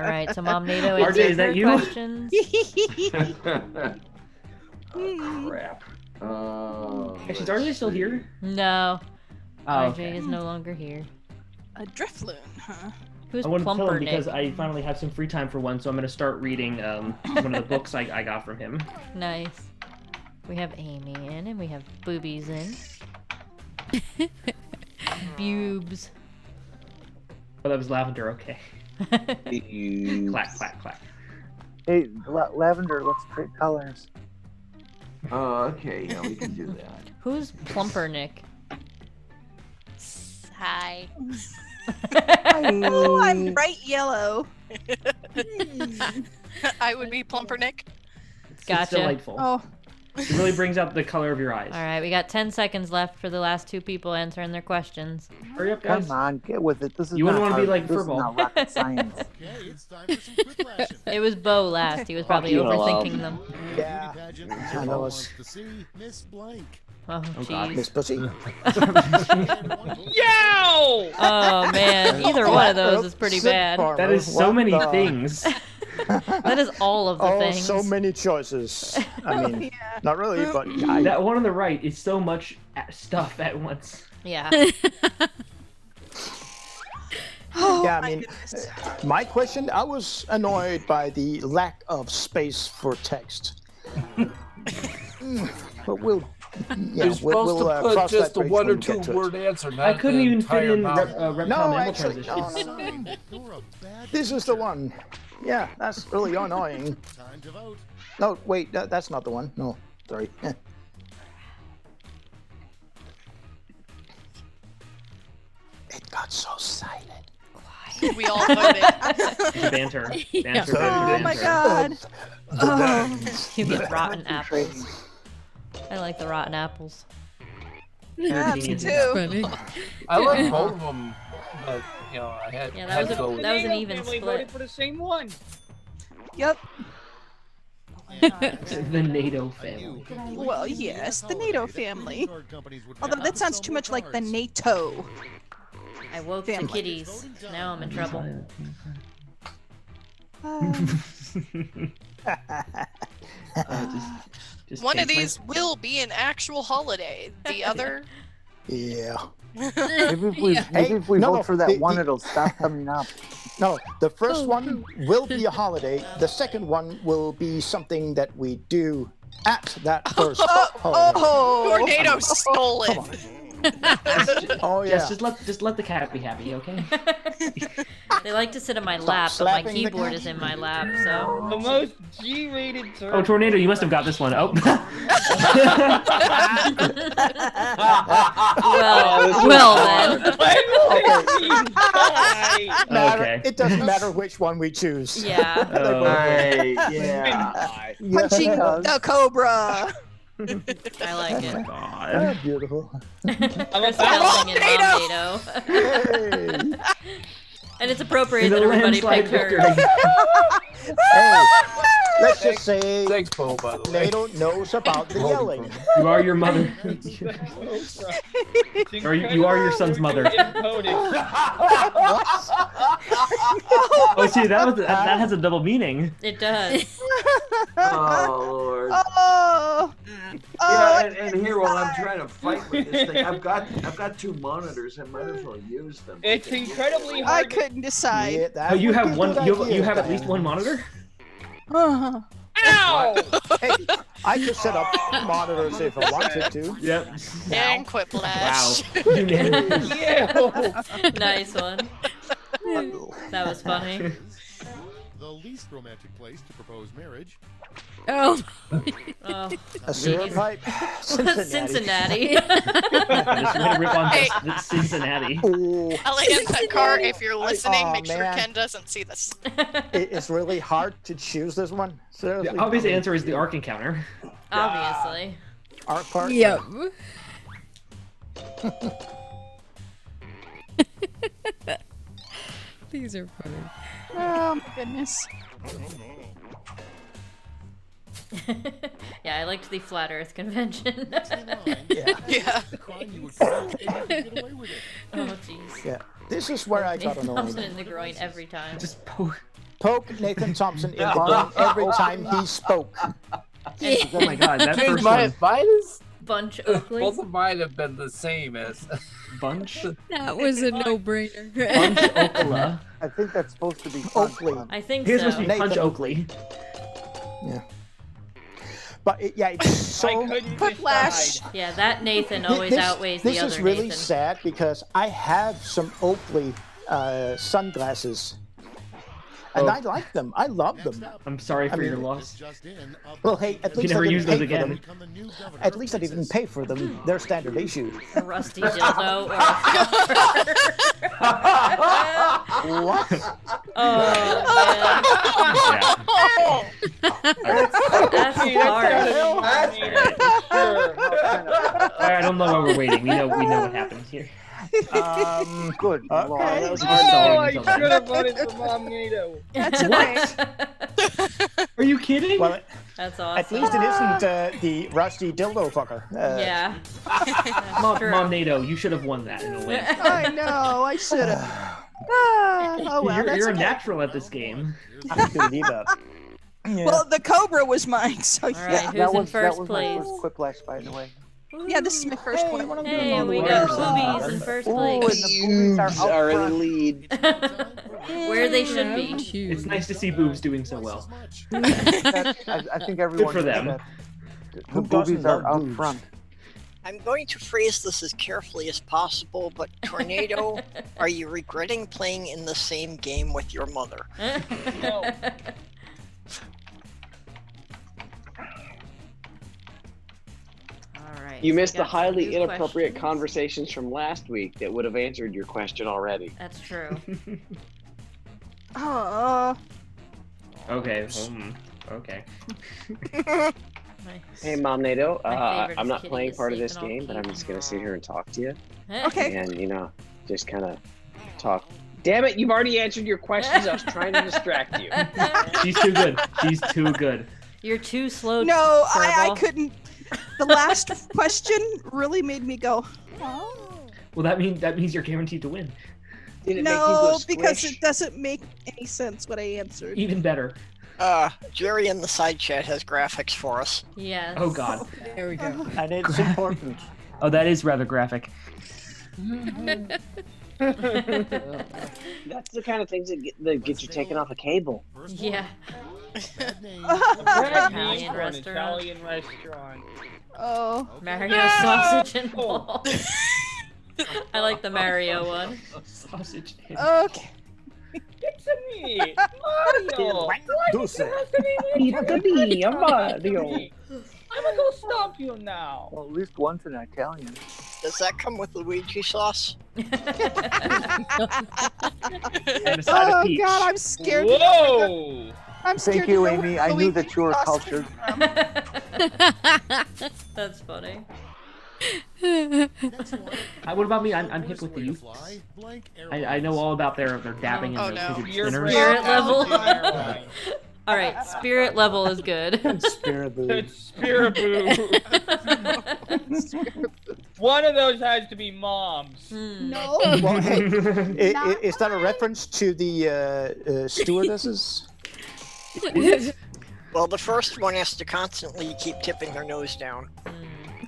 right, so Mom Nato RJ, answers is that her you? questions. Crap. Actually, is RJ still here? No, Oh, RJ okay. is no longer here. A driftloon, huh? Who's I wanted to tell Plumper him because Nick? I finally have some free time for one, so I'm going to start reading one of the books I got from him. Nice. We have Amy in and we have Boobies in. Bubes. Oh, that was Lavender, okay. Clack, clack, clack. Hey, Lavender, let's trade colors. Oh, okay, yeah, we can do that. Who's Plumper Nick? Hi. Oh, I'm bright yellow. I would be Plumper Nick. It's Gotcha. delightful. Oh. It really brings out the color of your eyes. All right, we got 10 seconds left for the last 2 people answering their questions. Hurry up, guys. Come on, get with it. This is You not wouldn't wanna be hard. like This is Furball. not rocket science. Okay, it's time for some quick ration. It was Bo last. He was probably you, overthinking them. Yeah. Pageant, I Joe know wants it's- to see Miss Blank. Oh, God. jeez. Miss Pussy. Yow! Oh, man. Either one of those is pretty bad. That is so What many the- things. That is all of the Oh, things. so many choices. I mean, not really, but yeah. That one on the right is so much stuff at once. Yeah. Oh, Yeah, I my mean, goodness. my question, I was annoyed by the lack of space for text. But we'll, yeah, You're supposed to put cross just that a bridge one when or we get two to it. word answer. Not I couldn't the even fit entire in novel. reptile No, mammal actually, transitions. You're a bad This is the one. Yeah, that's really annoying. time to vote. No, wait, that's not the one. No, sorry. It got so silent. We all voted. Banter. Banter, Yeah. banter, Oh my banter. god. Oh. You get rotten apples. I like the rotten apples. Yeah, me Genius. too. Funny. I like both of them, but you know, I had. Yeah, had that was to a- go with that was an Nato even family split. voted for the same one. Yep. The NATO family. Well, yes, the NATO family. Although that sounds too much like the NATO. I woke the kitties. Now I'm in trouble. Just one of these will be an actual holiday. The other... Yeah. Maybe if we vote for that one, it'll stop coming up. No, the first one will be a holiday. The second one will be something that we do at that first holiday. Tornado stole it. Oh yeah. Just let the cat be happy, okay? They like to sit in my lap, but my keyboard is in my lap, so. The most G-rated turtle. Oh, Tornado, you must have got this one. Oh. well then. Okay. It doesn't matter which one we choose. Yeah. Yeah. Punching the cobra. I like it. Oh, beautiful. Chris yelling in Mom NATO. And it's appropriate that everybody picked her. Hey, let's just say Thanks, Bo, by the way. NATO knows about the yelling. You are your mother. Or you are your son's mother. Oh, see, that has a double meaning. It does. Oh Lord. Oh. Yeah, and here while I'm trying to fight with this thing, I've got 2 monitors. I might as well use them. It's incredibly hard. I couldn't decide. Oh, you have one. You have at least one monitor. Ow! Hey, I could set up monitors if I wanted to. Yep. And Quiplash. Wow. Nice one. That was funny. The least romantic place to propose marriage. Oh. A sewer pipe. Cincinnati. Just way to rip on this Cincinnati. Elliot Car, if you're listening, make sure Ken doesn't see this. It's really hard to choose this one. Seriously. The obvious answer is the Ark Encounter. Obviously. Ark part? Yep. These are funny. Oh my goodness. Yeah, I liked the Flat Earth convention. Yeah. Oh jeez. Yeah. This is where I got Nathan Thompson annoyed. in the groin every time. Just poke Nathan Thompson in the groin every time he spoke. Oh my god, that Dude, first mine one. is Bunch Oakley. both of mine have been the same as Bunch? That was a no-brainer. Bunch Oakla. I think that's supposed to be Oakley. I think Here's so. supposed to be Punch Nathan. Oakley. Yeah. But it's so. Quiplash. Yeah, that Nathan always outweighs the other This is really Nathan. sad because I have some Oakley sunglasses. And I like them. I love them. I'm sorry for your loss. Well, hey, at You least never I use didn't those pay for again. them. At least I didn't pay for them. They're standard issue. A rusty dildo or a What? Oh, that's hard. I don't know why we're waiting. We know what happens here. Good. Okay. Oh, I should have voted for Mom NATO. That's What? Are you kidding? Well, That's awesome. at least it isn't the rusty dildo fucker. Yeah. Mom NATO, you should have won that in a way. I know. I should have. Oh well. You're a okay. natural at this game. I can believe that. Yeah. Well, the Cobra was mine, so All right, who's in first place? That was my first Quiplash, by the way. yeah, this is my first one. Hey, we got boobies in first place. And the boobies are in the front. lead. Where they should be. It's nice to see boobs doing so well. I think everyone for knows them. that. The Who boobies doesn't are love out boobs? front. I'm going to phrase this as carefully as possible, but Tornado, are you regretting playing in the same game with your mother? No. All right. You so missed we the got some highly new inappropriate questions. conversations from last week that would have answered your question already. That's true. Oh. Okay. Okay. Hey, Mom NATO, My favorite I'm is not Kitty playing is part of this sleeping on game, but I'm just going to sit Kitty. here and talk to you. Okay. And, just kind of talk. Damn it, you've already answered your questions. I was trying to distract you. She's too good. She's too good. You're too slow. No, I Serval. couldn't. The last question really made me go. Oh. Well, that means you're guaranteed to win. Did it No, make you go because squish? it doesn't make any sense what I answered. Even better. Jerry in the side chat has graphics for us. Yes. Oh God. There we go. And it's important. Oh, that is rather graphic. That's the kind of things that get you taken off a cable. Yeah. Italian restaurant. Italian restaurant. Oh. Mario sausage and ball. I like the Mario one. Sausage. Okay. It's me, Mario. It's me, Mario. I'm gonna go stomp you now. Well, at least one's an Italian. Does that come with Luigi sauce? And a side of Oh peach. God, I'm scared. Whoa! I'm scared. Thank you, to know Amy. where I knew Luigi that you were sauce cultured. came from. That's funny. What about me? I'm hip with the youth. I know all about their dabbing Oh, and no. their You're spinners. Spirit level. Airline. All right, spirit level is good. Spirit boo. It's Spirit Boo. One of those has to be Mom's. No. Well, hey, is that a reference to the stewardesses? Well, the first one has to constantly keep tipping their nose down.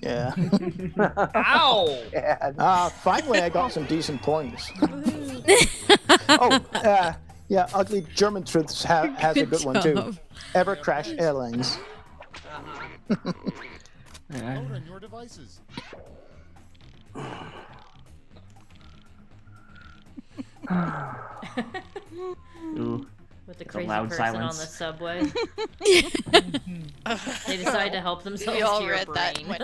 Yeah. Ow! Finally, I got some decent points. Yeah, Ugly German Truths has a good one too. job. Ever Crash Airlines. Vote on your devices. Ooh. With the It's a crazy loud person silence. on the subway. They decide to help themselves We all to your read that. brain. When...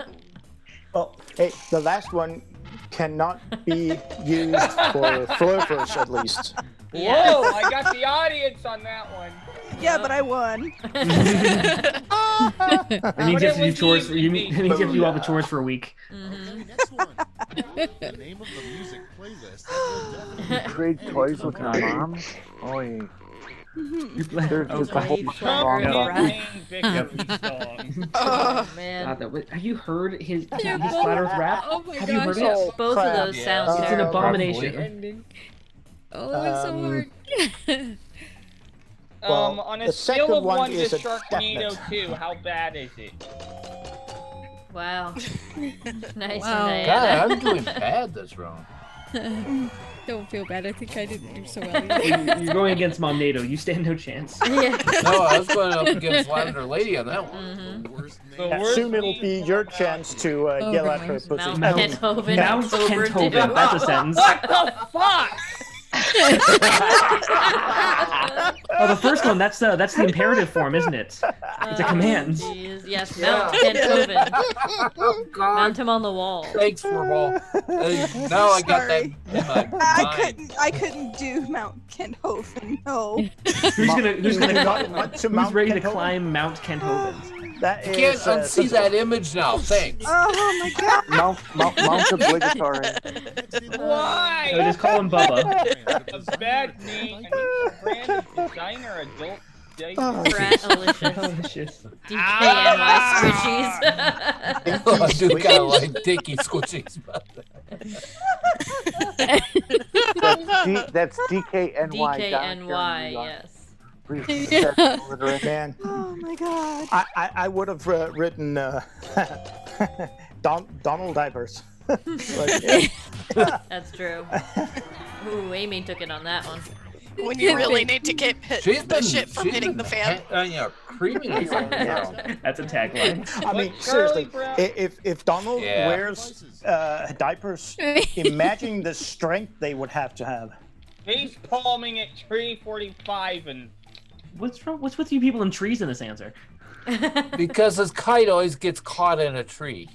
Well, hey, the last one cannot be used for flirters, at least. Whoa! I got the audience on that one. Yeah, but I won. It means you have to do chores. It means you have to do all the chores for a week. Okay, next one. The name of the music playlist that will definitely Trade toys with your mom? Oy. There's just a whole bunch of Trump wrong campaign stuff. victory song. Oh man. Have you heard his flat Earth rap? Oh my Have you heard gosh. it? Both of those sound It's an terrible. abomination. Oh, it's so hard. Well, On a the scale second of one 1 to is a Sharknado definite. 2, how bad is it? Wow. Nice Wow. and God, Diana. I'm doing bad this round. Don't feel bad. I think I didn't do so well. Either. You're going against Mom NATO. You stand no chance. Yeah. No, I was going up against Lavender Lady on that one. Soon it'll be your chance to yell at her pussy. Mount Kenthoven. Mount Kenthoven. That's a sentence. What the fuck? Oh, the first one. That's the imperative form, isn't it? It's a command. Jeez. Yes, Mount Kenthoven. Oh, God. Mount him on the wall. Thanks for all. Now I got that in my mind. I couldn't do Mount Kenthoven. No. Who's ready to Kenthoven? climb Mount Kenthoven? That You can't is, unsee that image now. Thanks. Oh my God. Mount obligatory. Why? No, just call him Bubba. A bad name. I need some brand of designer adult diaper. Brat-alicious. DKNY squishies. I do kind of like Dicky Squishies. That's DKNY. DKNY, yes. Man, Oh my God. I would have written Donald Diapers. That's true. Ooh, Amy took it on that one. When you really need to get the shit from hitting the fan. Creaming it on the ground. That's a tagline. I mean, seriously, if Donald wears diapers, imagine the strength they would have to have. He's palming at 345 and... What's wrong? What's with you people in trees in this answer? Because his kite always gets caught in a tree.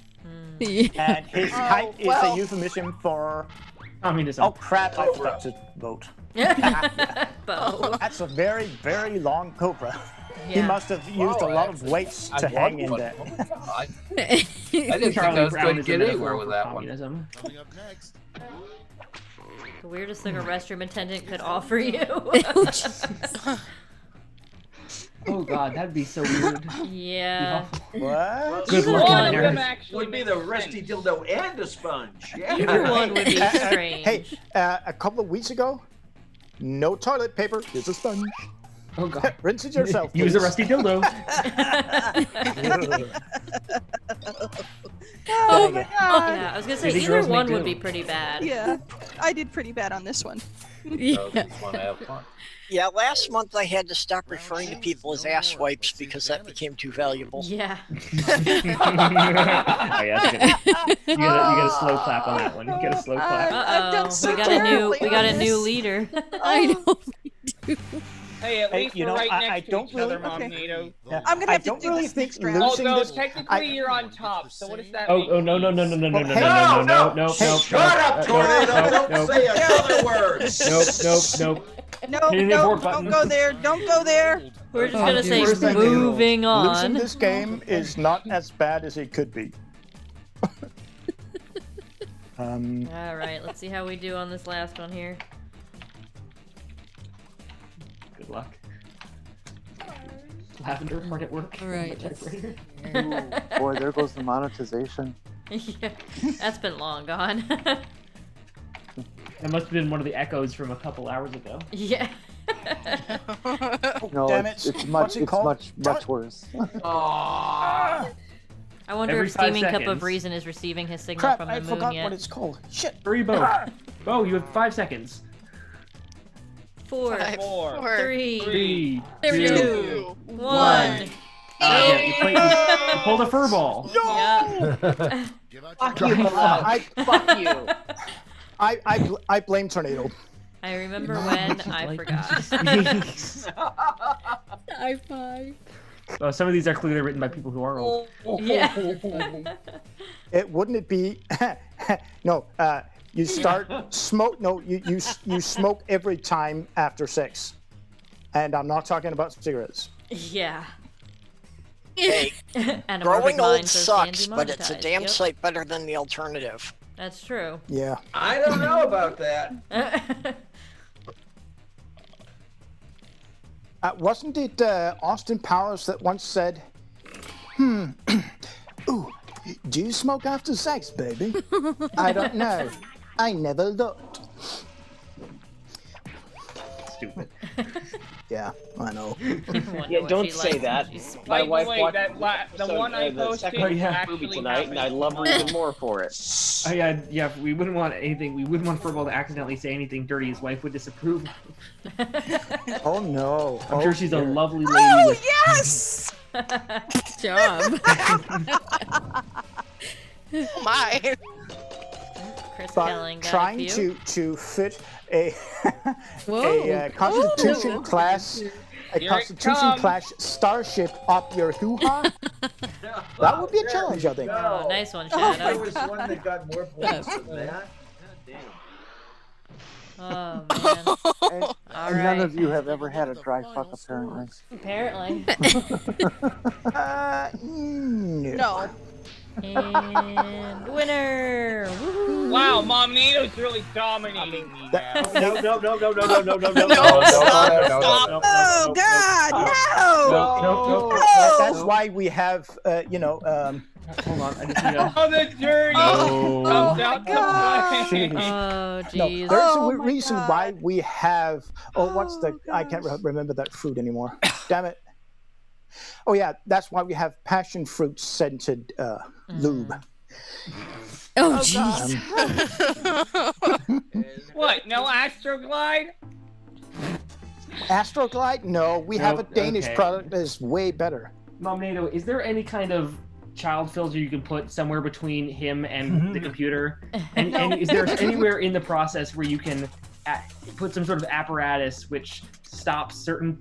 And his kite is a euphemism for communism. Oh crap! I forgot to vote. That's a very, very long cobra. He must have used a lot of weights to hang in there. I didn't think I was going to get anywhere with that one. Coming up next. The weirdest thing a restroom attendant could offer you. Oh God, that'd be so weird. Yeah. What? Good One luck of in them there. actually would be the rusty dildo and a sponge. Yeah. Either one would be strange. Hey, a couple of weeks ago, no toilet paper. Here's a sponge. Oh God. Rinse it yourself. Use a please. rusty dildo. Oh my god. Yeah, I was gonna say Busy either girls one make would do. be pretty bad. Yeah, I did pretty bad on this one. Yeah, last month I had to stop referring to people as ass wipes because that became too valuable. Yeah. Oh, yeah, that's good. You get a slow clap on that one. You get a slow clap. I've done so we got terribly we got on a new this. leader. I know. Hey, at least we're right I next to don't each other, really. Momnado. Yeah, I'm gonna I have to don't do really this think next round. losing Although this. technically you're on top, so what does that mean? Oh no. Shut up, Tornado! Don't say another word. Nope. No, Hitting the no, abort don't button. go there. Don't go there. We're just gonna say Here's the thing, moving Losing on. this game is not as bad as it could be. All right, let's see how we do on this last one here. Good luck. Lavender hard at work. All right. Ooh, boy, there goes the monetization. Yeah, that's been long gone. That must have been one of the echoes from a couple hours ago. Yeah. No, Damn it's, it. it's What's much, it it's called? much worse. I wonder Every if 5 Steaming Cup of seconds. Reason is receiving his signal Crap, from the I moon forgot yet. what it's called. Shit. Hurry, Bo. Bo, you have 5 seconds. 4, Four, 3, 3, There we 2, go. 1. Yeah, you pulled a fur ball. Yeah. Fuck you, Bilal. Fuck you. I blame Tornado. I remember when I forgot. High five. Oh, some of these are clearly written by people who are old. Yeah. Wouldn't it be? No. You start smoke. No, you smoke every time after sex, and I'm not talking about cigarettes. Yeah. Hey, And a growing morbid old mind says sucks, Andy but it's a monetized. damn Yep. sight better than the alternative. That's true. Yeah. I don't know about that. Wasn't it Austin Powers that once said, ooh, do you smoke after sex, baby? I don't know. I never looked. Stupid. Yeah, I know. Yeah, don't say that. My Like, wife wait, watched the one I the posted second is movie actually tonight, and I happening. love her even more for it. Oh yeah. We wouldn't want anything. We wouldn't want Furball to accidentally say anything dirty. His wife would disapprove. Oh no. I'm sure she's a lovely lady. Oh with... yes! Job. Oh my. Chris But Kelling got a trying few. to fit a Whoa. Constitution class. A Here it Constitution comes. class starship up your hoo-ha? That would be a challenge, I think. Oh, nice one, There Shadow. was one that got more points than that. Oh, man. And, All and none right. of you have ever had a dry fuck, apparently. Apparently. No. No. And winner! Woohoo! Wow, Momnato's really dominating me now. No. Stop. Oh God, no! That's why we have, Hold on. I just need a... Oh, the journey comes out to play. Oh, No, jeez. there's Oh, a my reason God. why we have. Oh, what's the? I can't remember that fruit anymore. Damn it. Oh yeah, that's why we have passion fruit scented lube. Oh, jeez. What? No Astroglide? Astroglide? No, we have a Nope, Danish okay. product that is way better. Momnado, is there any kind of child filter you can put somewhere between him and the computer? And is there anywhere in the process where you can put some sort of apparatus which stops certain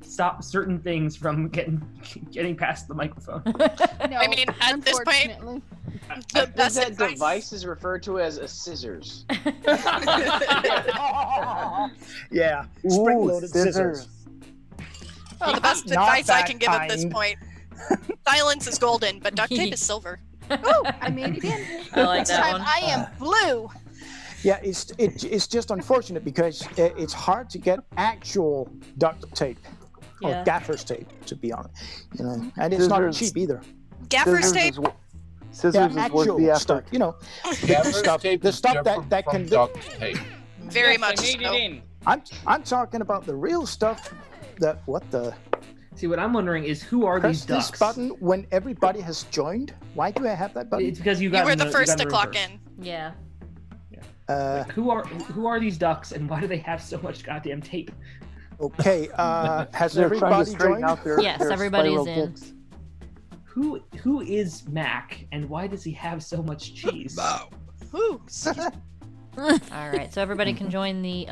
things from getting past the microphone? I mean, at this point, I the think best that advice. device is referred to as a scissors. Yeah, Ooh, spring-loaded scissors. Oh, the best Not advice I that can give at this kind. point. Silence is golden, but duct tape is silver. Oh, I made it in. I like This that time one. I am blue. Yeah, it's just unfortunate because it's hard to get actual duct tape. or gaffer's tape, to be honest. You know, and it's not cheap either. Gaffer's tape. Scissors is worth the effort. Stuff, you know, the stuff that can duct tape. Very much. I made it in. I'm talking about the real stuff. That what the. See, what I'm wondering is who are these ducks? Press this button when everybody has joined. Why do I have that button? It's because you got. You were the first to clock in. Yeah. Who are these ducks, and why do they have so much goddamn tape? Okay, has everybody joined? Yes, everybody's in. Who is Mac, and why does he have so much cheese? Ooh. All right, so everybody can join the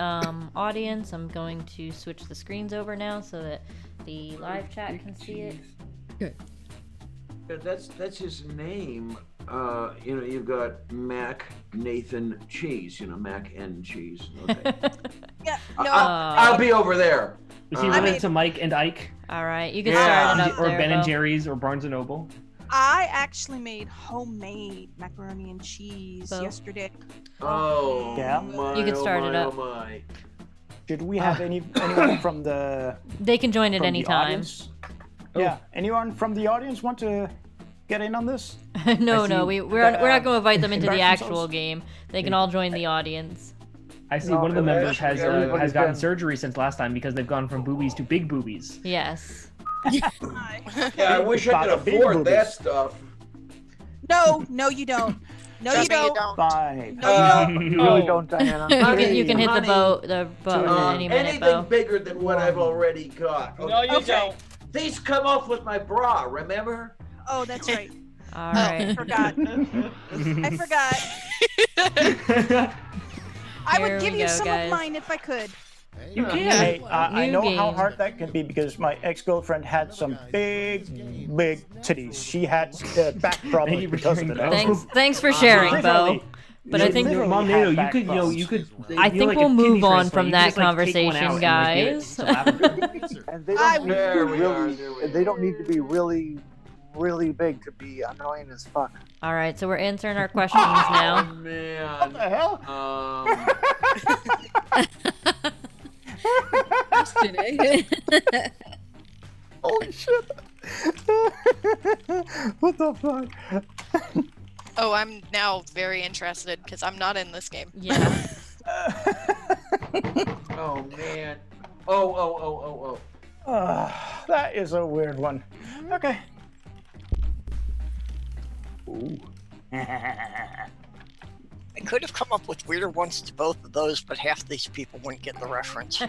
audience. I'm going to switch the screens over now so that the live chat can see it. Good. That's his name. You know, you've got Mac, Nathan, Cheese. You know, Mac and Cheese. Okay. Yeah. No. I'll be over there. Is he related to Mike and Ike? All right, you can start it up or there, Ben and Bo. Jerry's, or Barnes and Noble. I actually made homemade macaroni and cheese yesterday. Oh, yeah. You can start it up. Should we have anyone from the? They can join at any time. Audience? Yeah. Anyone from the audience want to get in on this? No, we're not going to invite them into the embarrass actual themselves? game. They can all join the audience. I see one of the members has gotten surgery since last time because they've gone from boobies to big boobies. Yes. Yeah, I wish I could afford that stuff. No, you don't. No, you don't. Fine. No, you You really don't, Diana. You can hit the boat at any minute, Anything Bo. bigger than what I've already got. No, you don't. These come off with my bra, remember? Oh, that's right. All right. I forgot. I would give you some of mine if I could. You can. Hey, I know how hard that can be because my ex-girlfriend had some big titties. She had back problems because of it. Thanks for sharing, Bo. But I think Mom Nato, you could. I think we'll move on from that conversation, guys. And they don't need to be really, really big to be annoying as fuck. All right, so we're answering our questions now. Oh, man. What the hell? Holy shit. What the fuck? Oh, I'm now very interested because I'm not in this game. Yeah. Oh, man. Oh. That is a weird one. Okay. Ooh. I could have come up with weirder ones to both of those, but half these people wouldn't get the reference.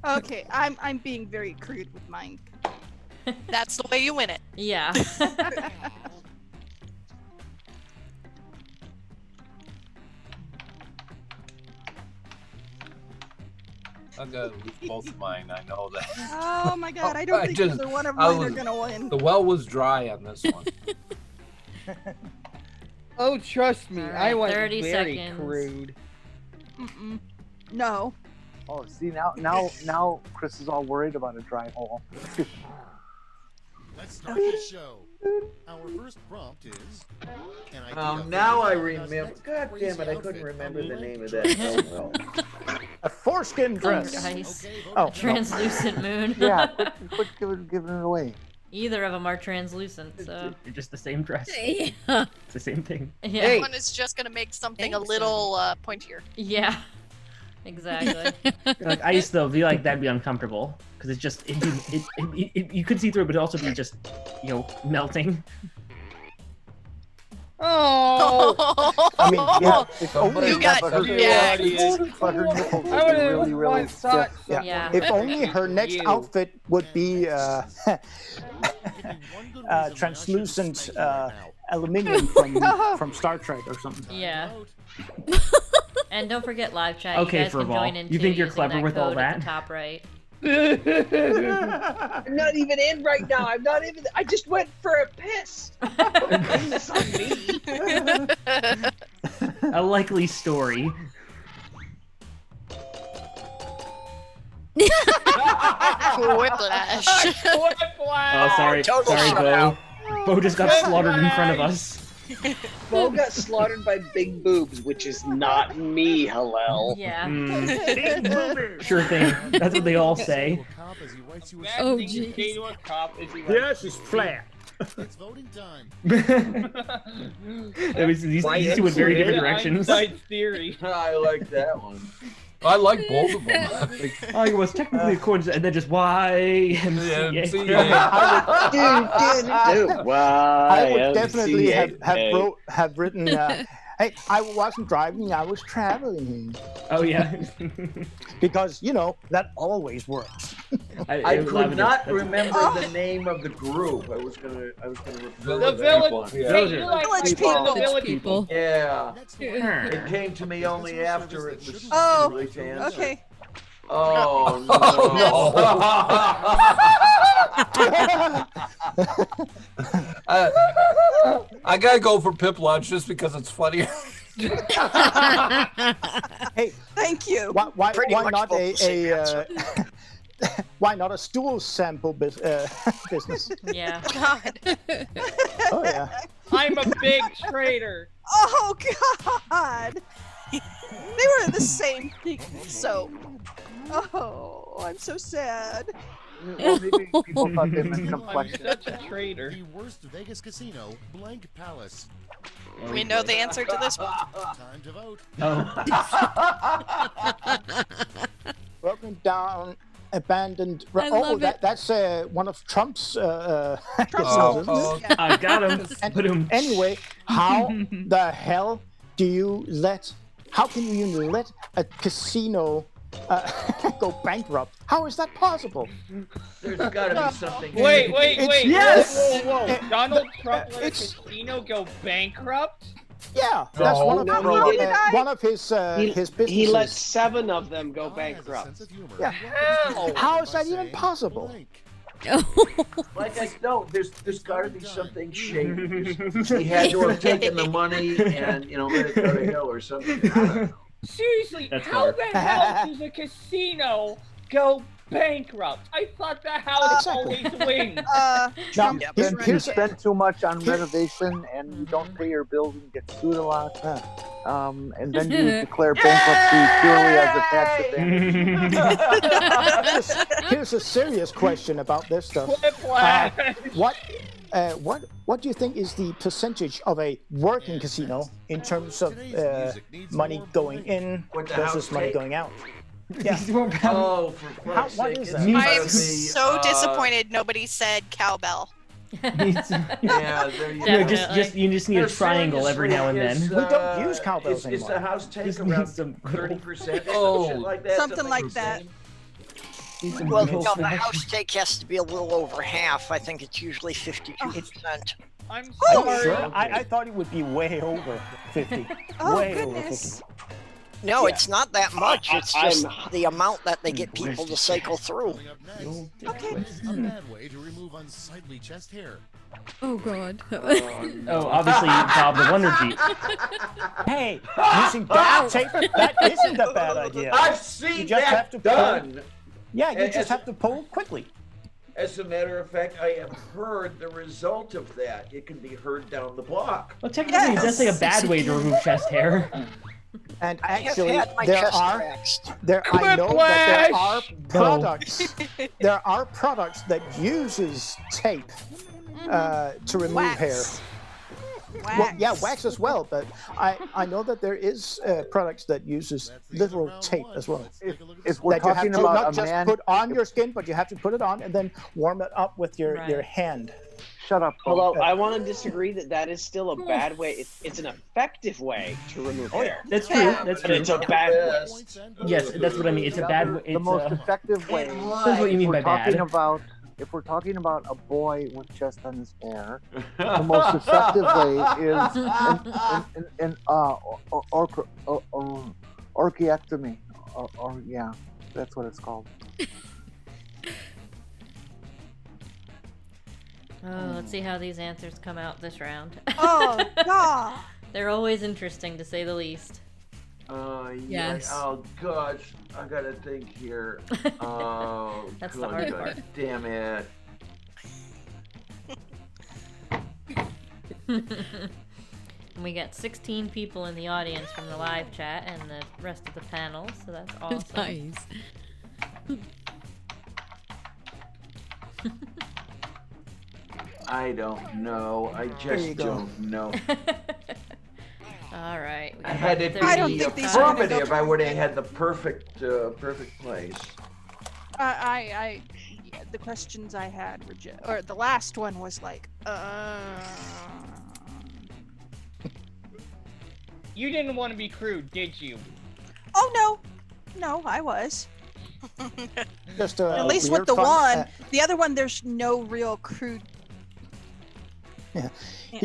Okay, I'm being very crude with mine. That's the way you win it. Yeah. I'm gonna lose both of mine. I know that. Oh my god, I don't think either one of mine are gonna win. The well was dry on this one. Oh, trust me, Right, I was 30 very seconds. crude. No. Oh, see now Chris is all worried about a dry hole. Let's start the show. Our first prompt is. Now I remember. God damn it, I couldn't remember the name of that. Oh, well. A foreskin dress. Guys. Oh, Translucent moon. Yeah, quit giving it away. Either of them are translucent, so. They're just the same dress. Yeah. It's the same thing. Yeah. This one is just gonna make something a little pointier. Yeah. Exactly. Like ice though, that'd be uncomfortable because it's just you could see through it, but it'd also be just melting. Oh. I mean, yeah, if only You got but her nipples I would have really, really thought stiff. Yeah. If only her next outfit would be translucent aluminium from Star Trek or something. Yeah. And don't forget live chat. Okay, you guys can Furball. join in You too think you're using clever that with all code at that? the top right. I'm not even in right now. I just went for a piss. Don't blame this on me. A likely story. Whiplash. Oh, sorry, Total Bo. shutout. Bo just got slaughtered in front of us. Bo got slaughtered by big boobs, which is not me, Hillel. Yeah. Sure thing. That's what they all say. Oh, Imagine you jeez. say to a cop as he Yeah, writes she's flat. It's voting time. These two went very different directions. Einstein's theory. I like that one. I like both of them. Oh, it was technically a coincidence, and then just YMCA. I would definitely have written. Hey, I wasn't driving; I was traveling. Oh yeah. Because that always works. I could not remember the name of the group. I was gonna refer The to village. that You're one. like Village people. The people. village people. Yeah. It came to me only after it was Oh, too late to answer. okay. Oh no! I gotta go for Pip Lodge just because it's funnier. Hey, thank you. Why Pretty much not both the same answer. why not a stool sample business? Yeah. God. Oh yeah. I'm a big traitor. Oh God. They were the same thing. So. Oh, I'm so sad. Well, maybe people thought they meant I'm complexion. such a traitor. The worst Vegas casino, Blank Palace. We know the answer to this one. Time to vote. Broken down, abandoned. I love it. That's one of Trump's. Trump criticisms. songs. Yeah. I got him. Anyway, how the hell do you let? How can you even let a casino go bankrupt? How is that possible? There's got to be something. Wait. Yes! Whoa. Donald Trump let a It's- casino go bankrupt? Yeah, that's No. one of No, he didn't. one of his businesses. He let 7 of them go bankrupt. Yeah. How is that even possible? Like I know, there's got to be something shady. He had to have taken the money and let it go to hell or something. I don't know. Seriously, That's how hard. the hell does a casino go bankrupt? I thought the house always wins. Trump Yep. you spend too much on renovation and you don't pay your bills and get sued a lot. And then you declare bankruptcy purely as a tax advantage. Here's a serious question about this stuff. What do you think is the percentage of a working casino in terms of money going in versus money going out? Yeah. Oh, for fuck's what sake! is it's that? gotta I'm be, so disappointed nobody said cowbell. Yeah, there you Yeah, go. you just need a triangle every now and then. Is, We don't use cowbells Is the anymore. house take Just around need some 30%? Oh. Shit like that, Something like that. Well, no, the house take has to be a little over half. I think it's usually 52%. I'm Oh, sorry. sure. I thought it would be way over 50. Oh, way goodness. over 50. No, Yeah. it's not that much. It's just the amount that they get people to cycle through. Coming up next, Okay. a bad way to remove unsightly chest hair. Oh god. Oh, obviously Bob the Wonder Jeep. Hey, using duct tape, that isn't a bad idea. I've seen You just that have to done. Yeah, you As- just have to pull quickly. As a matter of fact, I have heard the result of that. It can be heard down the block. Well, technically, that's like a bad way to remove chest hair. And I have actually, had my there chest are waxed. I know that there are No. products. There are products that uses tape to remove Wax. hair. Well, yeah, wax as well, but I know that there is products that uses literal tape as well. If we're That you have talking to about not a just man, put on your skin, but you have to put it on and then warm it up with your hand. shut up. Although I want to disagree that is still a bad way. It's an effective way to remove hair. That's true. That's But true. it's a bad way. Yes, that's what I mean. It's a bad. The most effective way. That's what you mean by bad. If we're talking about a boy with chest on his hair, the most effective way is an orchiectomy. Or yeah, that's what it's called. Oh, let's see how these answers come out this round. Oh, God. They're always interesting, to say the least. Yeah. Yes. Oh gosh, I gotta think here. Oh, That's the hard part. Damn it. And we got 16 people in the audience from the live chat and the rest of the panel, so that's awesome. Nice. I don't know. I just don't know. All right. I had it be affirmative. I would have had the perfect place. The questions I had were or the last one was like, You didn't want to be crude, did you? Oh no, I was. Just at least with the one. The other one, there's no real crude. Yeah.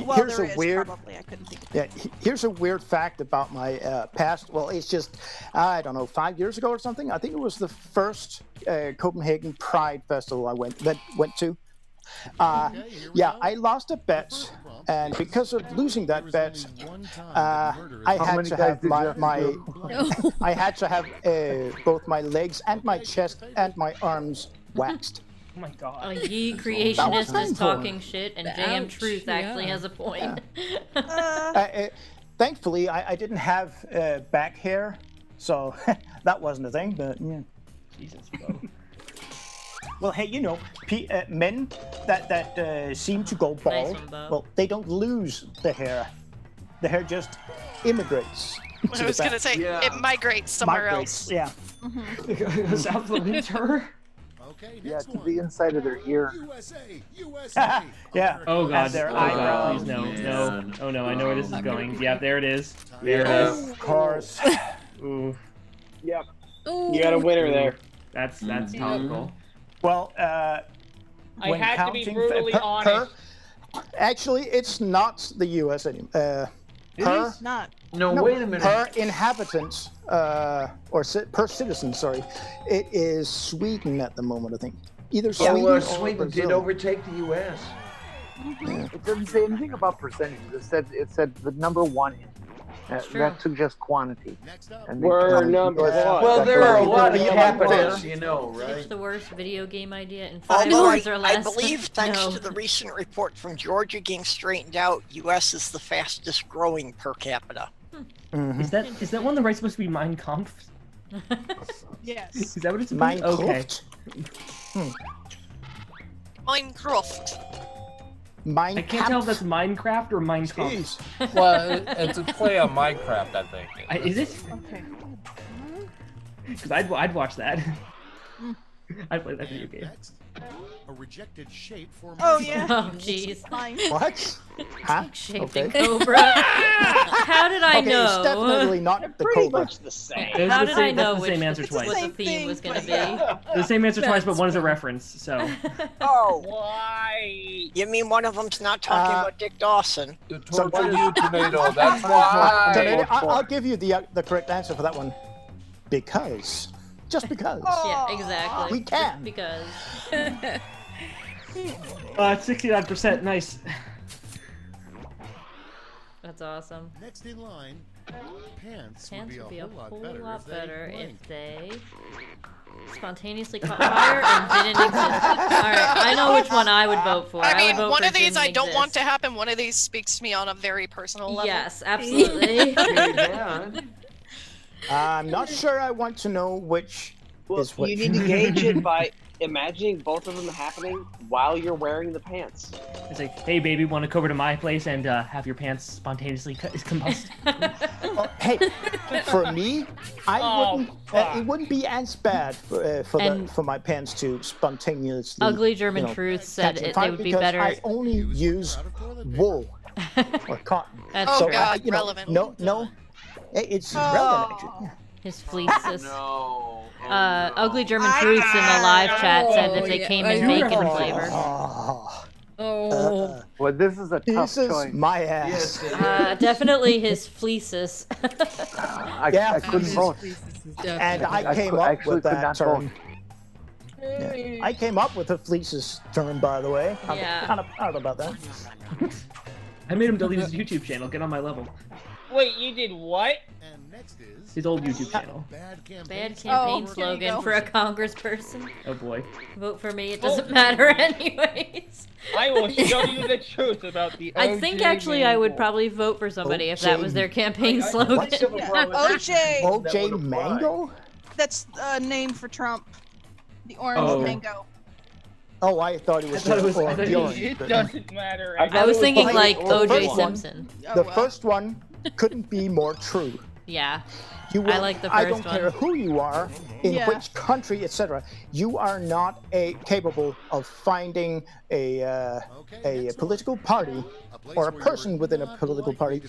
Well, here's there a is, weird. probably. I couldn't think of Yeah. Here's a weird fact about my past. Well, it's just I don't know, 5 years ago or something. I think it was the first Copenhagen Pride Festival I went to. Yeah, I lost a bet, and because of losing that bet, I had to have I had to have both my legs and my chest and my arms waxed. Oh my god. A Ye creationist is talking shit, and JM Ouch, Truth actually has a point. Thankfully, I didn't have back hair, so that wasn't a thing. But yeah. Jesus, bro. Well, hey, you know, men that seem to go bald, Nice one, Bob. well, they don't lose the hair. The hair just immigrates. I was going to say, it migrates somewhere else. Yeah. It goes out the winter. Okay, Yeah, to the inside of their ear. USA. Yeah. Oh god. And their Oh god, eyebrows. please no. Man. No. Oh no, I know where this is going. Yeah, there it is. There it is. Of course. Ooh. Yep. Oh. You got a winner there. That's topical. Well, I when had to be counting brutally honest. actually, it's not the U.S. anymore. Per not. No, wait a minute. Per inhabitants, per citizen, sorry, it is Sweden at the moment. I think either Sweden or Sweden did Brazil. overtake the U.S. It doesn't say anything about percentages. It said the number one. That suggests quantity. And We're number one. Well, there are a lot of capitals, you know, Pitch right? the worst video game idea in 5 Although hours or less. I believe, thanks No. to the recent report from Georgia getting straightened out, U.S. is the fastest growing per capita. Is that one the right supposed to be Mein Kampf? Yes. Is that what it's Mein supposed to be? Okay. Minecraft. I can't tell if that's Minecraft or Mein Kampf. Well, it's a play on Minecraft, I think. Is it? Okay. Because I'd watch that. I'd play that video game. Next, a rejected shape for Oh yeah. Oh jeez. What? Huh? Shaping Cobra. How did I Okay, know? it's definitely not the Pretty Cobra. much the same. It was How the did same, I know that's the same which- answer it's the twice. what same the theme was going to be? The same answer twice, but one is a reference, so. Oh, Why? you mean one of them's not talking about Dick Dawson? The torture you, tomato. That's So, why. I'll give you the correct answer for that one. Because. Just because. Yeah, exactly. We can. Just because. 69%, nice. That's awesome. Next in line, pants Pants would be a whole lot lot better blank. if they spontaneously caught fire and didn't exist. Alright, I know which one I would vote for. I would mean, vote one for of these I didn't don't want exist. to happen. One of these speaks to me on a very personal level. Yes, absolutely. I'm not sure I want to know which Well, is which. you need to gauge it by imagining both of them happening while you're wearing the pants. It's like, hey baby, want to come over to my place and have your pants spontaneously combust? Hey, for me, Oh, wouldn't. fuck. It wouldn't be as bad for my pants to spontaneously. Ugly German Truth said catch it fire would be because better. I only use wool or cotton. That's Oh true. god, relevant. No, it's relevant. Actually. His fleeces. No. Ugly German Truths in the live chat said that they yeah, came I in do bacon recall flavor. Oh. Well, this is a tough This is choice. my ass. Definitely his fleeces. I couldn't vote. And I came I up actually with could that not term. Yeah. I came up with the fleeces term, by the way. I'm Yeah. kind of proud about that. I made him delete his YouTube channel, get on my level. Wait, you did what? And next is His old YouTube channel. bad campaign. Bad Oh, campaign there you slogan go. for a congressperson. Oh boy. Vote for me, it doesn't matter anyways. I will show you the truth about the OJ. I think actually I would probably vote for somebody if that was their campaign slogan. OJ Mango? That's a name for Trump. The orange mango. Oh, I thought it was the orange. It doesn't matter. I was thinking like The OJ first one- Simpson. The first one couldn't be more true. Yeah. You will, I like the I first don't care who you are, in which country, etc. You are not capable of finding a political party or a person within a political party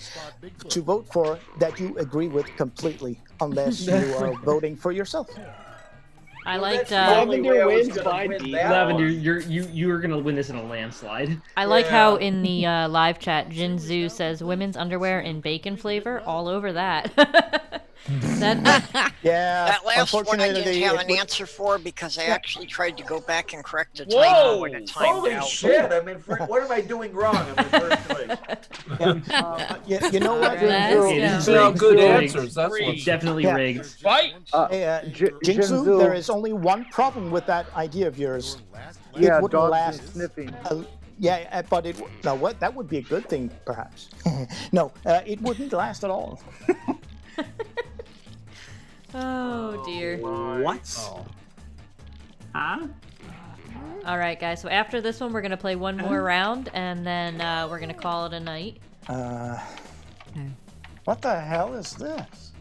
to vote for that you agree with completely, unless you are voting for yourself. I liked Lavender wins by Lavender, you're gonna win this in a landslide. I like how in the live chat, Jinzu says women's underwear in bacon flavor all over that. Yeah. That last one I didn't have an answer for because I actually tried to go back and correct a typo when it timed Holy out. shit! I'm in first. What am I doing wrong? I'm in first place. You know what? Good answers. That's what's definitely rigged. Fight! Jinsu, there is only one problem with that idea of yours. Yeah, it wouldn't dogs last. and sniffing. But it now what that would be a good thing, perhaps. No, it wouldn't last at all. Oh dear. What? Huh? All right, guys. So after this one, we're gonna play one more round, and then we're gonna call it a night. What the hell is this?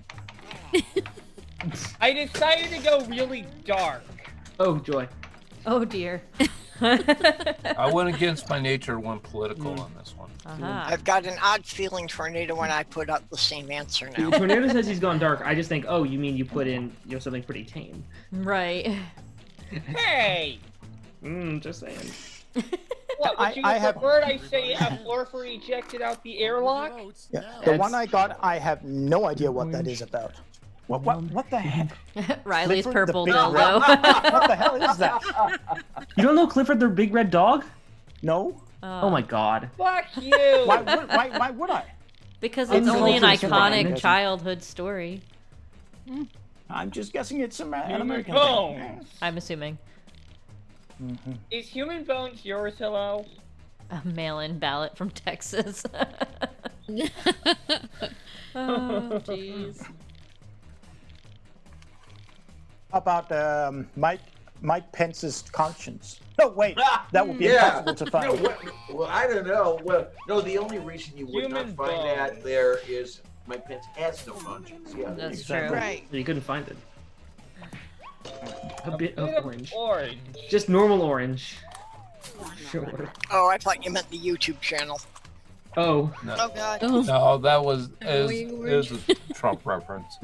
I decided to go really dark. Oh joy. Oh dear. I went against my nature and went political on this one. I've got an odd feeling Tornado when I put up the same answer now. Tornado says he's gone dark. I just think, oh, you mean you put in something pretty tame. Right. Hey! Just saying. What, would you prefer I say a Florfer ejected out the airlock? Yeah. The one I got, I have no idea what that is about. What the heck? Riley's Clifford the purple Big dildo. Red- What the hell is that? You don't know Clifford the Big Red Dog? No. Oh my god. Fuck you! Why would I? Because it's only an iconic childhood story. I'm just guessing it's an American Bones. thing. I'm assuming. Is Human Bones yours, hello? A mail-in ballot from Texas. Oh, jeez. How about Mike Pence's conscience? No, wait, that would be impossible to find. No, well, I don't know. Well, no, the only reason you would not find that there is Mike Pence has no conscience. Yeah, that's true. Right. You couldn't find it. A bit of orange. Orange. Just normal orange. Sure. Oh, I thought you meant the YouTube channel. Oh. No, Oh, God. no that was is a Trump reference.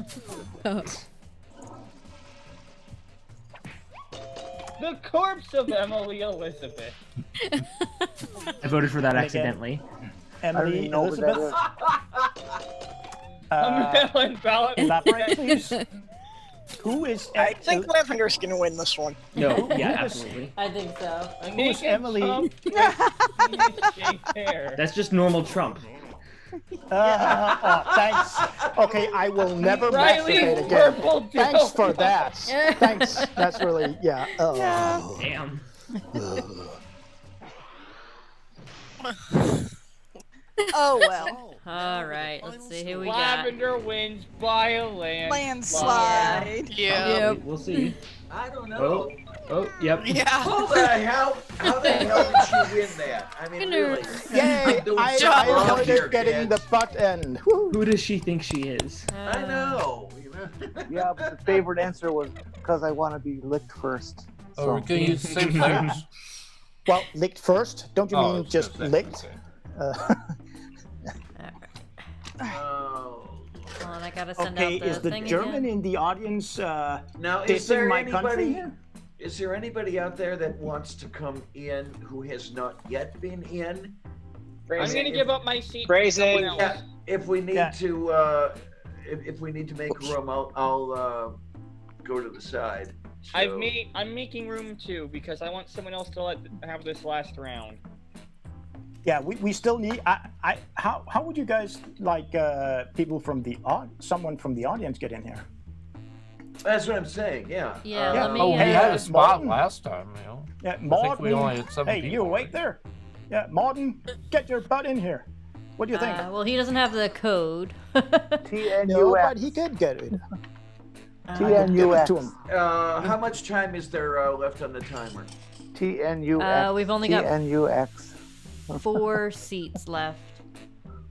The corpse of Emily Elizabeth. I voted for that accidentally. Emily Elizabeth. A mail-in ballot. Elaborate, please. Who is? I think Lavender's going to win this one. No, yeah, absolutely. I think so. Who's Emily? That's just normal Trump. Thanks. Okay, I will never Riley masturbate again. Purple Thanks for Dildo. that. Thanks. That's really Damn. Oh well. All right, let's see who we got. Lavender wins by a Landslide. Yeah. We'll see. I don't know. Oh, yep. Yeah. How the hell did you win that? I mean, really. Yay! I avoided getting the butt end. Who does she think she is? I know. Yeah, but the favorite answer was because I want to be licked first. Oh, we're going to use the same things? Well, licked first? Don't you mean just licked? Hold on, I gotta send Okay, out the is the thing German again. in the audience Now, dissing my country? Is there anybody out there that wants to come in who has not yet been in? I'm gonna give up my seat. Phrasing. To someone else. If we need to, if we need to make room, I'll go to the side. So. I'm making room too because I want someone else to have this last round. Yeah, we still need. How would you guys like people from the someone from the audience get in here? That's what I'm saying. Yeah. Yeah. we had a spot last time. You know. Yeah, I think we only had 7 Hey, people. you wait there. Yeah, Martin, get your butt in here. What do you think? Well, he doesn't have the code. TNUX. No, but he could get it. TNUX. How much time is there left on the timer? TNUX. We've only got TNUX. 4 seats left.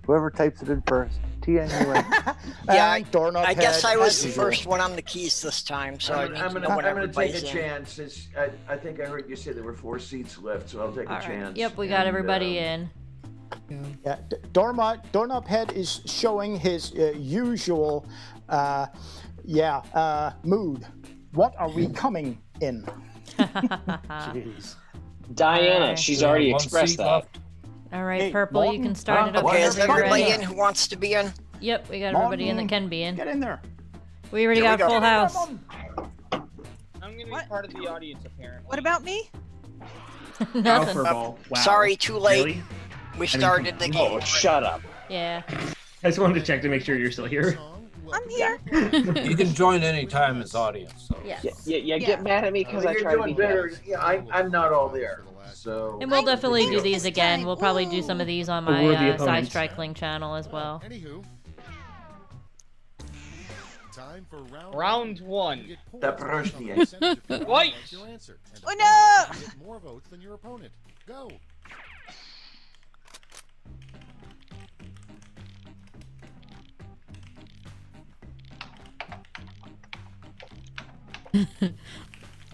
Whoever types it in first. TNUX. Yeah, I guess I was the first one on the keys this time, so I need to know when I'm gonna take everybody's a in. chance. I think I heard you say there were 4 seats left, so I'll take a chance. Yep, we got everybody in. Yeah, Doorknob Head is showing his usual, mood. What are we coming in? Jeez. Diana, she's already expressed that. All right, Purple, you can start it up. Okay, is whenever you're everybody ready. in who wants to be in? Yep, we got everybody in that can be in. Get in there. We already got full house. I'm gonna be part of the audience, apparently. What about me? Nothing. Wow. Sorry, too late. Really? We started the game. Oh, shut up. Yeah. I just wanted to check to make sure you're still here. I'm here. You can join any time as audience. So. Yes. Yeah, get mad at me because I You're try to be doing better. here. Yeah, I'm not all there. So. And we'll definitely do these again. We'll probably do some of these on my Sci Strike channel as well. Anywho, time for round 1. White. Oh no! Get more votes than your opponent. Go.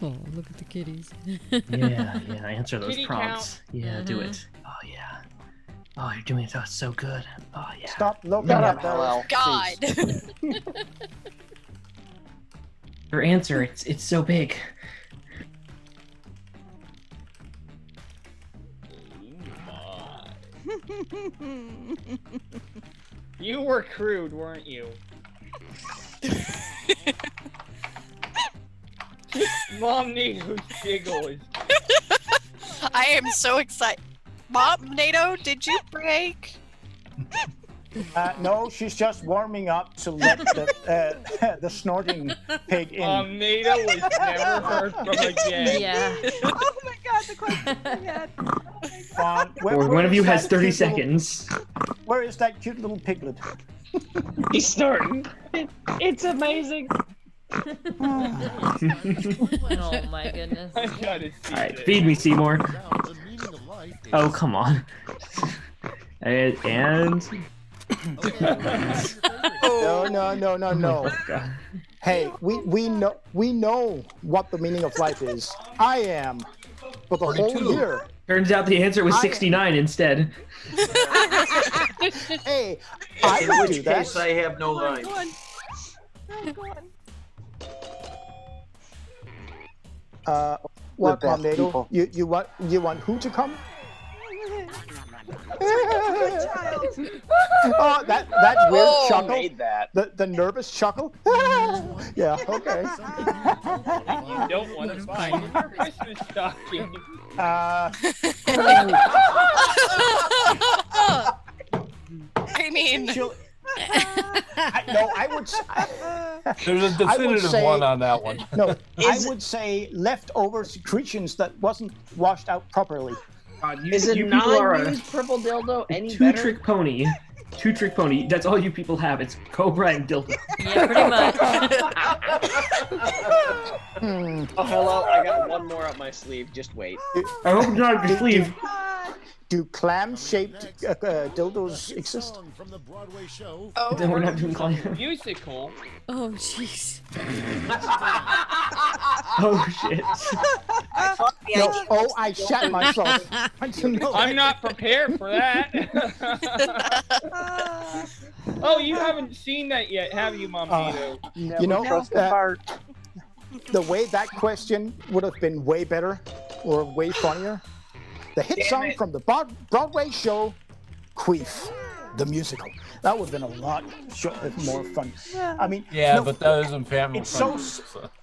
Oh, look at the kitties. Yeah, answer those Kitty prompts. count. Yeah, do it. Oh, yeah. Oh, you're doing it so good. Oh, yeah. Stop looking at those. God. Your answer, it's so big. You were crude, weren't you? Mom Nato's giggle is. I am so excited. Mom, NATO, did you break? No, she's just warming up to let the snorting pig in. NATO was never heard from again. Yeah. Oh my god, the question I had. Or one of you has 30 cute seconds. Where is that cute little piglet? He's snorting. It's amazing. Oh my goodness. I gotta see Alright, this. feed me, Seymour. Oh, come on. And No. Hey, we know what the meaning of life is. I am for the whole year. Turns out the answer was 69 instead. Hey, I In would which do that. case, I have no line. What, The best Tornado? people. You want who to come? Oh, that weird Oh, chuckle. made that. The nervous chuckle. Yeah. Okay. You don't want to find in your Christmas stocking. I mean, I would. There's a definitive one on that one. No, I would say leftover secretions that wasn't washed out properly. Is a people are non-used purple dildo any Two better? trick pony. Two trick pony. That's all you people have. It's Cobra and dildo. Yeah, pretty much. Oh, hello. I got one more up my sleeve. Just wait. I hope it's not up your sleeve. Do clam-shaped dildos exist? From the Broadway show. oh, Then we're not doing clam. Musical. Oh, jeez. Oh shit. I shat myself. I'm not prepared for that. Oh, you haven't seen that yet, have you, Mom Nito? You know, the way that question would have been way better or way funnier. The hit song from the Broadway show, Queef, the musical. That would have been a lot more fun. I mean, But that isn't family friendly.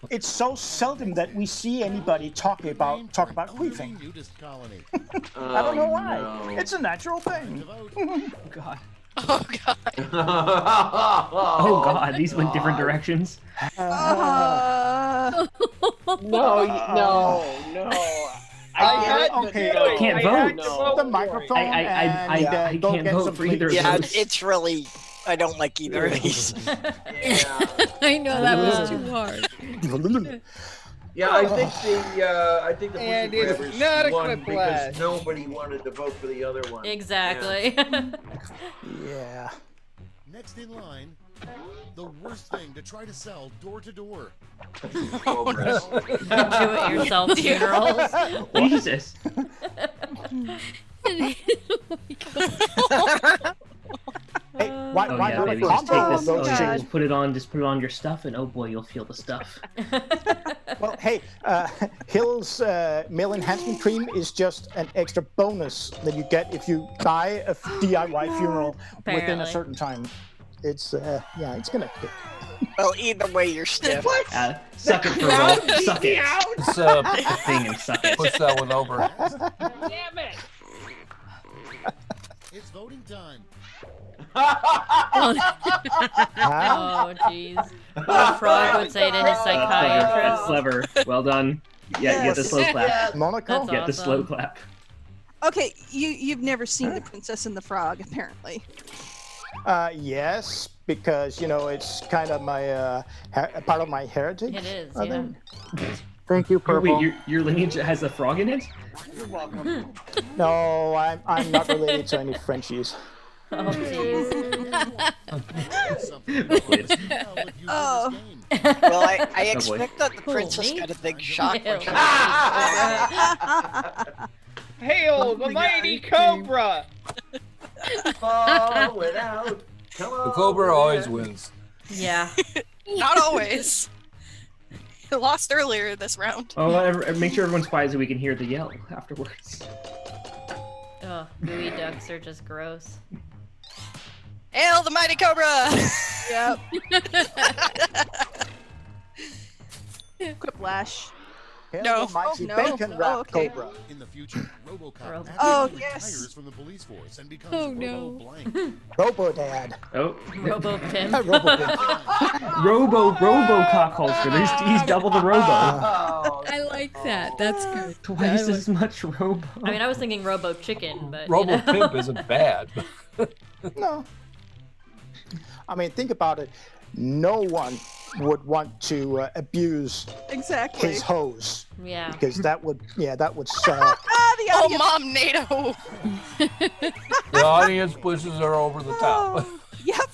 It's so seldom that we see anybody talk about queefing. I don't know why. No. It's a natural thing. God. oh God. Oh god, these went different directions. No. I can't vote. The microphone. I can't vote for either of those. It's really. I don't like either of these. I know that was too hard. Yeah, I think the And Pussy it's Grabbers not a won clip because blast. nobody wanted to vote for the other one. Exactly. Yeah. Next in line, the worst thing to try to sell door to door. Do-it-yourself funerals. Jesus. Hey, why Yeah, baby, just take this. Just put it on your stuff, and oh boy, you'll feel the stuff. Well, hey, Hill's male enhancement cream is just an extra bonus that you get if you buy a DIY funeral within a certain time. It's it's gonna. Well, either way, you're stiff. Suck it for all. Suck it. It's a thing and suck it. Push that one over. Damn it! It's voting time. Oh, jeez. What a frog would say to his psychiatrist. That's clever. Well done. Yeah, get the slow clap. Monaco? That's Get the slow clap. Okay, you've never seen The Princess and the Frog, apparently. Yes, because it's kind of my part of my heritage. It is, I yeah. think. Thank you, Purple. Wait, your lineage has a frog in it? You're welcome. No, I'm not related to any Frenchies. Oh, jeez. Oh. Well, I expect that the princess got a big shock when she Hail the mighty cobra! Fall without. Come on. The Cobra always wins. Yeah. Not always. Lost earlier this round. Oh, make sure everyone's quiet so we can hear the yell afterwards. Oh, gooey ducks are just gross. Hail the mighty cobra! Yep. Quiplash. No. Bacon wrap Cobra. In the future, RoboCop retires from the police force and becomes Robo-Blank. Robo-Dad. Oh. Robo-Pimp. Robo-Cop culture. He's double the Robo. I like that. That's good. Twice as much Robo. I mean, I was thinking Robo-Chicken, but Robo-Pimp isn't bad. No. I mean, think about it. No one would want to abuse his hose. Yeah. Because that would suck. Oh, Mom, NATO. The audience pushes her over the top. Yep.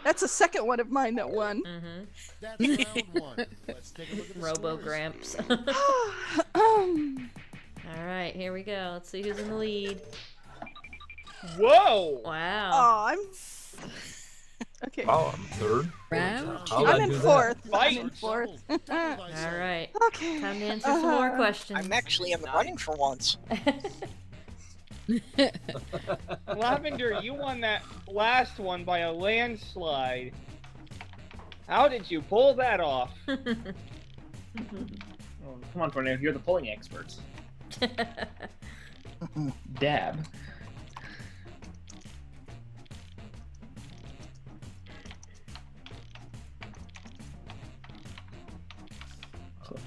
That's the second one of mine that won. Mm-hmm. That's round one. Let's take a look at the Robo-Gramps. All right, here we go. Let's see who's in the lead. Whoa! Wow. Oh, I'm... Okay. Oh, I'm third. I'm in fourth. I'm in fourth. All right. Okay. Time to answer some more questions. I'm actually in the running for once. Lavender, you won that last one by a landslide. How did you pull that off? Oh, come on, Tornado. You're the polling experts. Dab.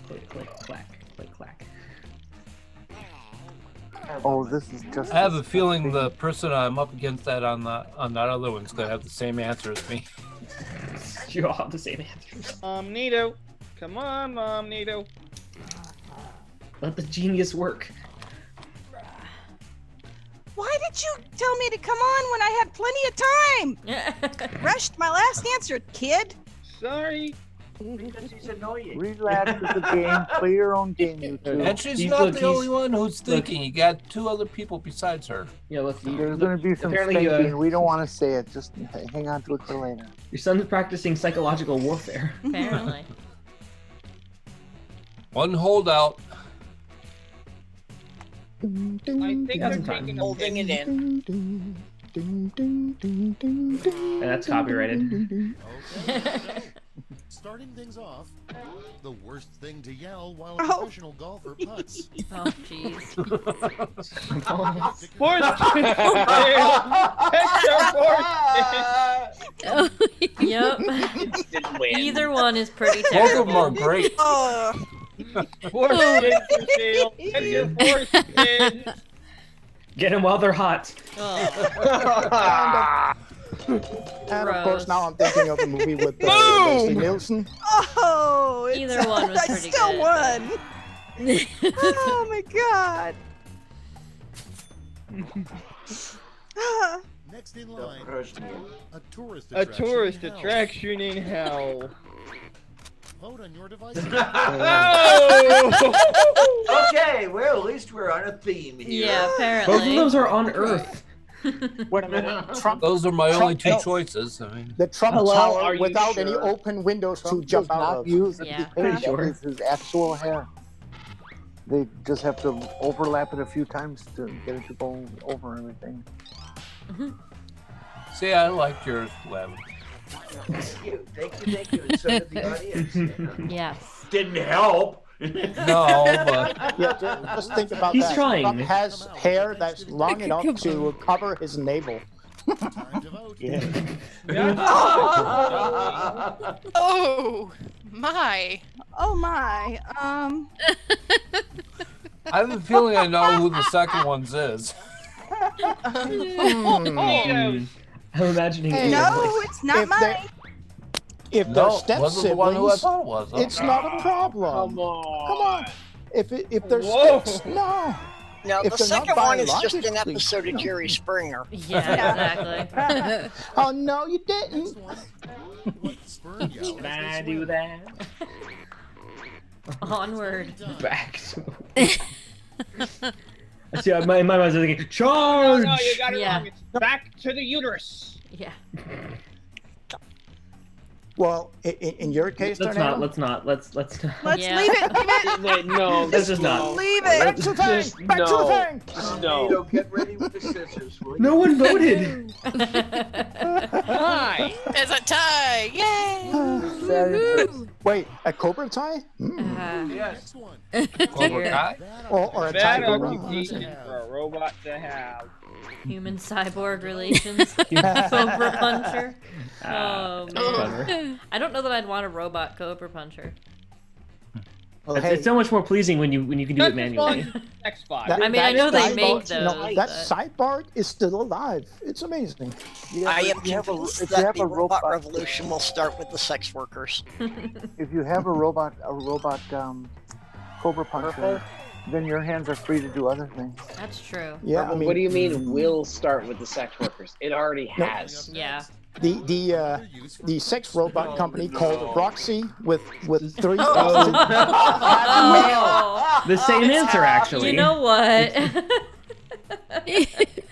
Click, click, clack, click, clack. Oh, this is just. I have a feeling the person I'm up against on that other one's gonna have the same answer as me. You all have the same answers. Nito. Come on, Mom, Nito. Let the genius work. Why did you tell me to come on when I had plenty of time? Rushed my last answer, kid. Sorry. Because he's annoying. Relax with the game. Play your own game, you two. And she's not the only one who's thinking. You got two other people besides her. Yeah, look. There's going to be some spanking. We don't want to say it. Just hang on to it for later. Your son's practicing psychological warfare. Apparently. One holdout. I think they're taking holding it in. And that's copyrighted. Starting things off, the worst thing to yell while a professional golfer putts. Oh, jeez. Yep. Either one is pretty terrible. Both of them are great. Poor kids, Lucille. Get your horse, kids. Get them while they're hot. And of course, now I'm thinking of a movie with Leslie Nielsen. Oh, Either one was I pretty still good. won. Oh my god. Next in line, a tourist A attraction. tourist in hell. attraction in hell. Vote on your device. Oh! Okay, well, at least we're on a theme here. Yeah, apparently. Both of those are on Earth. Wait a minute. Trump, Those are my only two Trump- choices. I mean, the Trump Hello, Tower are you without any sure? open windows Trump to jump does out not of. use the Yeah. paint. Sure. That is his actual hair. They just have to overlap it a few times to get it to go over everything. see, I liked yours, Lev. Thank you. And so did the audience. Yes. Didn't help. No, but Yeah, just think about He's that. trying. Trump has hair that's long enough to cover his navel. Time to vote. Yeah. Oh my. Oh my. I have a feeling I know who the second one's is. Tomatoes. I'm imagining. Hey, Ian, No, like, it's not If they- mine. If No, they're step wasn't the one who I siblings, thought it was. it's not a problem. Come on. Come on. If they're Whoa. steps, no. No, If the they're not second one is just an biologically, episode you of know. Jerry Springer. Yeah, exactly. Oh no, you didn't. What sperm gallons Can I this do week? that? Onward. Back to. See, my mind was thinking, No, charge! no, you got it Yeah. wrong. It's back to the uterus. Yeah. Well, in your case, Let's Tornado, not. Let's not. Let's. Let's Yeah. leave it. Leave it. Wait, no. Let's just not. Leave it. back to the thing. Just Back to the no. thing. Tornado, get ready with the scissors. will you? No one voted. Hi. There's a tie. Yay. Wait, a Cobra tie? Yes. Next one. Cobra Kai? Or a Bad tiger? occupation for a robot to have. Human cyborg relations. Cobra puncher. Oh Clever. man. I don't know that I'd want a robot cobra puncher. Well, It's so much more pleasing when you can do it manually. X5. That- I mean, I know they Cyborg- make no, those, that but- Cyborg is still alive. It's amazing. I am if you have a- convinced if you that have the a robot robot- revolution will start with the sex workers. If you have a robot Cobra puncher, then your hands are free to do other things. That's true. Yeah, I mean, What do you mean will start with the sex workers? It already No. has. Yeah. the sex robot company called Roxy with 3 Oh. The same answer, actually. You know what?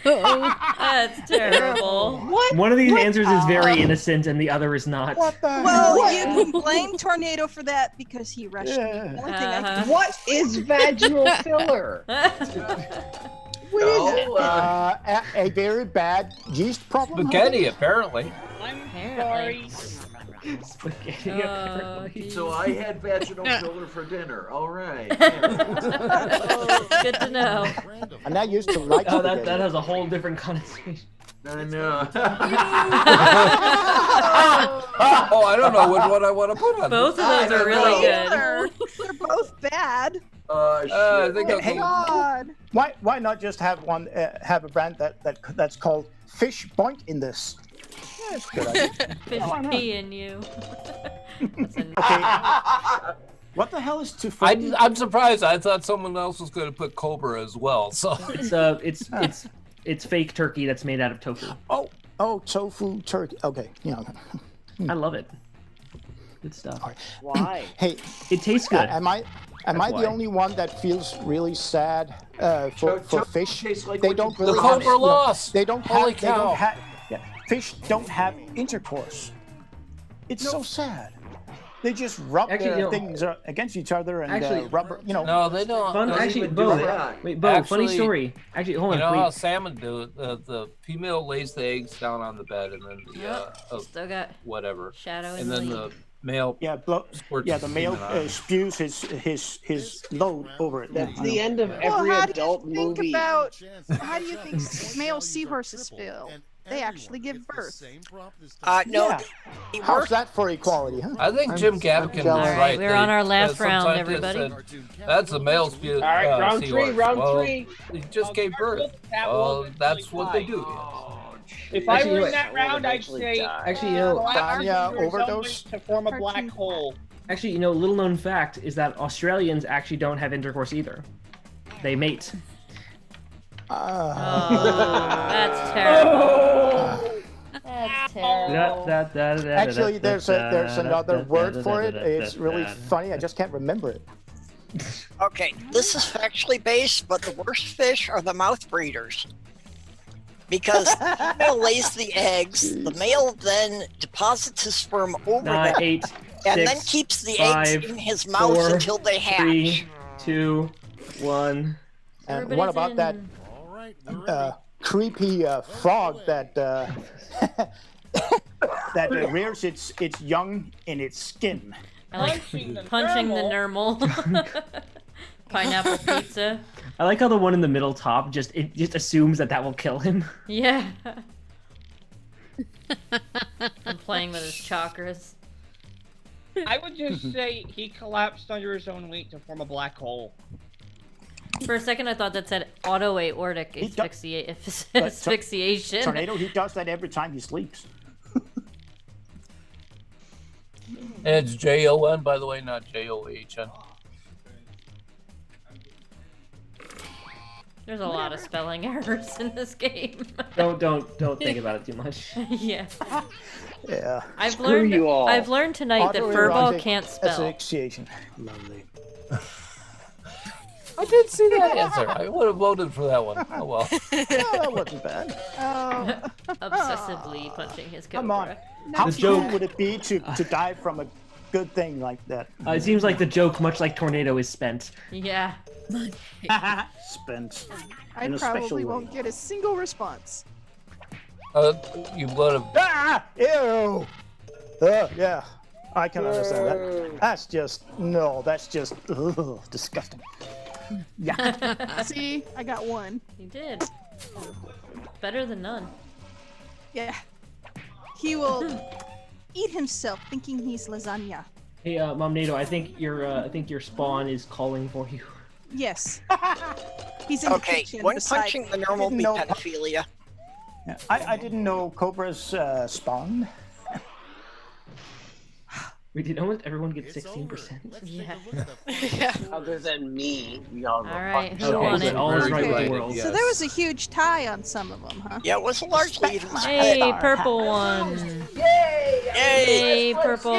That's terrible. What? One of these answers is very innocent, and the other is not. What the Well, hell? you can blame Tornado for that because he rushed me. The only thing I can What is vaginal filler? What is it? A very bad yeast problem. Spaghetti, apparently. I'm Apparently. sorry. Spaghetti, Oh, apparently. So I had vaginal filler for dinner. All right. Good to know. And I used to like Oh, spaghetti. that has a whole different connotation. I know. Oh, I don't know what I want to put on. Both of those are really good. They're both bad. I think I'll Hey, go. God. Why not just have one have a brand that's called Fish Boink in this? Yeah, it's a good idea. Fish why not? pee in you. That's a- Okay. What the hell is too funny? I'm surprised. I thought someone else was going to put Cobra as well. So It's fake turkey that's made out of tofu. Oh, tofu turkey. Okay, I love it. Good stuff. Why? Hey, It tastes good. am I That's the why. only one that feels really sad for fish? tastes like They what don't you- really The have, Cobra lost. They don't Holy have. They don't cow. have. Yeah, fish don't have intercourse. It's so sad. They just rub Actually, their you know- things against each other and Actually- rubber. No, they don't. Fun, don't actually, even Bo. do that. Wait, Bo. Funny Actually, story. Actually, hold on. You know how wait. salmon do it? The female lays the eggs down on the bed, and then Still got whatever, shadow in and the then lead. the male. squirts Yeah, the male semen out. spews his load over it. That's the end of Well, every how do you adult think movie. about how do you think male seahorses feel? They actually give birth. No. Yeah. How's that for equality, huh? I think Jim Gaffigan was All right, right. we're on our last some round, scientists everybody. said, that's a male All right, round three, round well, three. He just gave birth. That's what they do. If I were in that round, I'd say Actually, Tanya overdose to form a black hole. Actually, little known fact is that Australians actually don't have intercourse either. They mate. That's terrible. That's terrible. Actually, there's another word for it. It's really funny. I just can't remember it. Okay, this is factually based, but the worst fish are the mouth breeders. Because the female lays the eggs, the male then deposits his sperm over them, 8, and 6, then keeps the 5, eggs in his mouth 4, until they hatch. 3, 2, 1. And what about that creepy frog that that rears its young in its skin? I like punching the normal. Pineapple pizza. I like how the one in the middle top just assumes that will kill him. Yeah. I'm playing with his chakras. I would just say he collapsed under his own weight to form a black hole. For a second, I thought that said autoaortic asphyxiation. Tornado, he does that every time he sleeps. And it's Jon, by the way, not John. There's a lot of spelling errors in this game. Don't think about it too much. Yeah. Yeah. I've learned tonight that Furball can't spell. Asphyxiation. Lovely. I did see that answer. I would have voted for that one. Oh well. That wasn't bad. Obsessively punching his cobra. Come on. How cool would it be to die from a good thing like that? It seems like the joke, much like Tornado, is spent. Yeah. Spent. I probably won't get a single response. You would have. Ew. Yeah. I can understand that. That's just disgusting. Yeah. See, I got one. You did. Better than none. Yeah. He will eat himself thinking he's lasagna. Hey, Mom Nato, I think your spawn is calling for you. Yes. He's in the kitchen. When beside punching me. the normal be pedophilia. Yeah, I didn't know cobras spawn. Wait, did almost everyone get 16%? Yeah. Other than me, we all right, who won it? All is right with the world. So there was a huge tie on some of them, huh? Yeah, it was largely. Hey, purple one. Yay! Yay, purple.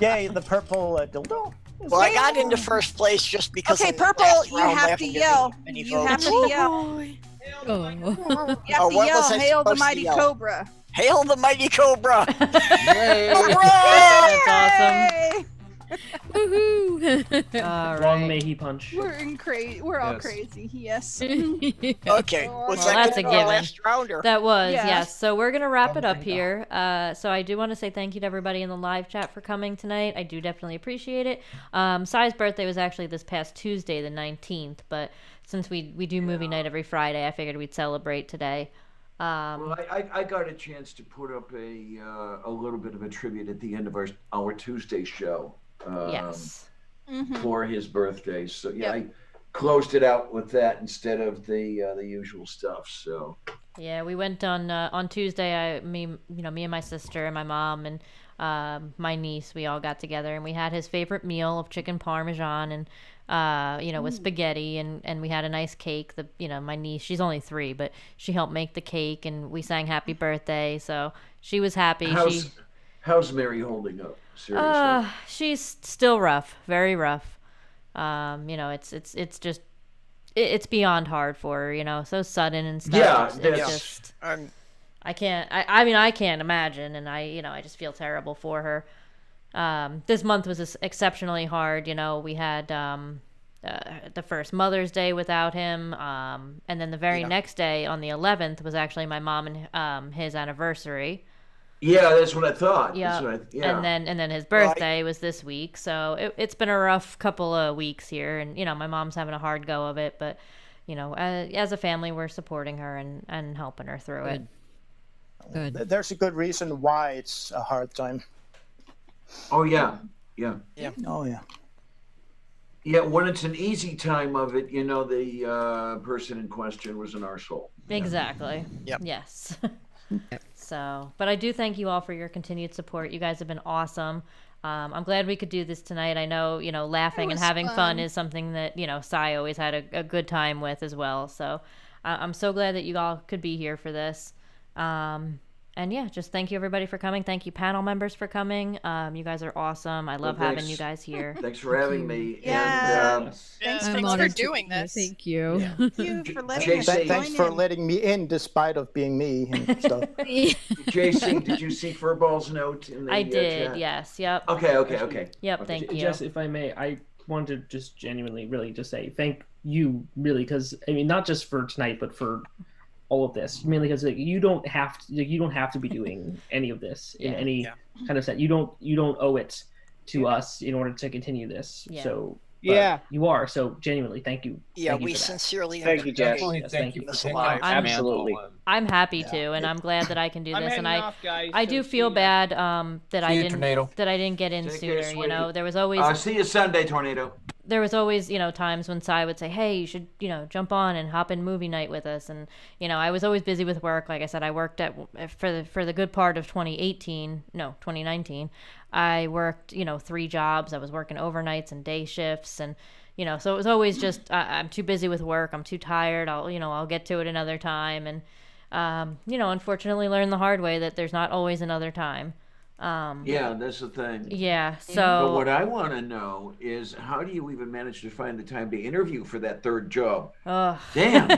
Yay, the purple dildo. Well, I got into first place just because. Okay, in the purple, last you round, have I to haven't yell. given many You have votes. to yell. You have to what yell, was I hail the supposed to mighty yell? cobra. Hail the mighty cobra! That's awesome. Woohoo! All Long right. may he punch. We're all crazy. Yes. Okay. Was Well, that that's good a for our given. last rounder? That was, Yeah. yes. So we're going to wrap it up here. So I do want to say thank you to everybody in the live chat for coming tonight. I do definitely appreciate it. Sci's birthday was actually this past Tuesday, the 19th, but since we do movie night every Friday, I figured we'd celebrate today. Well, I got a chance to put up a little bit of a tribute at the end of our Tuesday show. Yes. For his birthday. So yeah, Yep. I closed it out with that instead of the usual stuff. So Yeah, we went on Tuesday. Me and my sister and my mom and my niece, we all got together and we had his favorite meal of chicken parmesan and with spaghetti and we had a nice cake. My niece, she's only 3, but she helped make the cake and we sang happy birthday. So she was happy. How's Mary holding up? Seriously. She's still rough, very rough. It's just it's beyond hard for her, so sudden and stuff. Yeah, it's just I can't imagine, and I just feel terrible for her. This month was exceptionally hard. We had the first Mother's Day without him, and then the very next day on the 11th was actually my mom and his anniversary. Yeah, that's what I thought. Yeah. Yeah. And then his birthday was this week, so it's been a rough couple of weeks here, and my mom's having a hard go of it, but as a family, we're supporting her and helping her through it. Good. There's a good reason why it's a hard time. Oh yeah. Oh yeah. Yeah, when it's an easy time of it, the person in question was an arsehole. Exactly. Yep. Yes. So, but I do thank you all for your continued support. You guys have been awesome. I'm glad we could do this tonight. I know, laughing and having fun is something that, Sci always had a good time with as well. So I'm so glad that you all could be here for this. And yeah, just thank you everybody for coming. Thank you panel members for coming. You guys are awesome. I love having you guys here. Thanks for having me. Yeah. And, Thanks for doing this. Thank you. Yeah. Thank you for letting us Thanks join for in. letting me in, despite of being me and stuff. JC, did you see Furball's note in the I did, chat? yes. Yep. Okay. Yep, thank you. Jess, if I may, I wanted to just genuinely really just say thank you, really, because not just for tonight, but for all of this, mainly because you don't have to be doing any of this in any kind of set. You don't owe it to us in order to continue this. Yeah. So Yeah. you are. So genuinely, thank you. Yeah, Thank you we for that. sincerely Thank you, Jess. appreciate Thank you keeping for us taking alive. out some Absolutely. mantle and- I'm happy to, and I'm glad that I can do I'm this. heading And off, guys, I so do see feel you. bad that See you, Tornado. I didn't get in Take sooner. care, sweetie. There was always See you Sunday, Tornado. there was always, times when Cy would say, hey, you should, jump on and hop in movie night with us. And, I was always busy with work. Like I said, I worked for the good part of 2019. I worked, 3 jobs. I was working overnights and day shifts. And, so it was always just, I'm too busy with work. I'm too tired. I'll get to it another time. And, unfortunately learned the hard way that there's not always another time. Yeah, that's the thing. Yeah, so... But what I want to know is, how do you even manage to find the time to interview for that third job? Damn.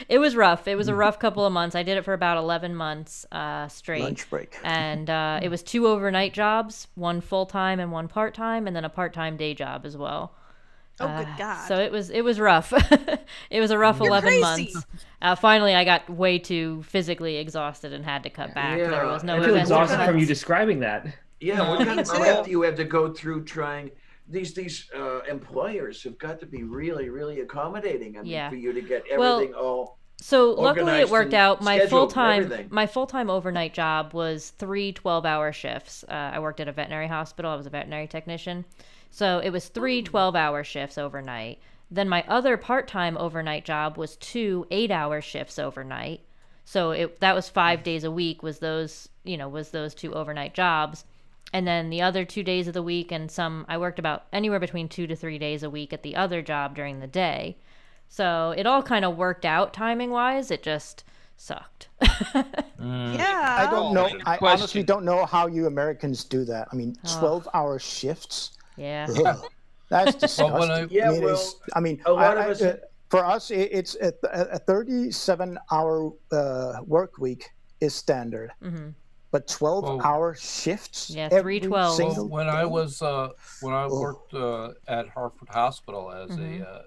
It was rough. It was a rough couple of months. I did it for about 11 months straight. Lunch break. And it was 2 overnight jobs, 1 full-time and 1 part-time, and then a part-time day job as well. Oh, good God. So it was rough. It was a rough You're 11 crazy. months. Finally, I got way too physically exhausted and had to cut back. Yeah. There was no I feel events. exhausted from you describing that. Yeah, what kind of too. crap do you have to go through trying? These employers have got to be really, really accommodating. I mean, Yeah. for you to get Well, everything all. So luckily it organized worked and out. My scheduled and full-time everything. overnight job was 3 12-hour shifts. I worked at a veterinary hospital. I was a veterinary technician. So it was 3 12-hour shifts overnight. Then my other part-time overnight job was 2 8-hour shifts overnight. So that was 5 days a week was those 2 overnight jobs. And then the other 2 days of the week I worked about anywhere between 2 to 3 days a week at the other job during the day. So it all kind of worked out timing wise. It just sucked. Yeah. I don't know. I Question. honestly don't know how you Americans do that. I mean, 12-hour shifts. Yeah. Ugh. That's disgusting. when I- a lot of us. For us, it's a 37-hour work week is standard. Mm-hmm. But 12-hour shifts. Yeah, every 3/12. single When I was when I worked at Hartford Hospital as Mm-hmm. a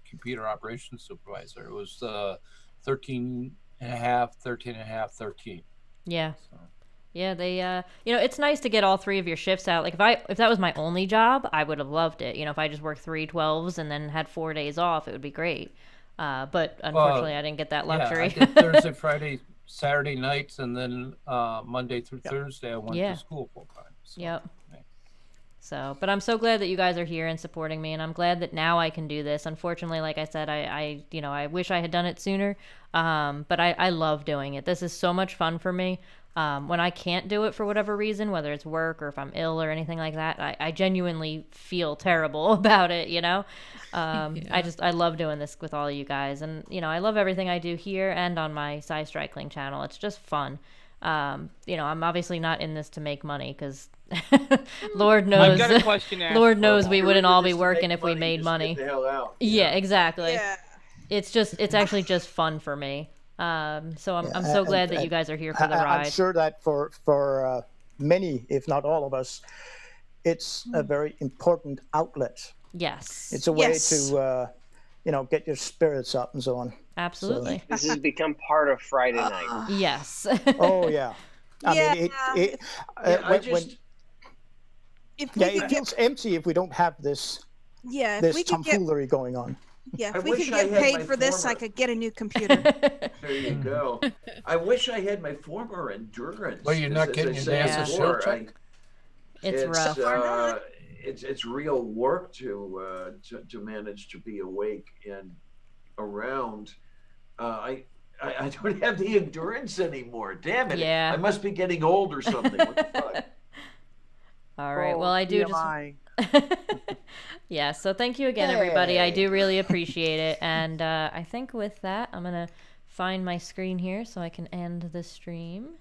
computer operations supervisor, it was 13 and a half, 13. Yeah. Yeah, they it's nice to get all 3 of your shifts out. Like if that was my only job, I would have loved it. If I just worked 3 12s and then had 4 days off, it would be great. But unfortunately I didn't get that luxury. Yeah, I did Thursday, Friday, Saturday nights, and then Monday through Thursday I went to school full time. So, Yep. So, but I'm so glad that you guys are here and supporting me, and I'm glad that now I can do this. Unfortunately, like I said, I wish I had done it sooner. But I love doing it. This is so much fun for me. When I can't do it for whatever reason, whether it's work or if I'm ill or anything like that, I genuinely feel terrible about it, I love doing this with all of you guys. And, I love everything I do here and on my Sci Strikes channel. It's just fun. I'm obviously not in this to make money because Lord knows, I've got a question to ask Lord knows Furball. we wouldn't all be working if we made money. Get the hell out. Yeah, exactly. Yeah. It's actually just fun for me. So I'm so glad that you guys are here for the ride. I'm sure that for many, if not all of us, it's a very important outlet. Yes. It's a way Yes. to get your spirits up and so on. Absolutely. This has become part of Friday night. Yes. Oh yeah. I mean, If we could it feels empty if we don't have this if this we could get tomfoolery going on. Yeah, I if we wish could I get had paid my for this, I former- could get a new computer. There you go. I wish I had my former endurance. Well, you're not 'cause getting as your I said NASA before, shield check? It's rough. It's real work to manage to be awake and around. I don't have the endurance anymore. Damn it! Yeah. I must be getting old or something. What the fuck? All right. Well, I do TMI. Yeah, so thank you again, everybody. I do really appreciate it. And I think with that, I'm going to find my screen here so I can end the stream.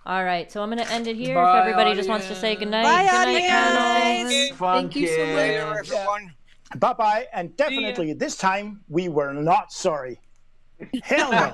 All right, so I'm going to end it here. Bye, If everybody just wants to say goodnight. Bye, Good night, audience. panel. Thank you so much. Later, everyone. Bye bye, and definitely this time we were not sorry. Hell no.